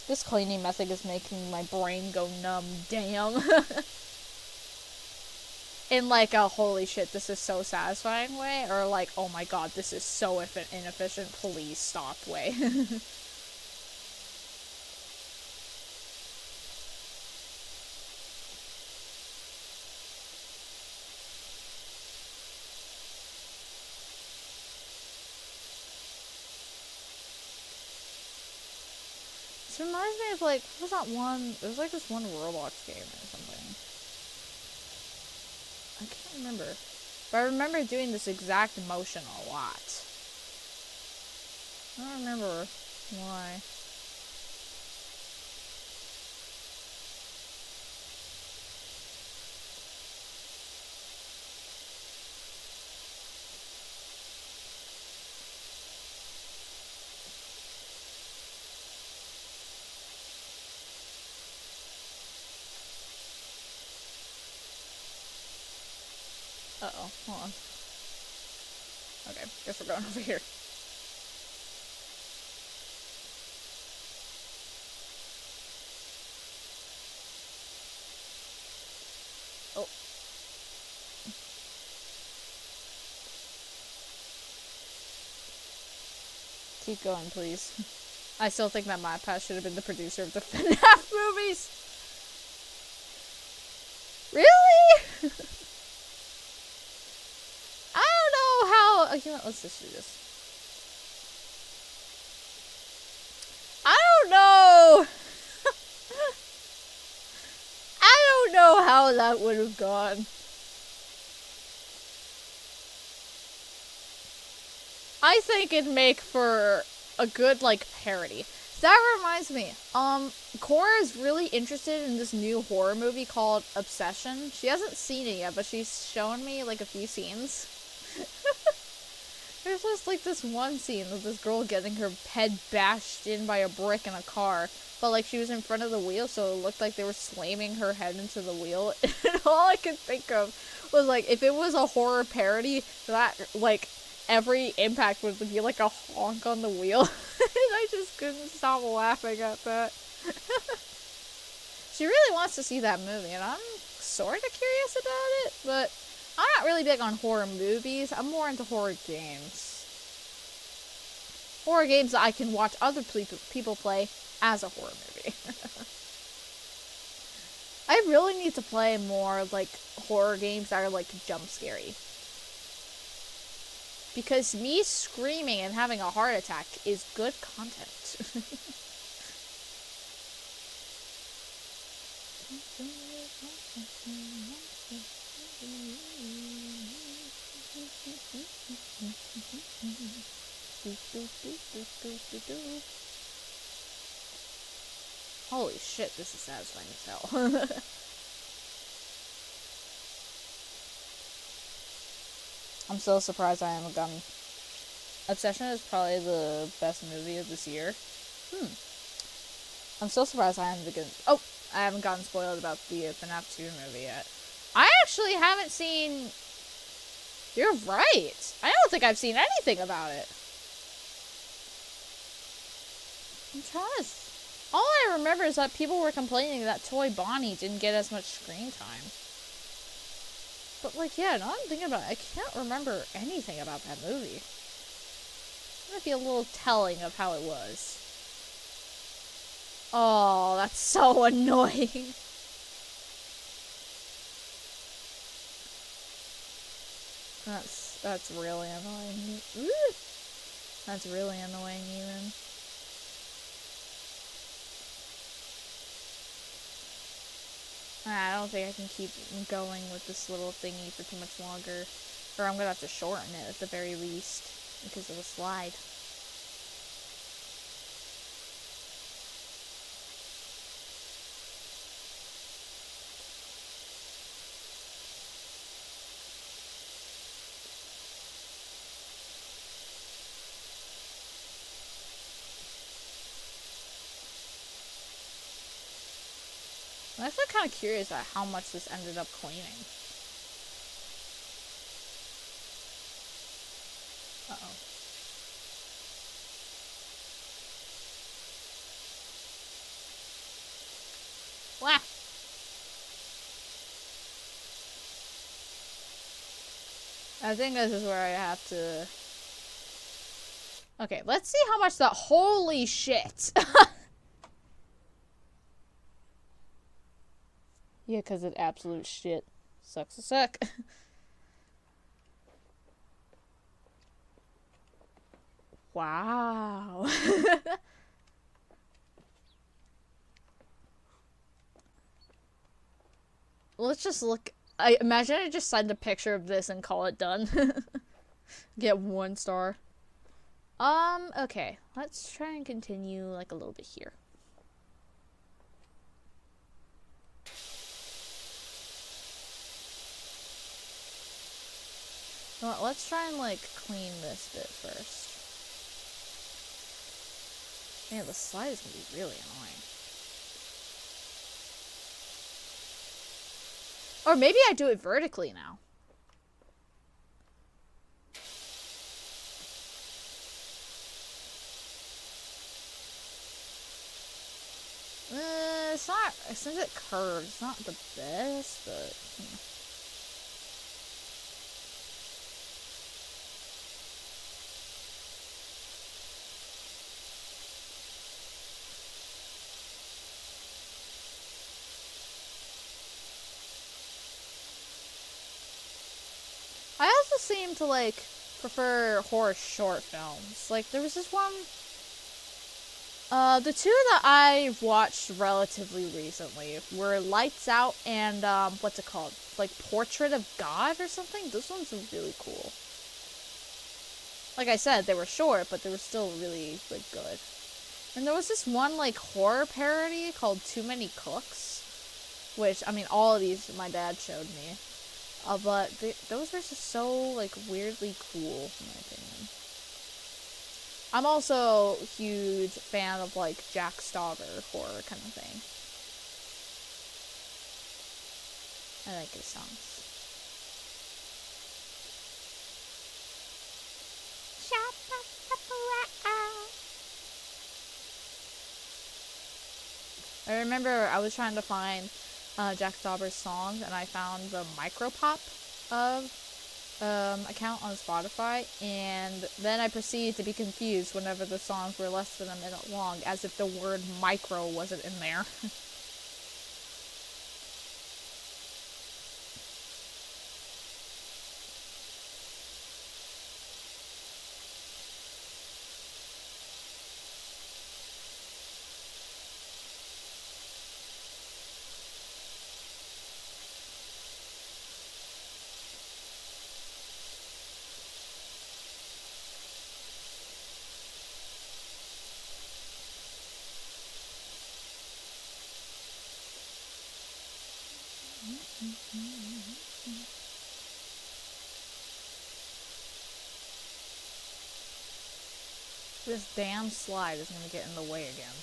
This cleaning method is making my brain go numb. Damn. In like a holy shit, this is so satisfying way, or like, oh my god, this is so inefficient, please stop way. This reminds me of like, what was that one? It was like this one Roblox game or something. I can't remember. But I remember doing this exact motion a lot. I don't remember why. Uh-oh, hold on. Okay, guess we're going over here. Oh. Keep going, please. I still think that my past should have been the producer of the FNAF movies. Really? Let's just do this. I don't know. I don't know how that would have gone. I think it'd make for a good, like, parody. That reminds me, Cora is really interested in this new horror movie called Obsession. She hasn't seen it yet, but she's shown me, like, a few scenes. There's just, like, this one scene of this girl getting her head bashed in by a brick in a car. But, like, she was in front of the wheel, so it looked like they were slamming her head into the wheel. And all I could think of was, like, if it was a horror parody, that, like, every impact would be, like, a honk on the wheel. And I just couldn't stop laughing at that. She really wants to see that movie, and I'm sort of curious about it, but I'm not really big on horror movies. I'm more into horror games. Horror games that I can watch other people play as a horror movie. I really need to play more, like, horror games that are, like, jump scary. Because me screaming and having a heart attack is good content. Holy shit, this is satisfying as hell. I'm so surprised I haven't gotten... Obsession is probably the best movie of this year. I'm so surprised I haven't gotten... Oh! I haven't gotten spoiled about the FNAF 2 movie yet. I actually haven't seen... You're right! I don't think I've seen anything about it. I'm trying to... All I remember is that people were complaining that Toy Bonnie didn't get as much screen time. But, like, yeah, now I'm thinking about it, I can't remember anything about that movie. It might be a little telling of how it was. Oh, that's so annoying. That's really annoying. Ooh. That's really annoying, even. I don't think I can keep going with this little thingy for too much longer. Or I'm gonna have to shorten it at the very least. Because of the slide. I'm actually kind of curious at how much this ended up cleaning. Uh-oh. Wah! I think this is where I have to... Okay, let's see how much that... Holy shit! Yeah, because it absolute shit. Sucks to suck. Wow. Let's just look. I imagine I just send a picture of this and call it done. Get 1 star. Okay. Let's try and continue like a little bit here. Well, let's try and like clean this bit first. Man, the slide is gonna be really annoying. Or maybe I do it vertically now. It's not, since it curves, it's not the best, but... I also seem to, like, prefer horror short films. Like, there was this one... the 2 that I watched relatively recently were Lights Out and, what's it called? Like, Portrait of God or something? Those ones are really cool. Like I said, they were short, but they were still really, like, good. And there was this one, like, horror parody called Too Many Cooks. Which, I mean, all of these my dad showed me. But those were just so, like, weirdly cool, in my opinion. I'm also a huge fan of, like, Jack Stauber horror kind of thing. I like his songs. I remember I was trying to find Jack Stauber's songs, and I found the Micropop of account on Spotify, and then I proceeded to be confused whenever the songs were less than a minute long, as if the word micro wasn't in there. This damn slide is gonna get in the way again.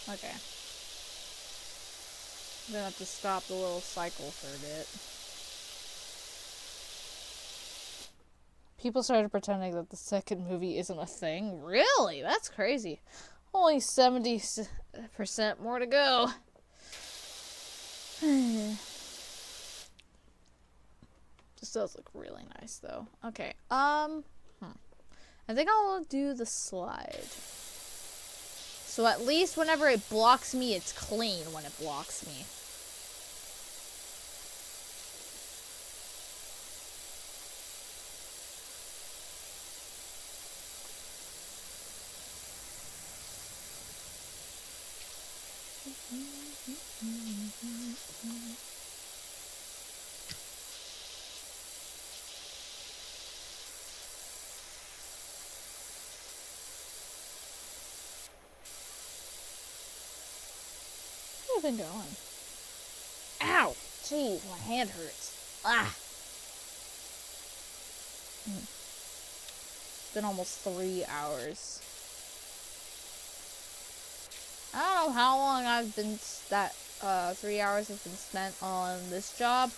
Okay. I'm gonna have to stop the little cycle for a bit. People started pretending that the second movie isn't a thing. Really? That's crazy. Only 70% more to go. This does look really nice, though. Okay, I think I'll do the slide. So at least whenever it blocks me, it's clean when it blocks me. Where have I been going? Ow! Jeez, my hand hurts. Ah! It's been almost 3 hours. I don't know how long I've been 3 hours have been spent on this job,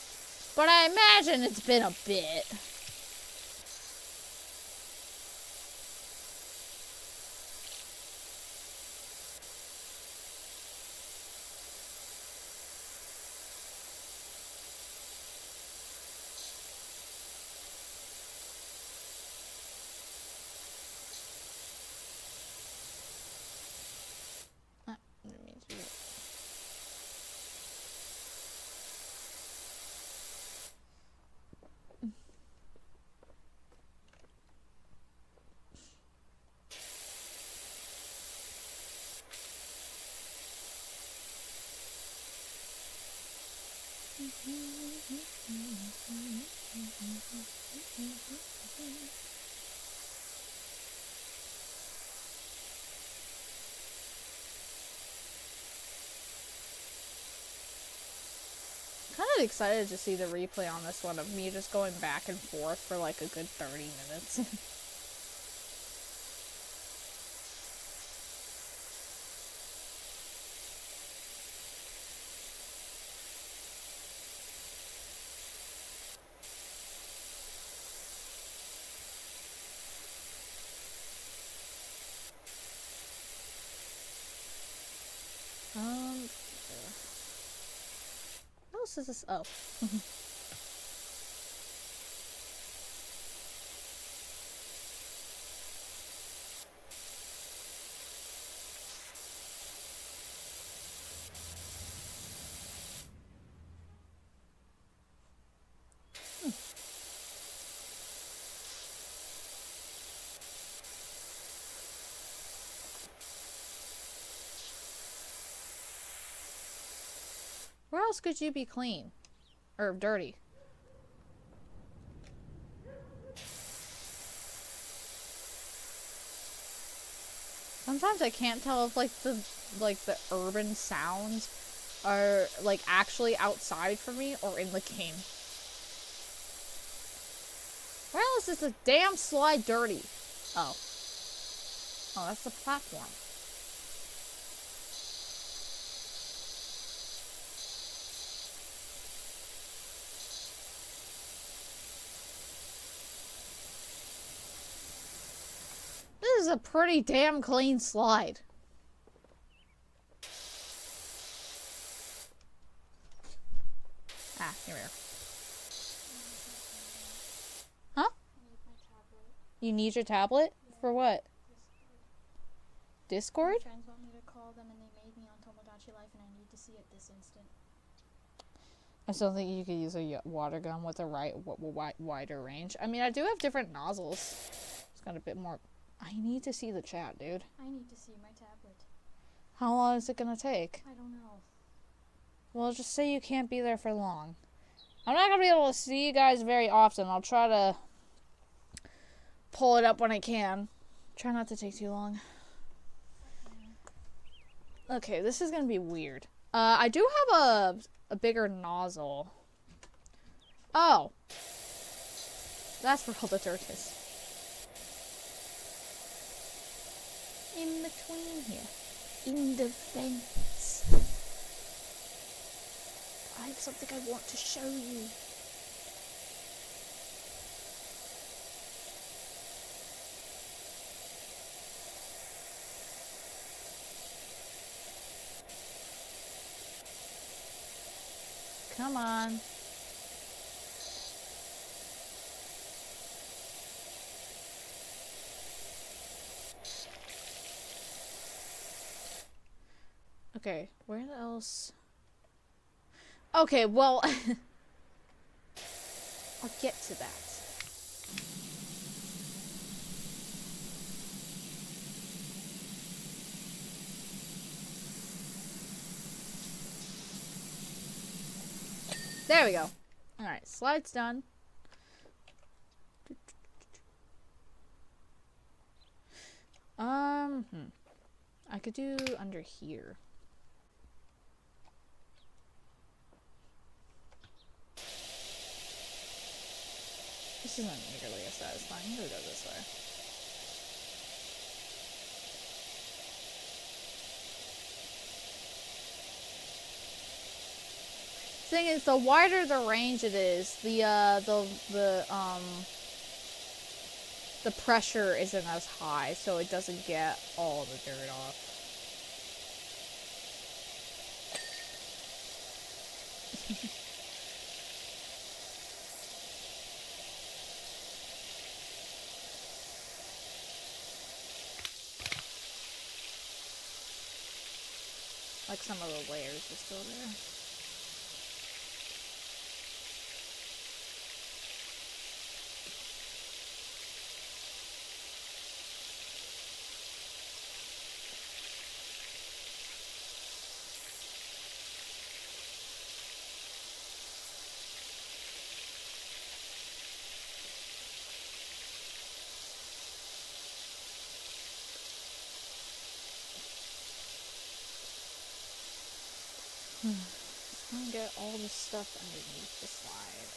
but I imagine it's been a bit. Kind of excited to see the replay on this one of me just going back and forth for like a good 30 minutes. What else is this? Oh. Where else could you be clean? Or dirty? Sometimes I can't tell if the urban sounds are like actually outside for me or in the game. Where else is the damn slide dirty? Oh. Oh, that's the platform. a pretty damn clean slide. Ah, here we are. Huh? You need your tablet? Yeah. For what? Discord? My friends want me to call them and they made me on Tomodachi Life and I need to see it this instant. I still think you could use a water gun with a wider range. I mean, I do have different nozzles. It's got a bit more... I need to see the chat, dude. I need to see my tablet. How long is it gonna take? I don't know. Well, just say you can't be there for long. I'm not gonna be able to see you guys very often. I'll try to pull it up when I can. Try not to take too long. Okay, this is gonna be weird. I do have a bigger nozzle. Oh. That's where all the dirt is. In between here. In the vents. I have something I want to show you. Come on. Okay, where else? Okay, well, I'll get to that. There we go. Alright, slide's done. I could do under here. This isn't nearly as satisfying. I'm gonna go this way. Thing is, the wider the range it is, the pressure isn't as high, so it doesn't get all the dirt off. Like some of the layers are still there. Just want to get all the stuff underneath the slide.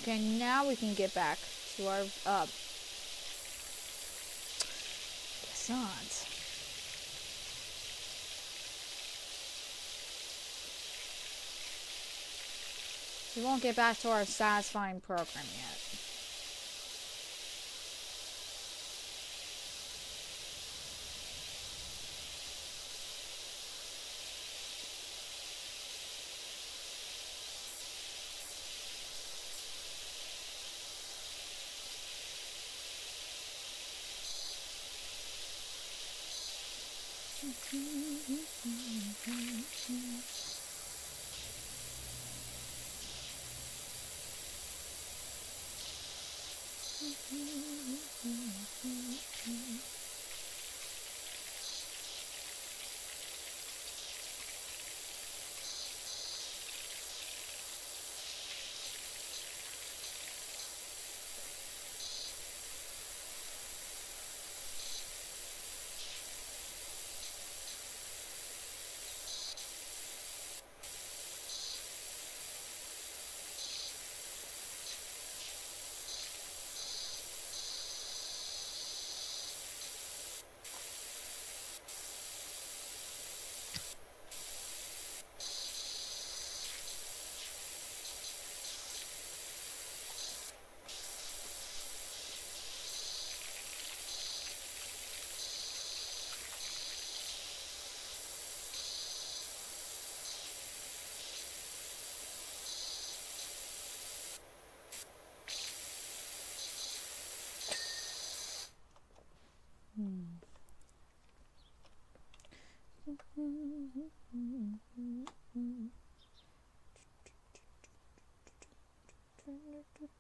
Okay, now we can get back to our croissants. We won't get back to our satisfying program yet.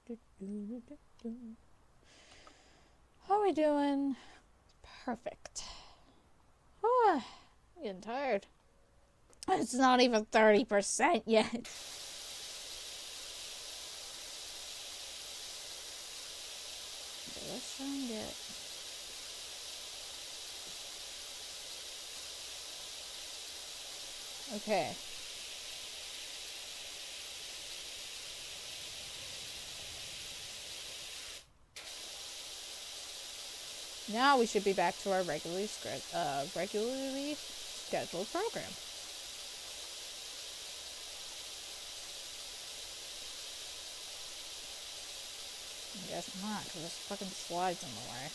How are we doing? Perfect. Oh, I'm getting tired. It's not even 30% yet. Okay, let's try and get... Okay. Now we should be back to our regularly scheduled program. I guess not, because there's fucking slides in the way.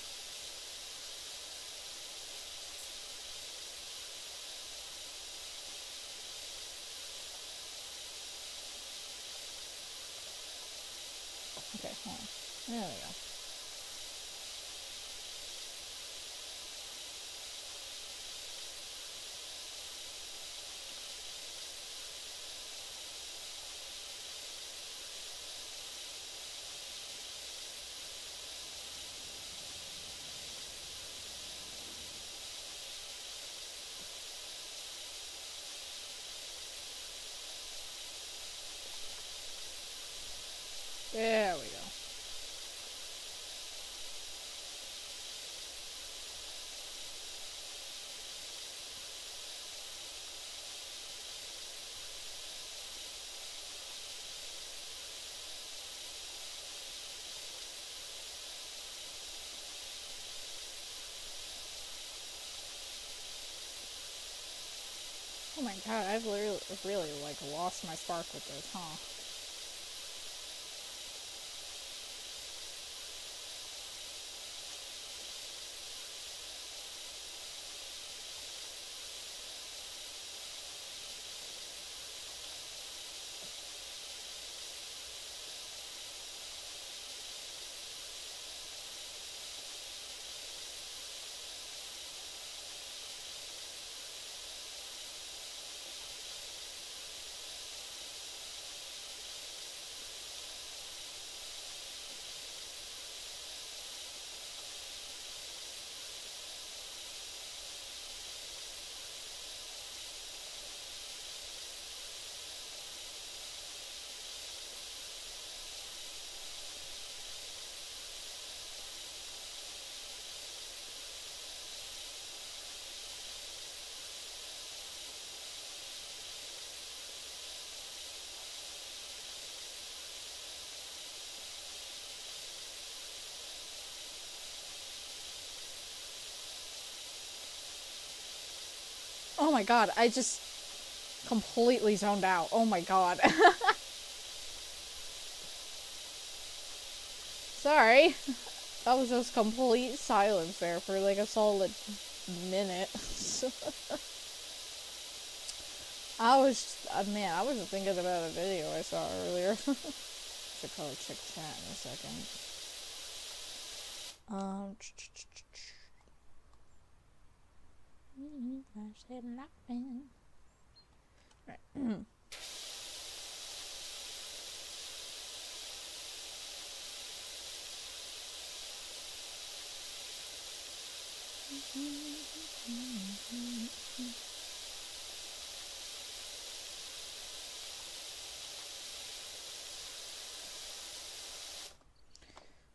Okay, hold on. There we go. There we go. Oh my god, I've really like lost my spark with this, huh? Oh my god, I just completely zoned out. Oh my god. Sorry. That was just complete silence there for like a solid minute. I was just thinking about a video I saw earlier. Should probably check chat in a second. Right.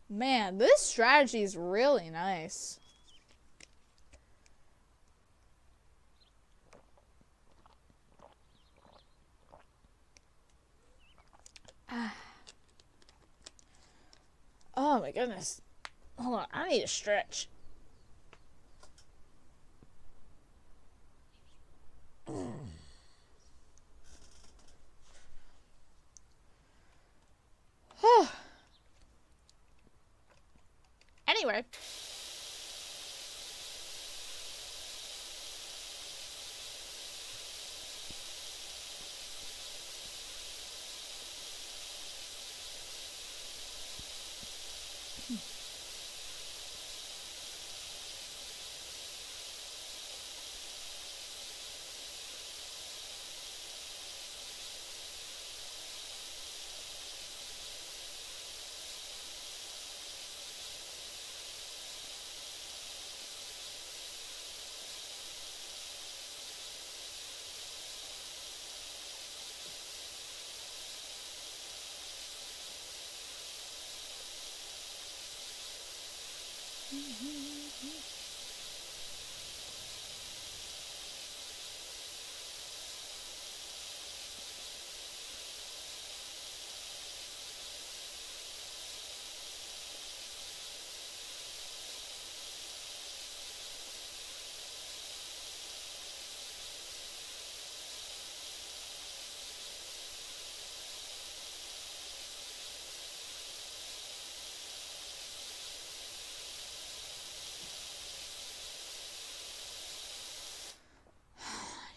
Man, this strategy is really nice. Oh my goodness. Hold on, I need to stretch. Anyway.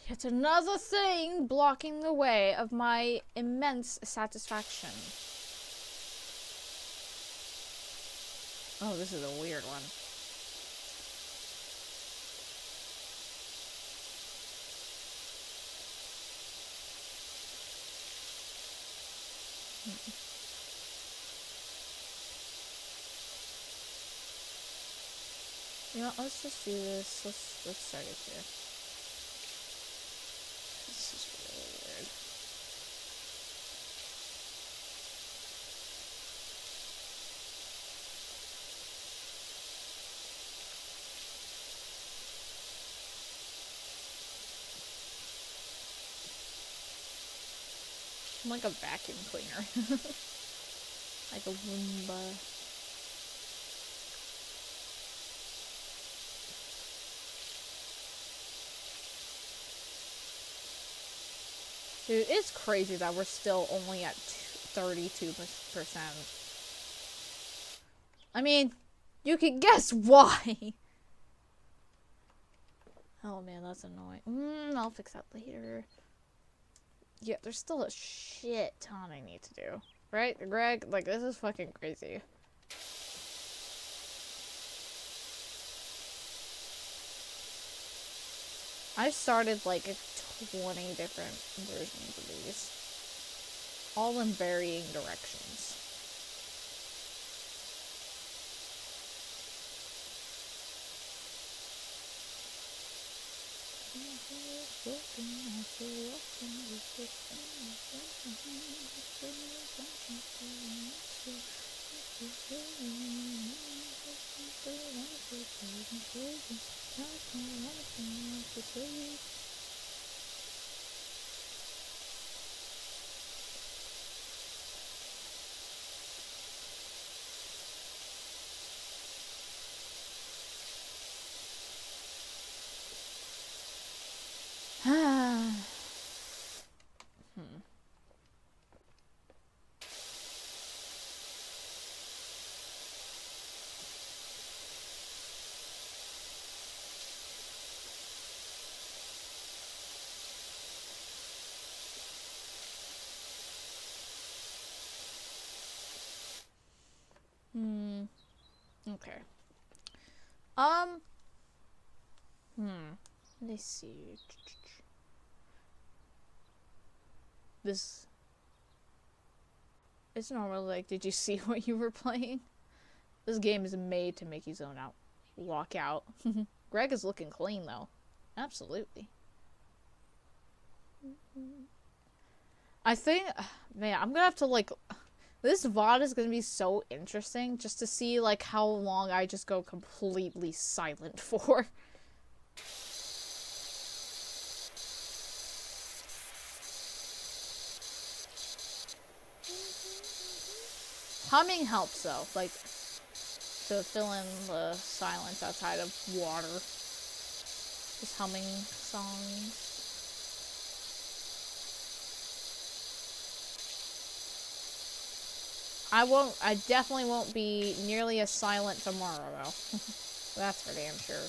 Yet another thing blocking the way of my immense satisfaction. Oh, this is a weird one. You know what, let's just do this. Let's start it here. This is really weird. I'm like a vacuum cleaner. Like a Roomba. Dude, it's crazy that we're still only at 32%. I mean, you can guess why. Oh man, that's annoying. I'll fix that later. Yeah, there's still a shit ton I need to do. Right, Greg? Like, this is fucking crazy. I've started like 20 different versions of these. All in varying directions. Okay. Let's see. This. It's normally like, did you see what you were playing? This game is made to make you zone out. Walk out. Greg is looking clean, though. Absolutely. I think, man, I'm gonna have to, like, this VOD is gonna be so interesting just to see, like, how long I just go completely silent for. Humming helps, though, like, to fill in the silence outside of water. Just humming songs. I definitely won't be nearly as silent tomorrow, though. That's for damn sure.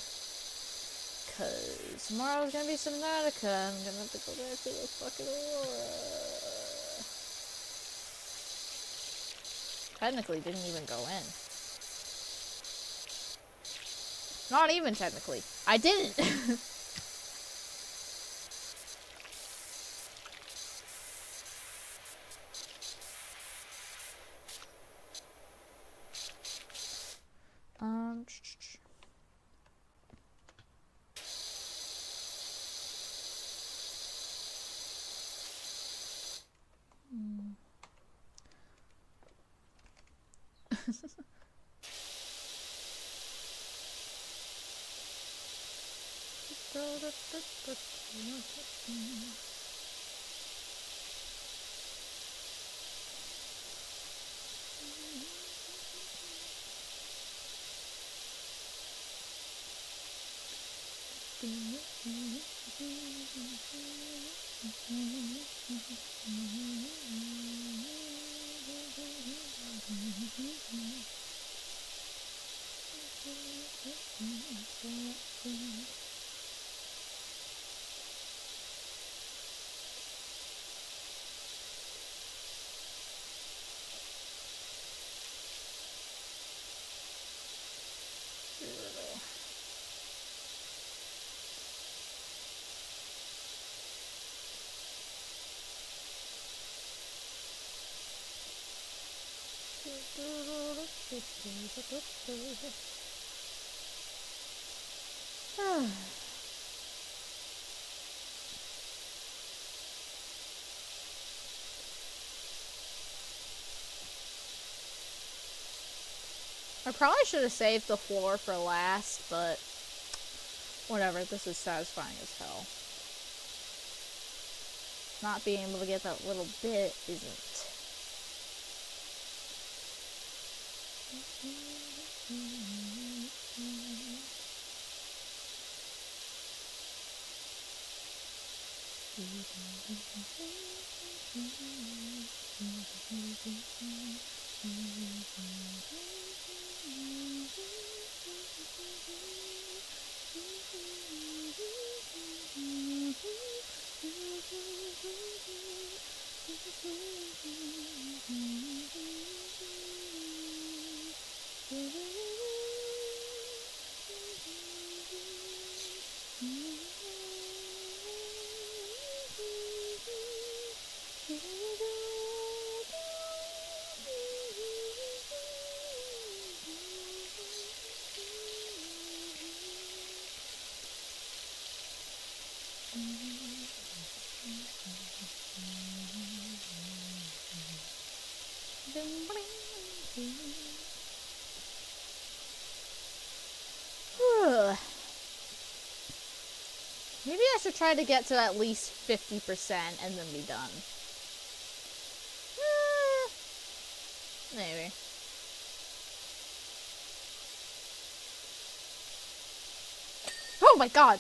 Cause tomorrow's gonna be Subnautica. I'm gonna have to go back to the fucking Aurora. Technically, didn't even go in. Not even technically. I didn't! I probably should have saved the floor for last, but whatever, this is satisfying as hell. Not being able to get that little bit isn't. Maybe I should try to get to at least 50% and then be done. Maybe. Oh my god!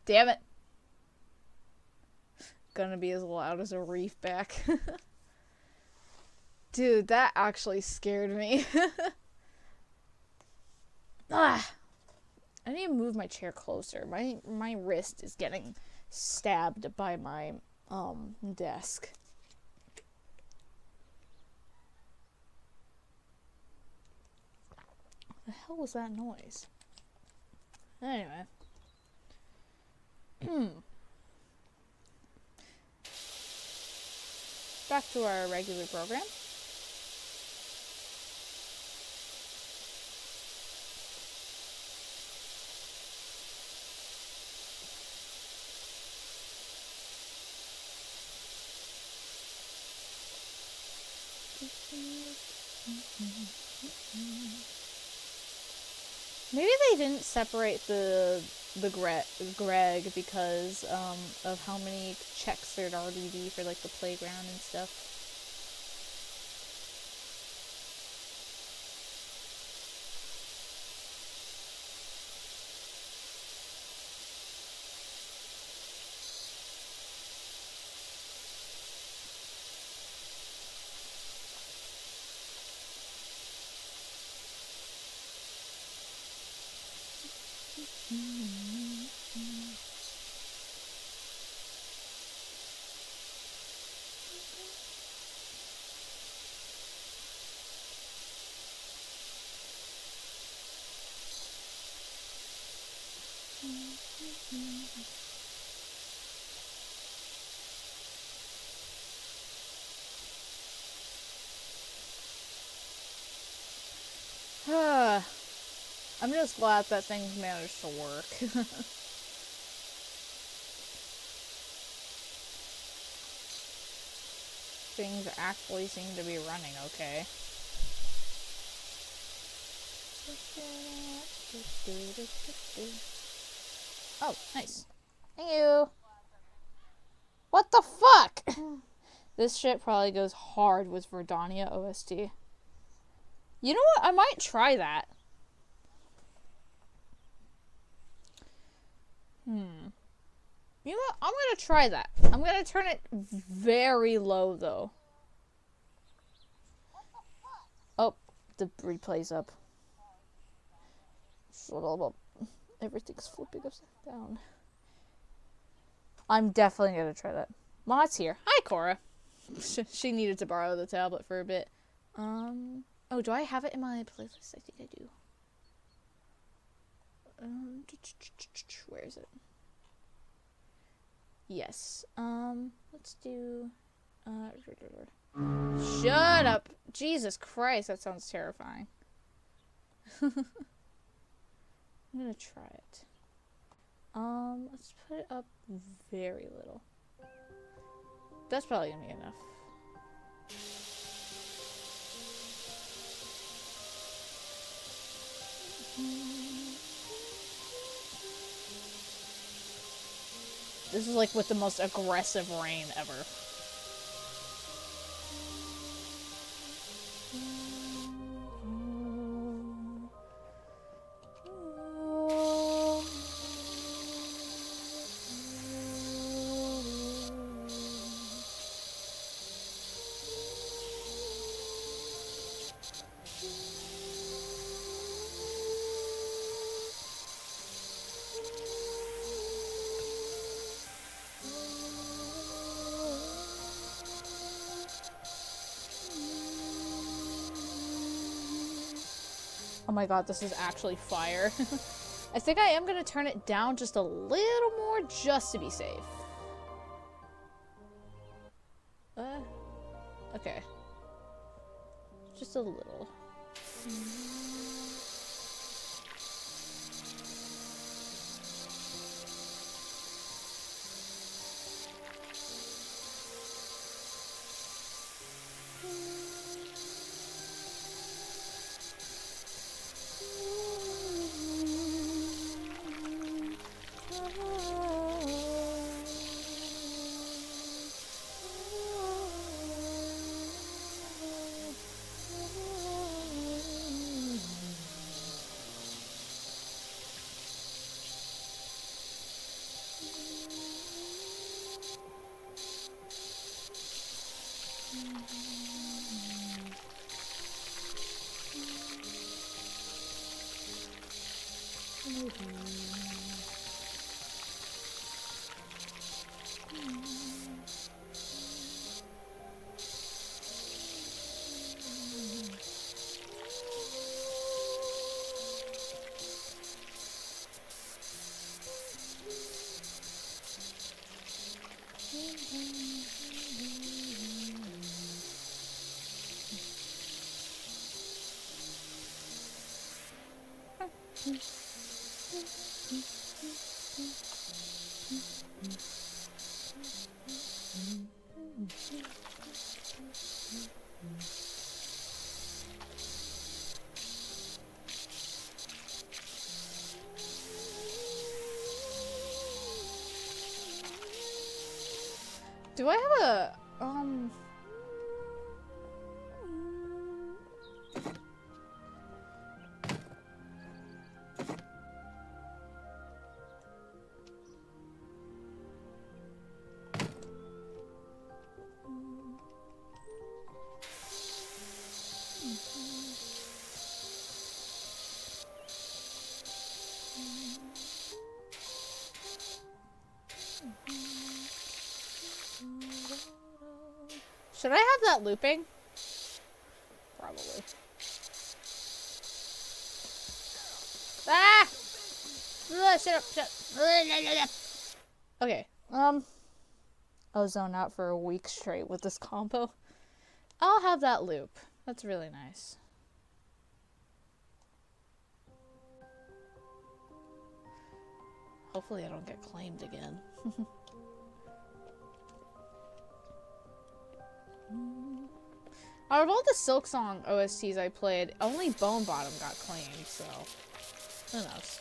Damn it. Gonna be as loud as a reef back. Dude, that actually scared me. Ah, I need to move my chair closer. My wrist is getting stabbed by my desk. The hell was that noise? Anyway. Back to our regular program. Maybe they didn't separate the Greg because of how many checks there'd already be for like the playground and stuff. I'm just glad that things managed to work. Things actually seem to be running okay. Oh, nice. Thank you. What the fuck? This shit probably goes hard with Verdania OST. You know what? I might try that. You know what? I'm gonna try that. I'm gonna turn it very low, though. Oh, the replay's up. Everything's flipping upside down. I'm definitely gonna try that. Maud's here. Hi, Cora. She needed to borrow the tablet for a bit. Oh, do I have it in my playlist? I think I do. Where is it? Yes. Let's do. Shut up! Jesus Christ, that sounds terrifying. I'm gonna try it. Let's put it up very little. That's probably gonna be enough. This is like with the most aggressive rain ever. Oh my god, this is actually fire. I think I am gonna turn it down just a little more just to be safe. Okay. Just a little. Do I have a, should I have that looping? Probably. Ah! Shut up, shut up. Okay, I'll zone out for a week straight with this combo. I'll have that loop. That's really nice. Hopefully I don't get claimed again. Out of all the Silk Song OSTs I played, only Bone Bottom got claimed, so who knows.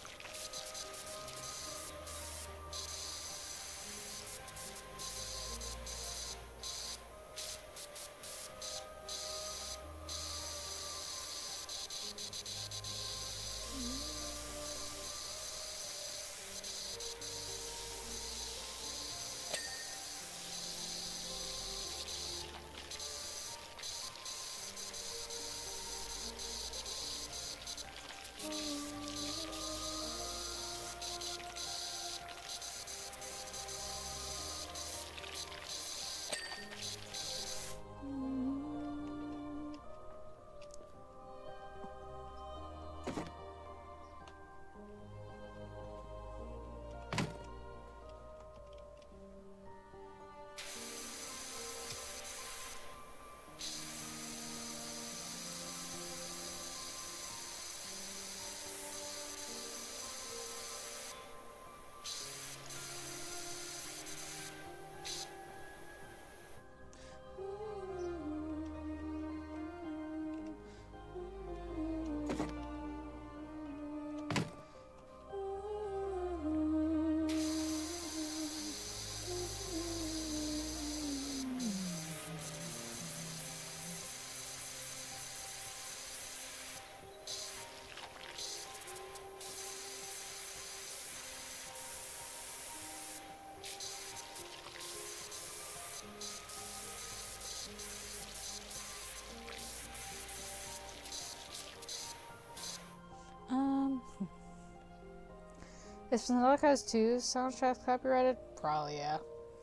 Is Subnautica has 2 soundtracks copyrighted? Probably, yeah.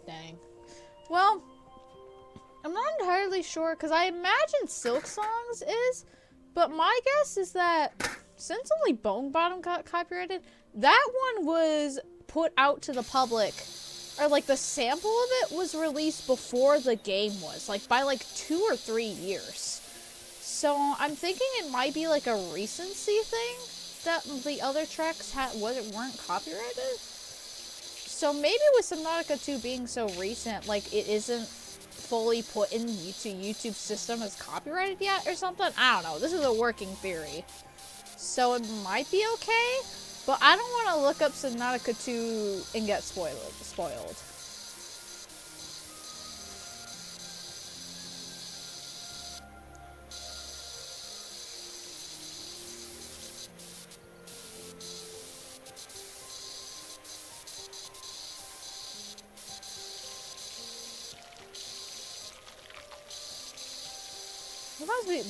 Dang. Well, I'm not entirely sure, because I imagine Silk Songs is, but my guess is that since only Bone Bottom got copyrighted, that one was put out to the public, or like the sample of it was released before the game was, like by like 2 or 3 years. So I'm thinking it might be like a recency thing that the other tracks weren't copyrighted. So maybe with Subnautica 2 being so recent, like it isn't fully put into YouTube's system as copyrighted yet or something. I don't know. This is a working theory. So it might be okay, but I don't want to look up Subnautica 2 and get spoiled.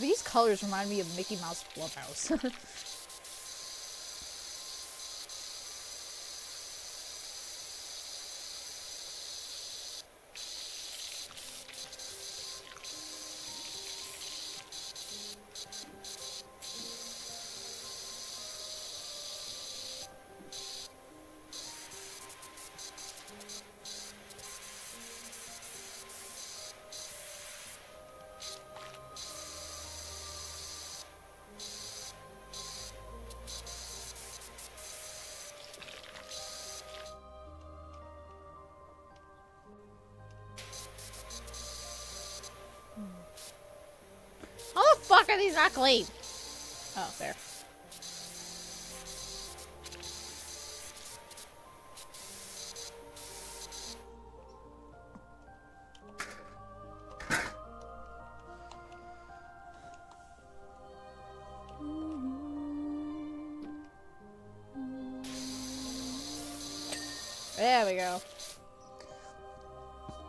These colors remind me of Mickey Mouse Clubhouse. How the fuck are these not clean? Oh, there. There we go.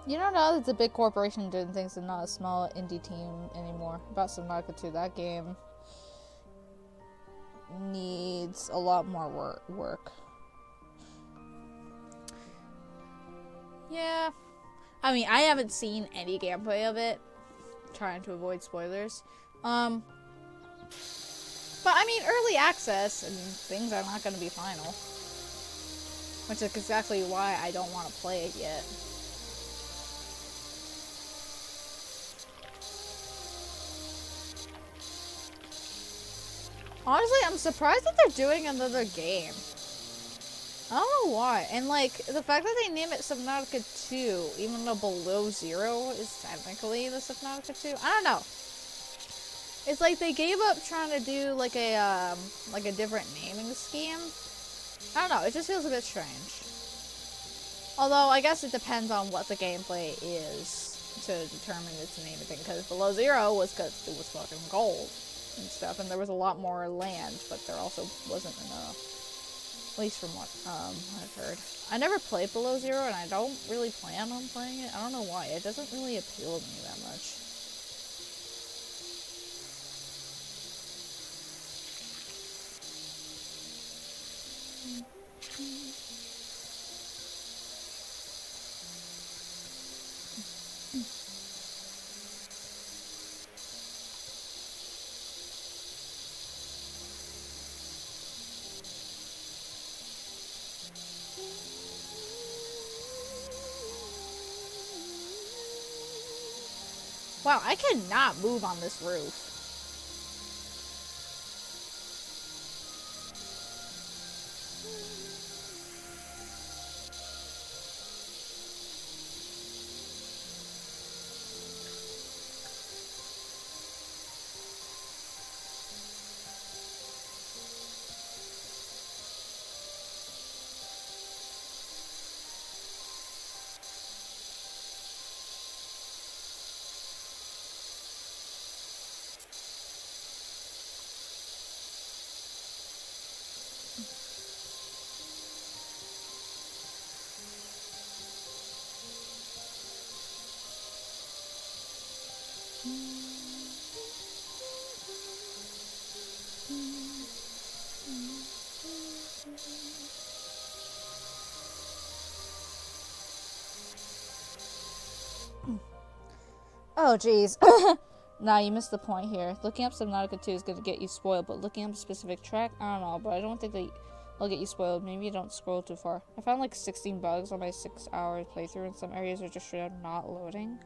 You know, now it's a big corporation doing things and not a small indie team anymore. About Subnautica 2, that game needs a lot more work. Yeah. I mean, I haven't seen any gameplay of it. Trying to avoid spoilers. But I mean, early access and things are not going to be final. Which is exactly why I don't want to play it yet. Honestly, I'm surprised that they're doing another game. I don't know why. And, like, the fact that they name it Subnautica 2, even though Below Zero is technically the Subnautica 2, I don't know. It's like they gave up trying to do like a different naming scheme. I don't know, it just feels a bit strange. Although I guess it depends on what the gameplay is to determine its name and thing, because Below Zero was because it was fucking gold and stuff, and there was a lot more land, but there also wasn't enough. At least from what I've heard. I never played Below Zero, and I don't really plan on playing it. I don't know why. It doesn't really appeal to me that much. Wow, I cannot move on this roof. Oh, jeez. Nah, you missed the point here. Looking up Subnautica 2 is going to get you spoiled, but looking up a specific track, I don't know, but I don't think they'll get you spoiled. Maybe you don't scroll too far. I found like 16 bugs on my 6-hour playthrough, and some areas are just straight up not loading.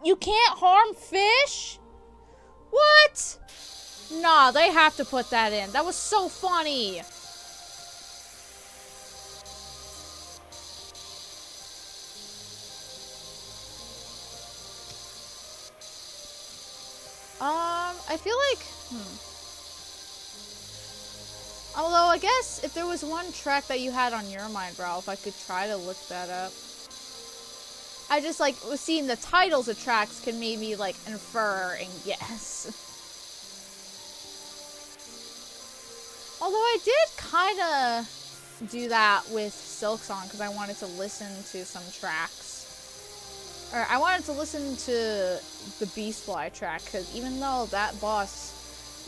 You can't harm fish? What? Nah, they have to put that in. That was so funny. I feel like, although I guess if there was one track that you had on your mind, Ralph, I could try to look that up. I just like seeing the titles of tracks can maybe like infer and guess. Although I did kind of do that with Silksong because I wanted to listen to some tracks. Or I wanted to listen to the Beastfly track, because even though that boss,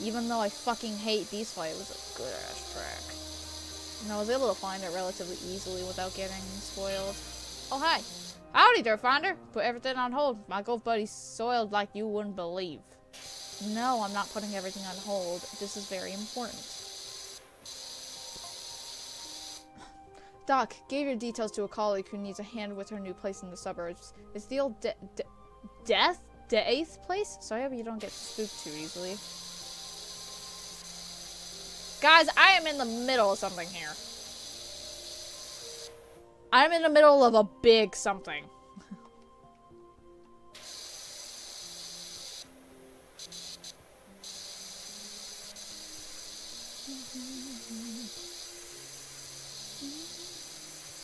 even though I fucking hate Beastfly, it was a good ass track. And I was able to find it relatively easily without getting spoiled. Oh, hi. Howdy there, Finder. Put everything on hold. My golf buddy's soiled like you wouldn't believe. No, I'm not putting everything on hold. This is very important. Doc, gave your details to a colleague who needs a hand with her new place in the suburbs. It's the old Death place? So I hope you don't get spooked too easily. Guys, I am in the middle of something here. I'm in the middle of a big something.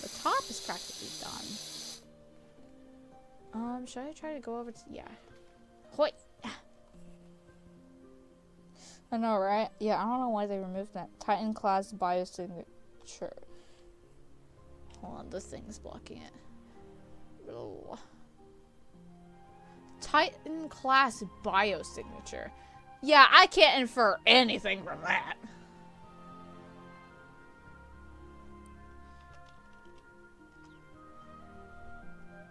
The top is practically done. Should I try to go over to... Yeah. Hoi! I know, right? Yeah, I don't know why they removed that. Titan class biosignature. Hold on, this thing's blocking it. Oh. Titan class biosignature. Yeah, I can't infer anything from that.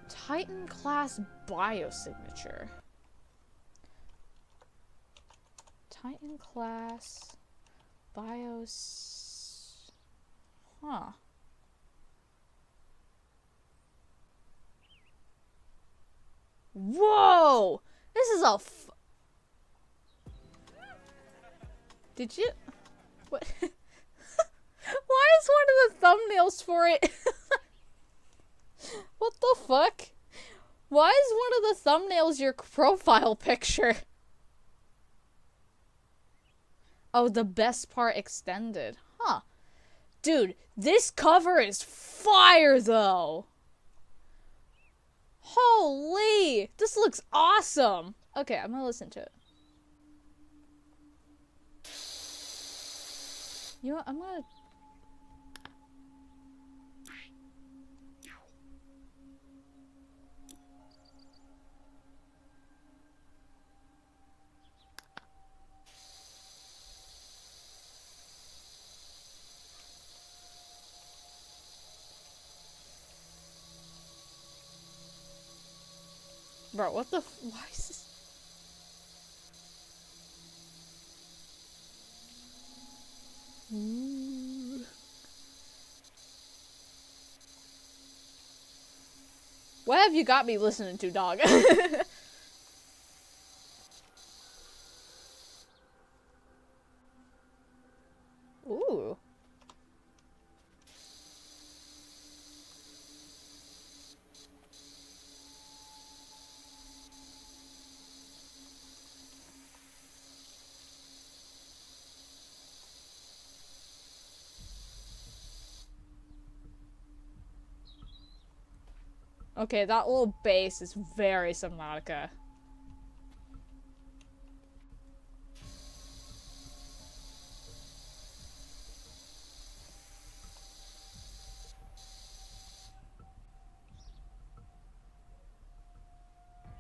Titan class biosignature. Titan class bios. Huh. Whoa! This is a Did you? What? Why is one of the thumbnails for it? What the fuck? Why is one of the thumbnails your profile picture? Oh, the best part extended. Huh. Dude, this cover is fire, though. Holy! This looks awesome! Okay, I'm gonna listen to it. You know what? I'm gonna... Bro, what the why is this? Ooh. What have you got me listening to, dog? Ooh. Okay, that little bass is very Subnautica.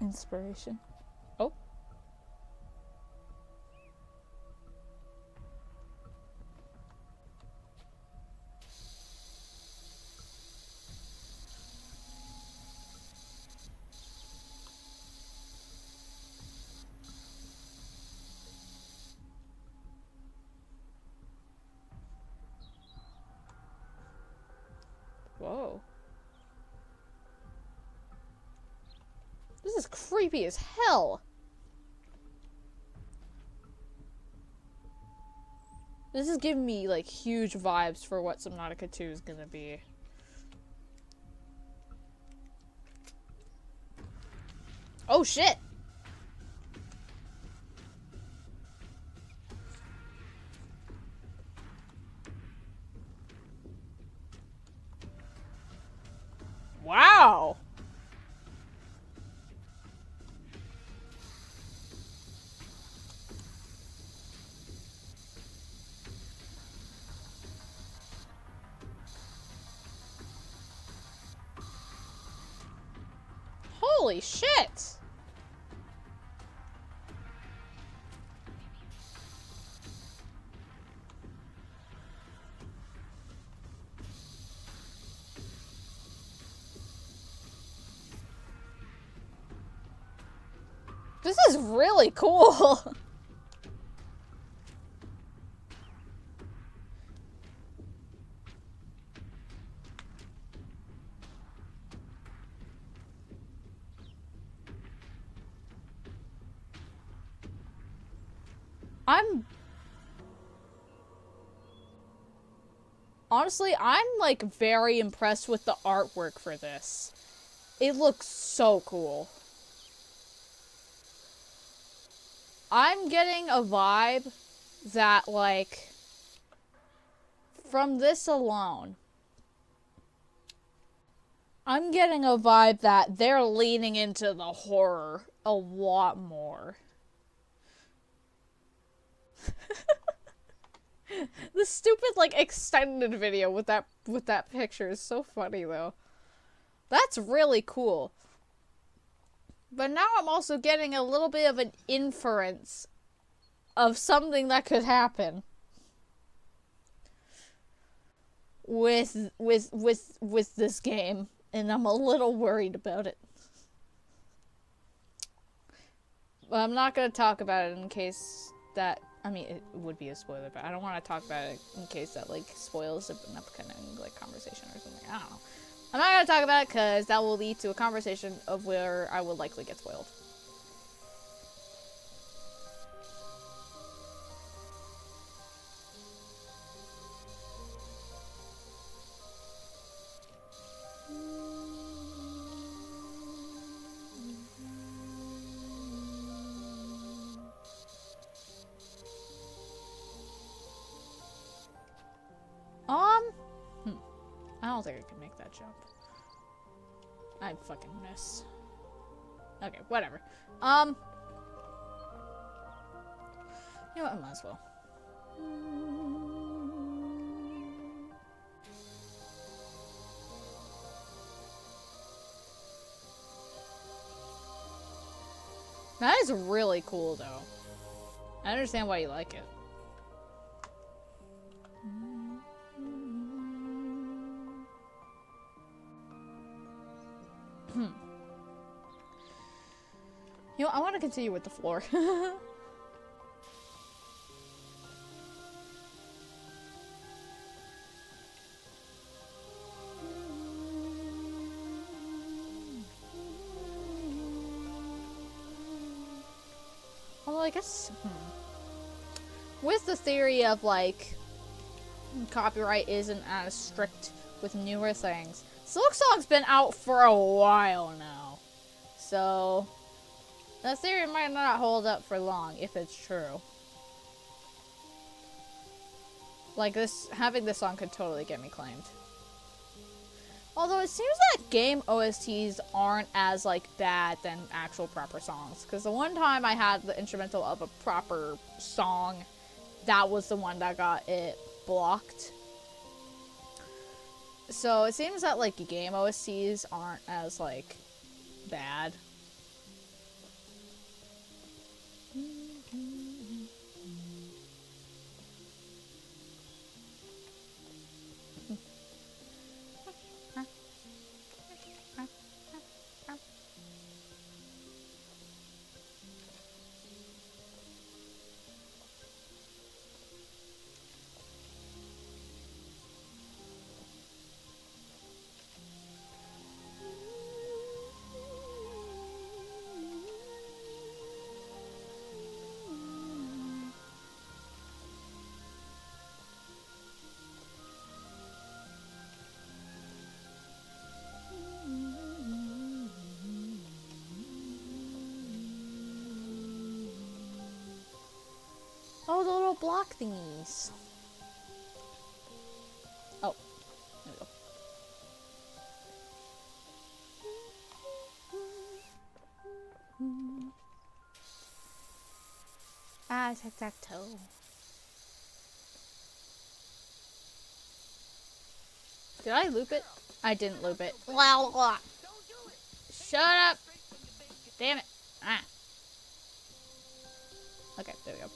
Inspiration. Oh. Whoa. This is creepy as hell. This is giving me, like, huge vibes for what Subnautica 2 is gonna be. Oh, shit! Wow! Holy shit! This is really cool! Honestly, I'm, like, very impressed with the artwork for this. It looks so cool. I'm getting a vibe that, like, from this alone, I'm getting a vibe that they're leaning into the horror a lot more. The stupid, like, extended video with that picture is so funny, though. That's really cool. But now I'm also getting a little bit of an inference of something that could happen with this game, and I'm a little worried about it. But I'm not gonna talk about it in case that, I mean, it would be a spoiler, but I don't want to talk about it in case that, like, spoils an upcoming, like, conversation or something. I don't know. I'm not gonna talk about it because that will lead to a conversation of where I will likely get spoiled. I don't think I can make that jump. I fucking missed. Okay, whatever. You know what? I might as well. That is really cool, though. I understand why you like it. You know, I want to continue with the floor. Although I guess, with the theory of like copyright isn't as strict with newer things, Silksong's been out for a while now, so that theory might not hold up for long if it's true. Like this, having this song could totally get me claimed. Although it seems that game OSTs aren't as like bad than actual proper songs. Because the one time I had the instrumental of a proper song, that was the one that got it blocked. So it seems that like game OSTs aren't as like bad. Oh, the little block thingies. Oh, there we go. Ah, tic-tac-toe. Did I loop it? I didn't loop it. Shut up! Damn it. Ah. Okay, there we go.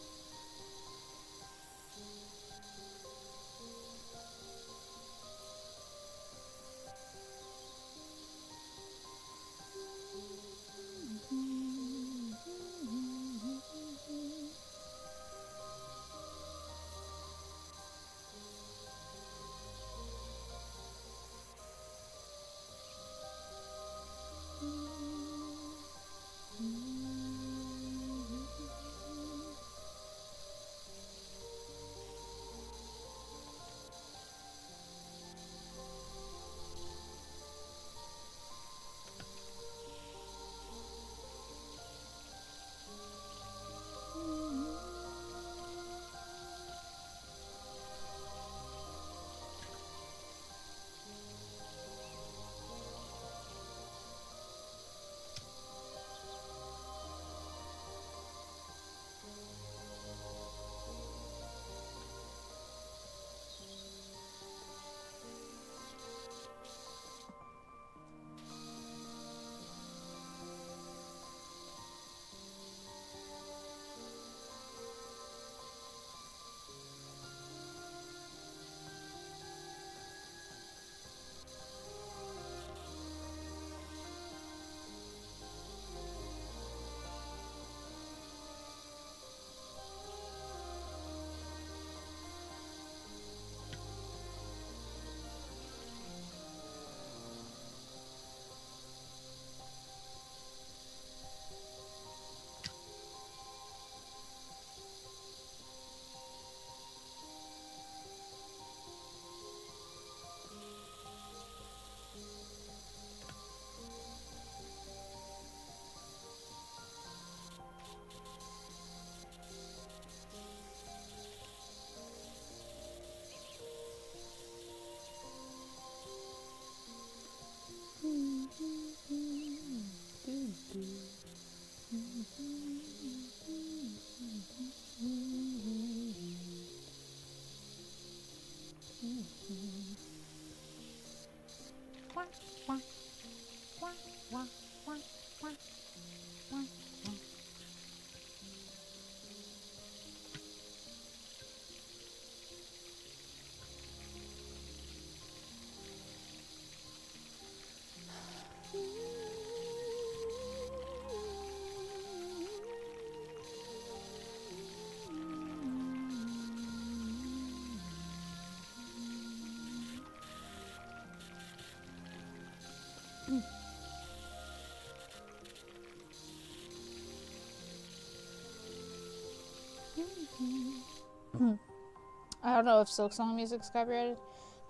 I don't know if Silksong music's copyrighted.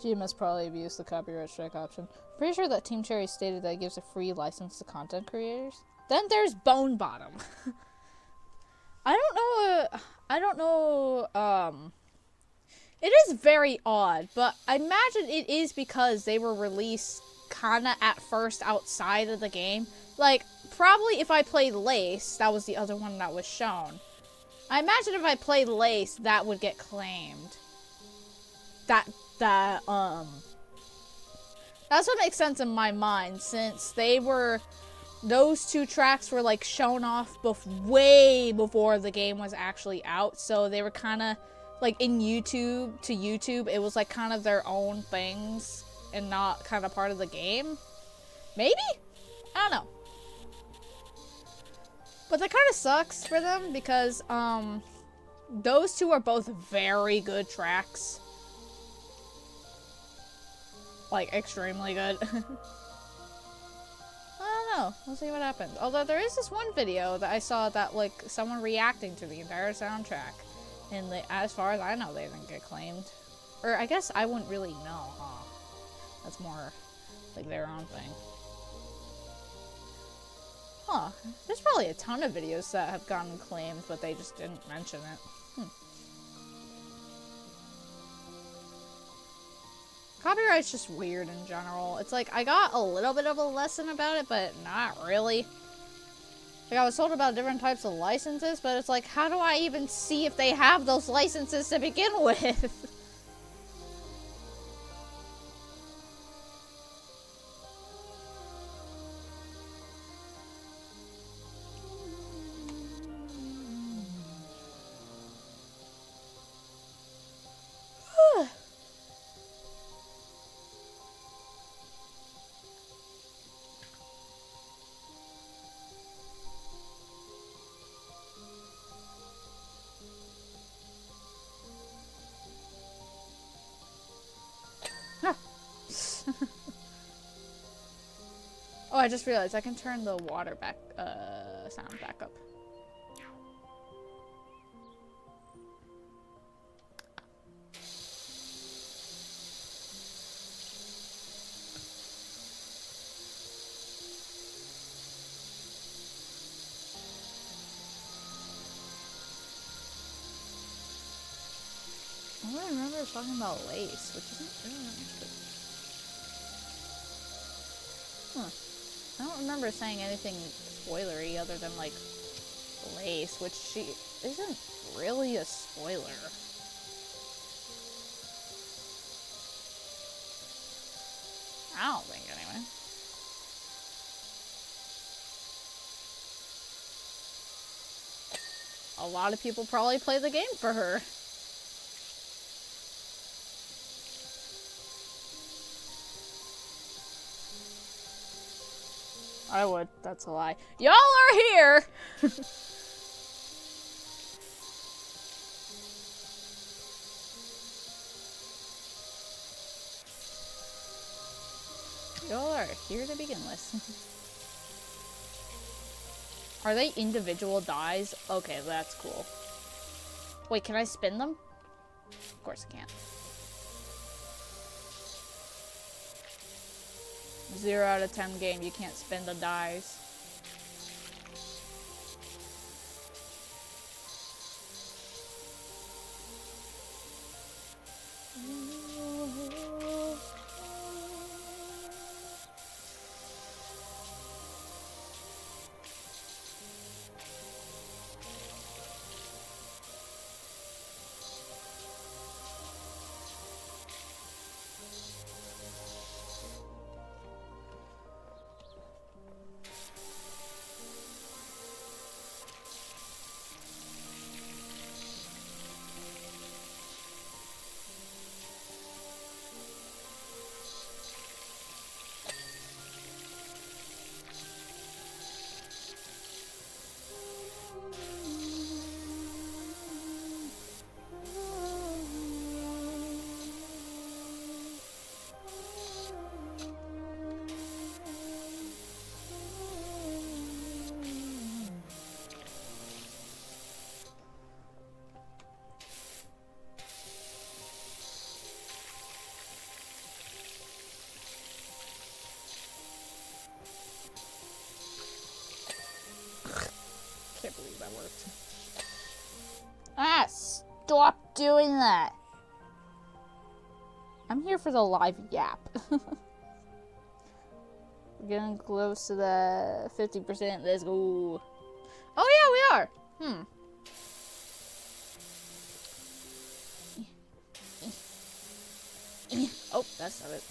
GMS probably abused the copyright strike option. Pretty sure that Team Cherry stated that it gives a free license to content creators. Then there's Bone Bottom. I don't know, it is very odd, but I imagine it is because they were released kinda at first outside of the game. Like, probably if I played Lace, that was the other one that was shown. I imagine if I played Lace, that would get claimed. That's what makes sense in my mind, since those two tracks were, like, shown off way before the game was actually out, so they were kind of, like, in YouTube, to YouTube, it was, like, kind of their own things, and not kind of part of the game? Maybe? I don't know. But that kind of sucks for them, because, those two are both very good tracks. Like, extremely good. I don't know. We'll see what happens. Although there is this one video that I saw that, like, someone reacting to the entire soundtrack. And as far as I know, they didn't get claimed. Or I guess I wouldn't really know, huh? That's more, like, their own thing. Huh. There's probably a ton of videos that have gotten claimed, but they just didn't mention it. Copyright's just weird in general. It's like, I got a little bit of a lesson about it, but not really. Like, I was told about different types of licenses, but it's like, how do I even see if they have those licenses to begin with? Oh, I just realized I can turn the water back, sound back up. All I remember is talking about Lace, which isn't really that much. Huh. I don't remember saying anything spoilery other than, like, Lace, which she isn't really a spoiler. I don't think, anyway. A lot of people probably play the game for her. I would. That's a lie. Y'all are here! Y'all are here to begin with. Are they individual dies? Okay, that's cool. Wait, can I spin them? Of course I can't. 0 out of 10 game, you can't spin the dies. doing that? I'm here for the live yap. We're getting close to the 50%. Let's go. Oh yeah, we are. Oh, that's not it.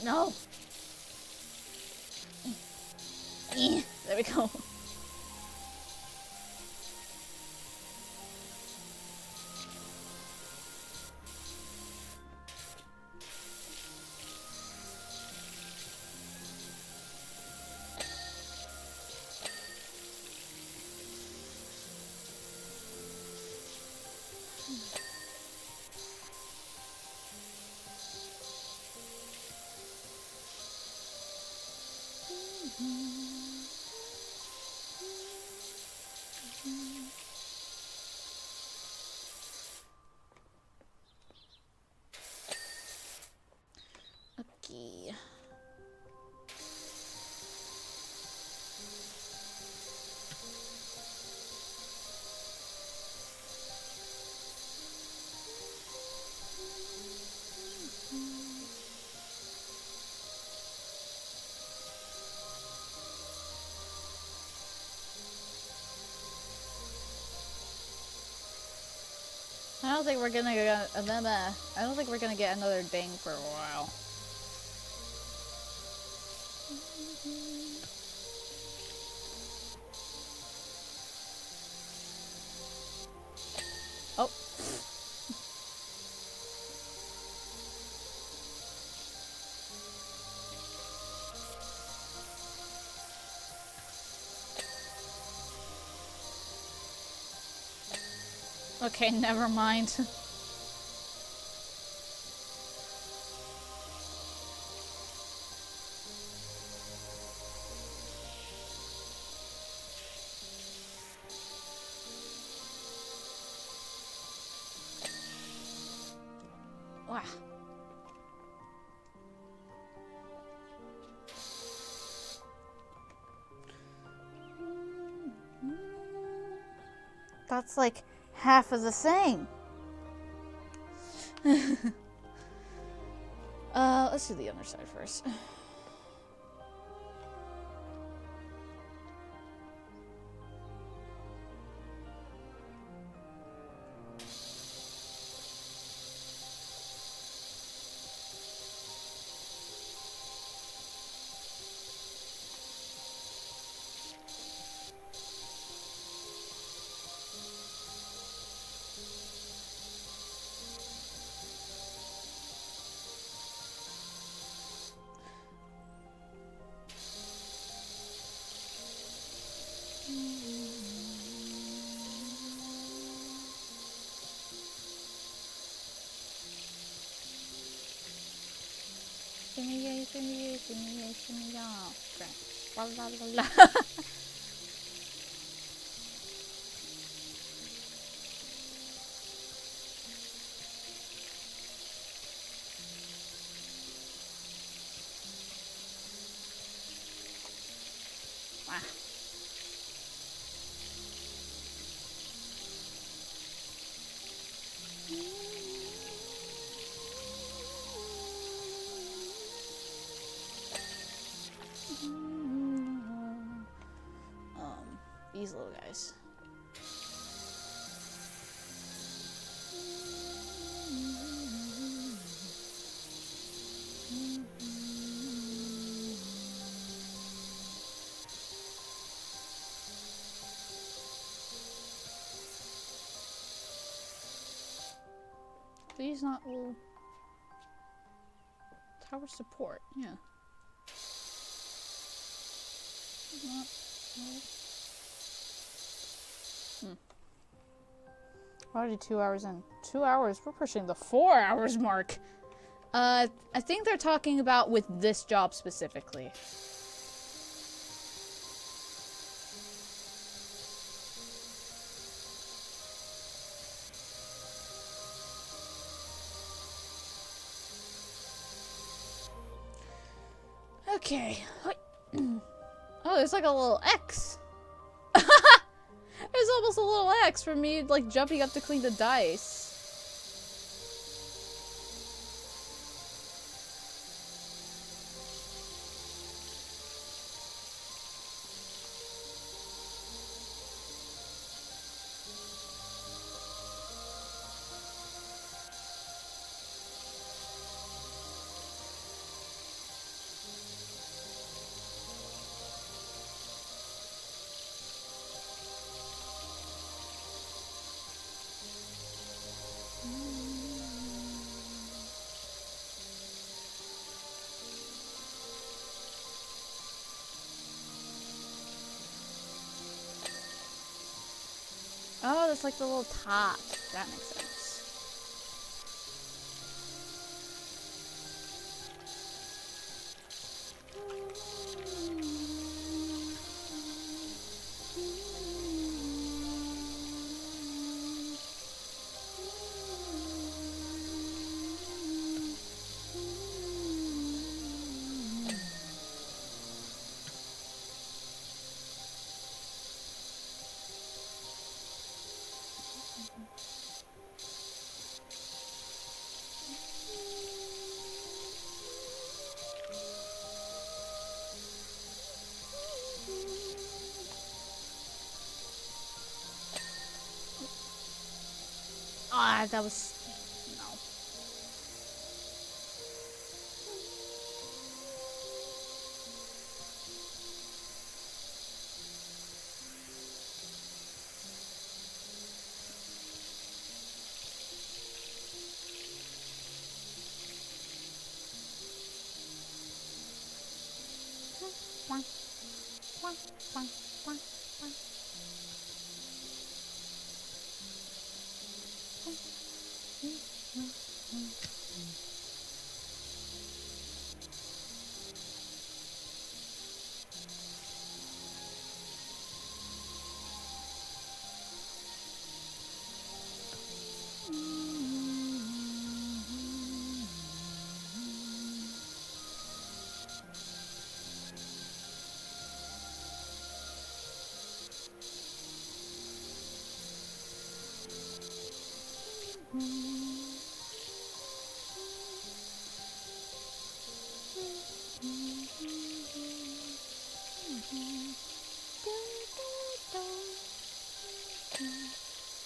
No. There we go. Okay. I don't think we're gonna get I don't think we're gonna get another ding for a while. Oh. Okay, never mind. Wow. That's like half of the thing. Let's do the other side first. La la la la. These little guys. These not little tower support, yeah. Not, no. Already 2 hours in. 2 hours? We're pushing the 4 hours mark. I think they're talking about with this job specifically. Okay. Oh, there's like a little X. There's almost a little X for me, like, jumping up to clean the dice. Oh, that's like the little top. That makes sense. Ah, that was... no.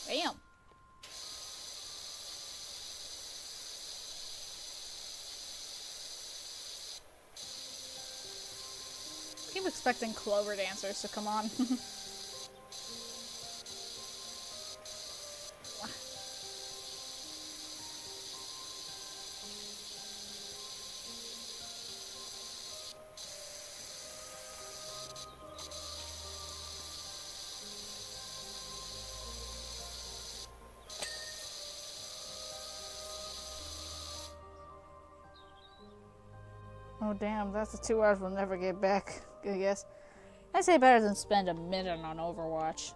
Bam! Keep expecting Clover dancers to come on. Oh damn, that's the 2 hours we'll never get back, I guess. I say better than spend a minute on Overwatch.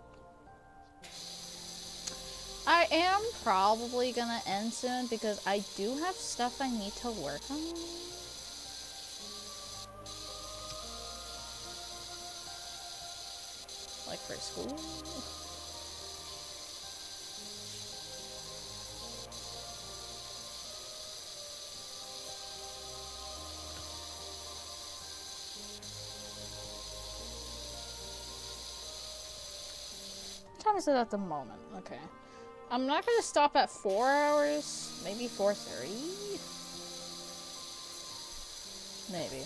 I am probably gonna end soon because I do have stuff I need to work on. Like for school. What time is it at the moment? Okay. I'm not gonna stop at 4 hours. Maybe 4:30? Maybe.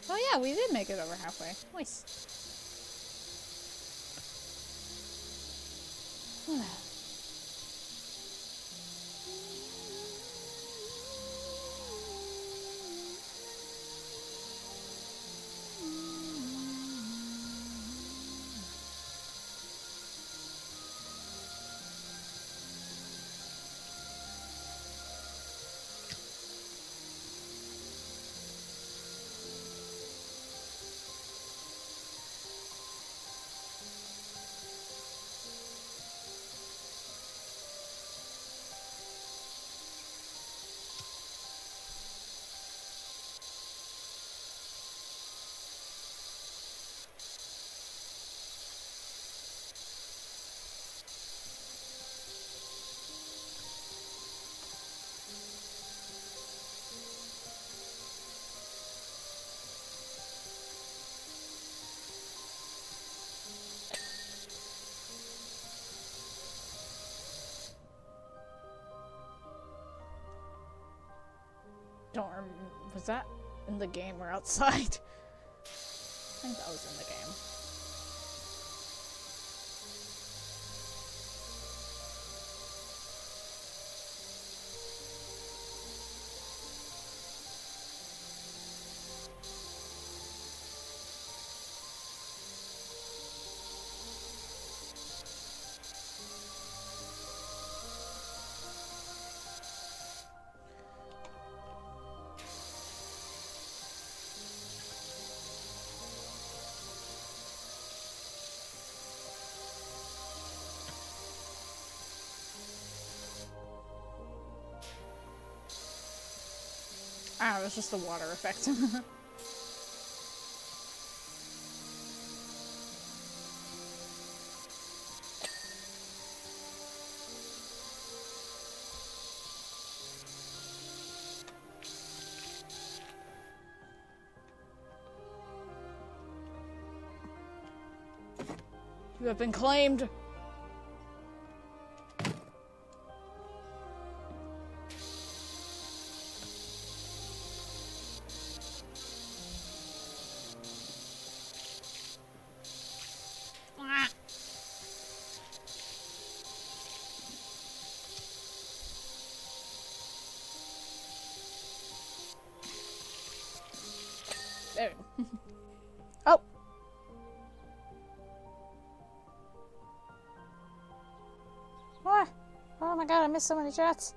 Oh yeah, we did make it over halfway. Nice. Don't remember. Was that in the game or outside? I think that was in the game. Ah, it was just the water effect. You have been claimed. There. Oh. What? Oh my god, I missed so many shots.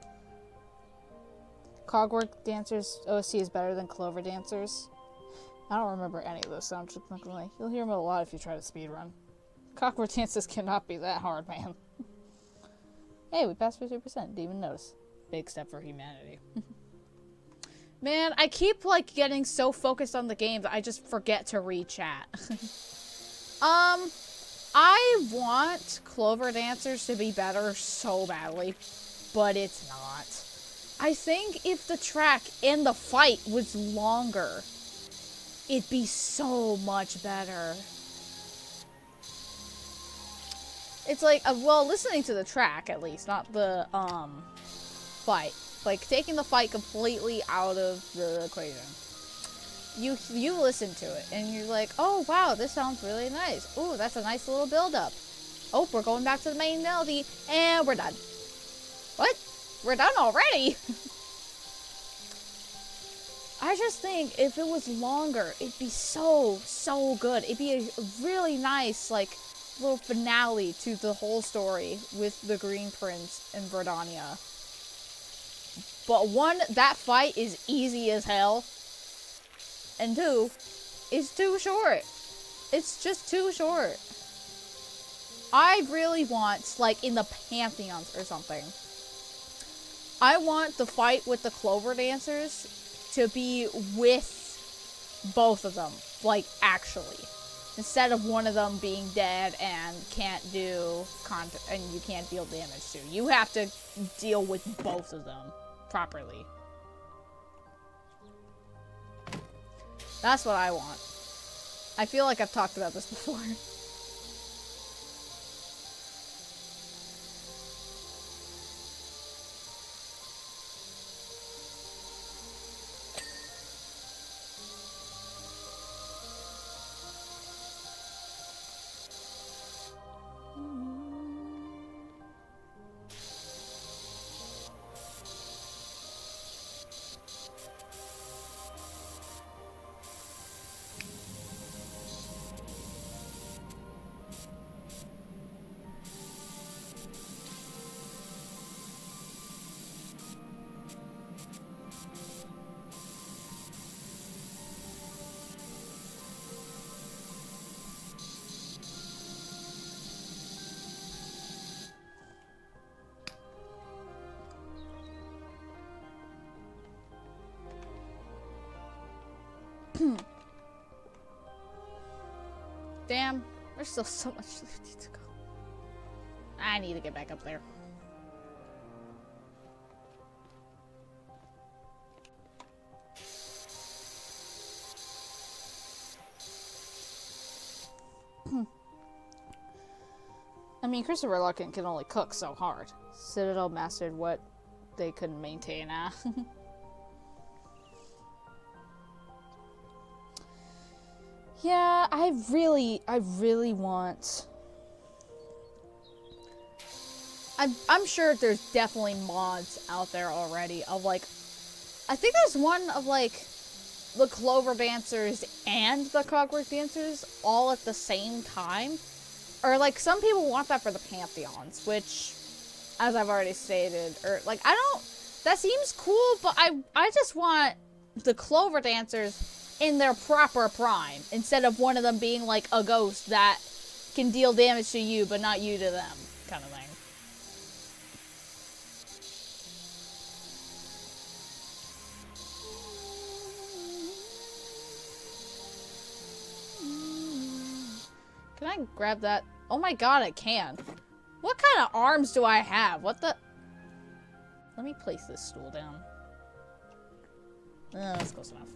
Cogwork Dancers OST is better than Clover Dancers. I don't remember any of those sounds. You'll hear them a lot if you try to speedrun. Cogwork Dances cannot be that hard, man. Hey, we passed 50%. Didn't even notice. Big step for humanity. Man, I keep, like, getting so focused on the game that I just forget to read chat. I want Clover Dancers to be better so badly, but it's not. I think if the track and the fight was longer, it'd be so much better. It's like, well, listening to the track, at least, not the, fight. Like, taking the fight completely out of the equation. You listen to it, and you're like, oh, wow, this sounds really nice. Ooh, that's a nice little build-up. Oh, we're going back to the main melody, and we're done. What? We're done already? I just think if it was longer, it'd be so good. It'd be a really nice, like, little finale to the whole story with the Green Prince and Verdania. But one, that fight is easy as hell. And two, it's too short. It's just too short. I really want, like, in the Pantheons or something, I want the fight with the Clover Dancers to be with both of them. Like, actually. Instead of one of them being dead and can't do and you can't deal damage to. You have to deal with both of them properly. That's what I want. I feel like I've talked about this before. Damn, there's still so much left to go. I need to get back up there. I mean, Christopher Lucken can only cook so hard. Citadel mastered what they couldn't maintain, Yeah, I really want... I'm sure there's definitely mods out there already of, like... I think there's one of, like, the Clover Dancers and the Clockwork Dancers all at the same time. Or, like, some people want that for the Pantheons, which, as I've already stated, or, like, I don't... That seems cool, but I just want the Clover Dancers in their proper prime, instead of one of them being like a ghost that can deal damage to you but not you to them, kind of thing. Can I grab that? Oh my god, I can. What kind of arms do I have? What the? Let me place this stool down. That's close enough.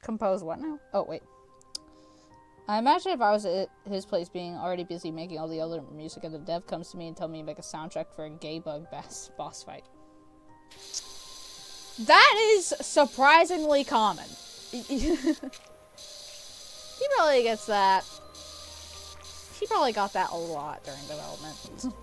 Compose what now? Oh, wait. I imagine if I was at his place being already busy making all the other music and the dev comes to me and tells me to make a soundtrack for a gay bug boss fight. That is surprisingly common. He probably gets that. He probably got that a lot during development.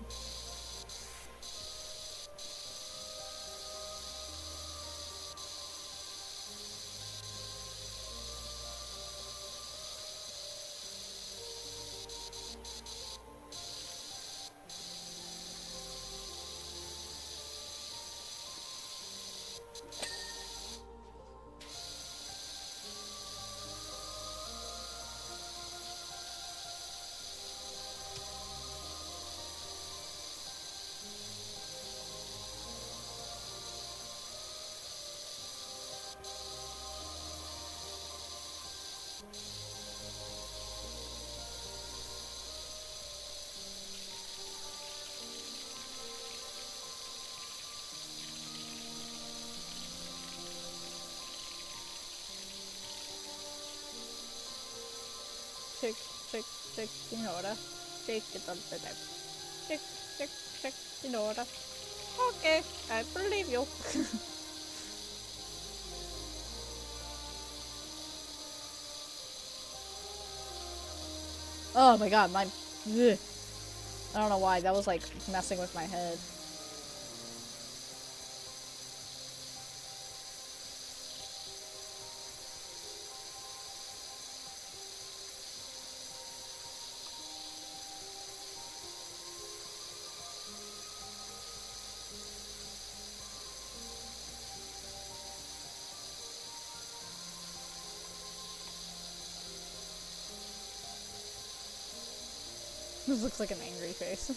Shake, shake, shake, signora. Shake it all the time. Shake, shake, shake, signora. Okay, I believe you. Oh my god, my... Ugh. I don't know why, that was like messing with my head. This looks like an angry face.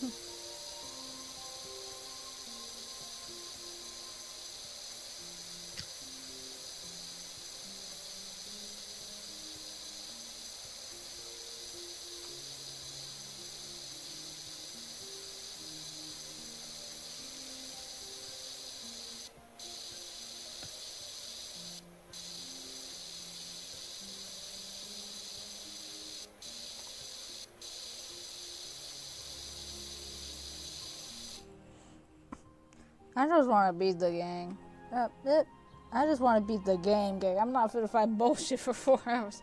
I just want to beat the game. I just want to beat the game, gang. I'm not gonna fight bullshit for 4 hours.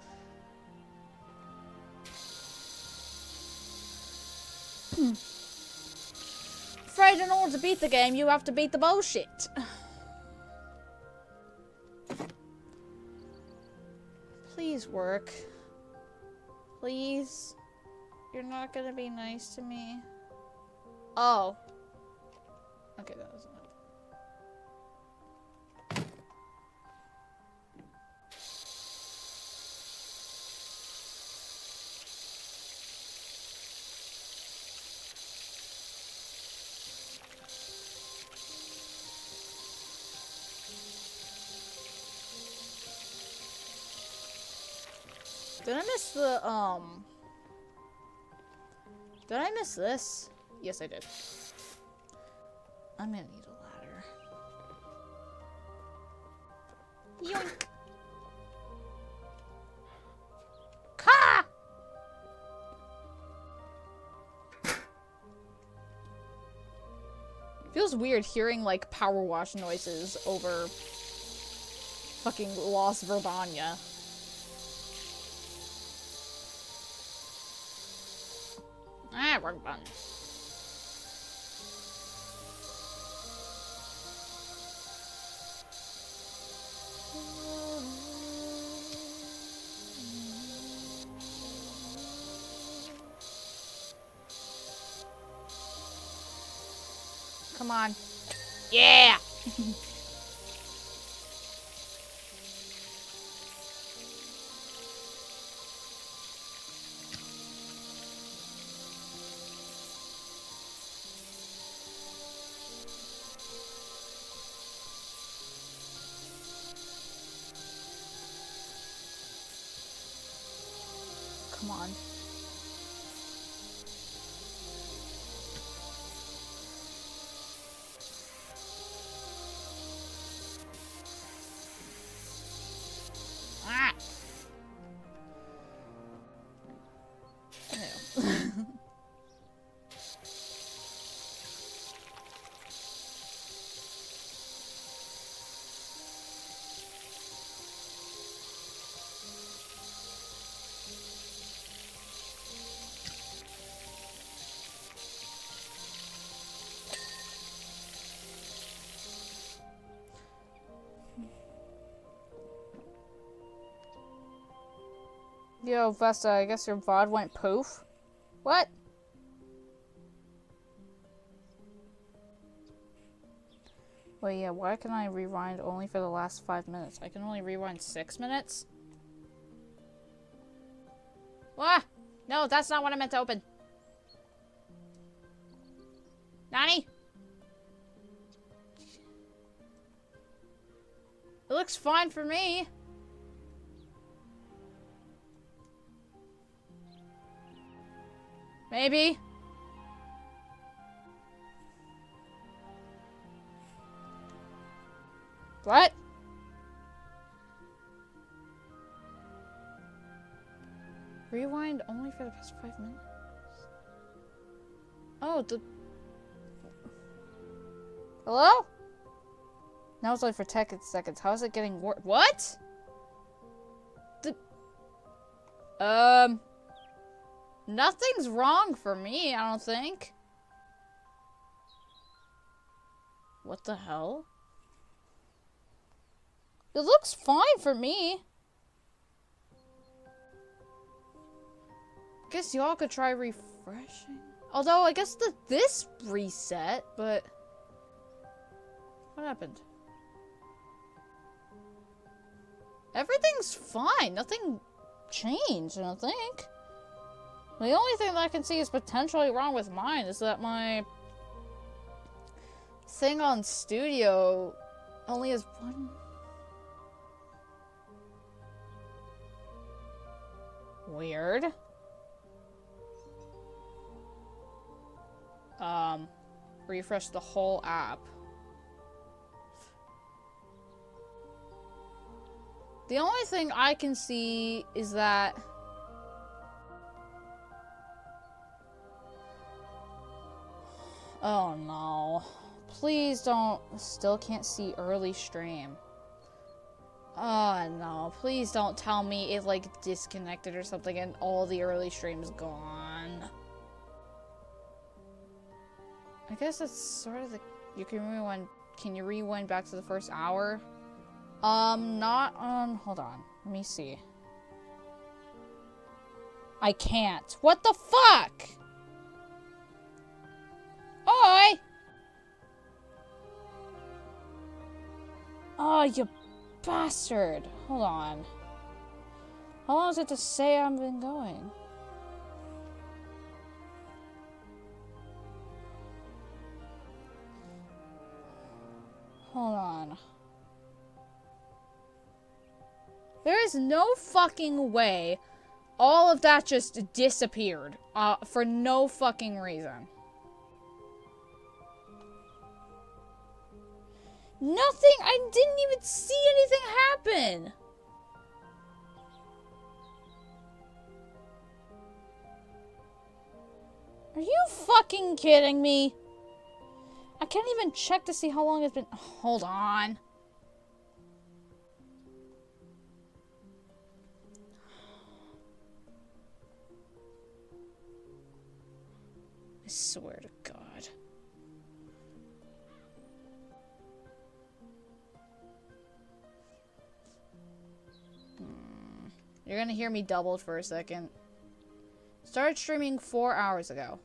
Afraid in order to beat the game, you have to beat the bullshit. Please work. Please. You're not gonna be nice to me. Oh. Okay, that was enough. Did I miss the, Did I miss this? Yes, I did. I'm gonna need a ladder. Yoink! Ka! Feels weird hearing, like, power wash noises over fucking Las Verdania. Ah, wrong button. Come on. Yeah! Come on. Ah! Ew. Yo, Vesta, I guess your VOD went poof? What? Wait, yeah, why can I rewind only for the last 5 minutes? I can only rewind 6 minutes? What? No, that's not what I meant to open. Nani? It looks fine for me. Maybe. What? Rewind only for the past 5 minutes? Oh, the... Hello? Now it's only for 10 seconds. How is it getting worse? What? Nothing's wrong for me, I don't think. What the hell? It looks fine for me. Guess y'all could try refreshing. Although, I guess this reset, but... What happened? Everything's fine. Nothing changed, I don't think. The only thing that I can see is potentially wrong with mine is that my thing on studio only has one. Weird. Refresh the whole app. The only thing I can see is that oh no. Please don't. Still can't see early stream. Oh no, please don't tell me it like disconnected or something and all the early stream's gone. I guess that's sort of the, you can rewind, can you rewind back to the first hour? Not on, hold on, let me see. I can't. What the fuck? Oi! Oh, you bastard. Hold on. How long is it to say I've been going? Hold on. There is no fucking way all of that just disappeared for no fucking reason. Nothing! I didn't even see anything happen! Are you fucking kidding me? I can't even check to see how long it's been. Hold on. I swear to God. You're gonna hear me doubled for a second. Started streaming 4 hours ago.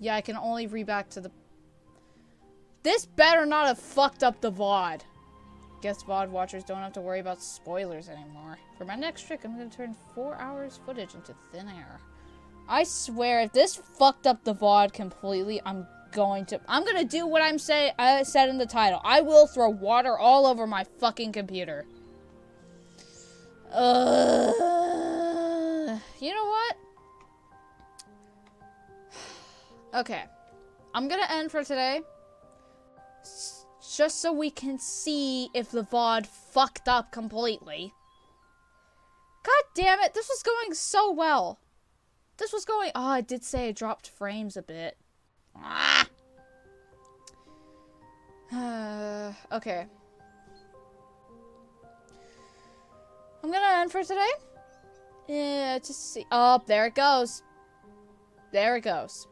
Yeah, I can only read back to the... This better not have fucked up the VOD. Guess VOD watchers don't have to worry about spoilers anymore. For my next trick, I'm gonna turn 4 hours footage into thin air. I swear, if this fucked up the VOD completely, I'm gonna do what I said in the title. I will throw water all over my fucking computer. You know what? Okay. I'm gonna end for today. Just so we can see if the VOD fucked up completely. God damn it, this was going so well. This was going... Oh, I did say I dropped frames a bit. Ah! Okay. I'm gonna end for today. Yeah, just see. Oh, there it goes. There it goes.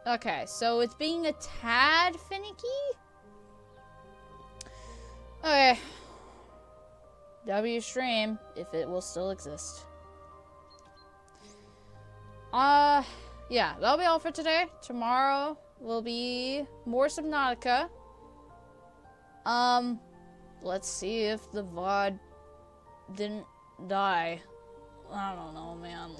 Okay, so it's being a tad finicky. Okay. W stream, if it will still exist. Yeah, that'll be all for today. Tomorrow will be more Subnautica. Let's see if the VOD didn't die. I don't know, man.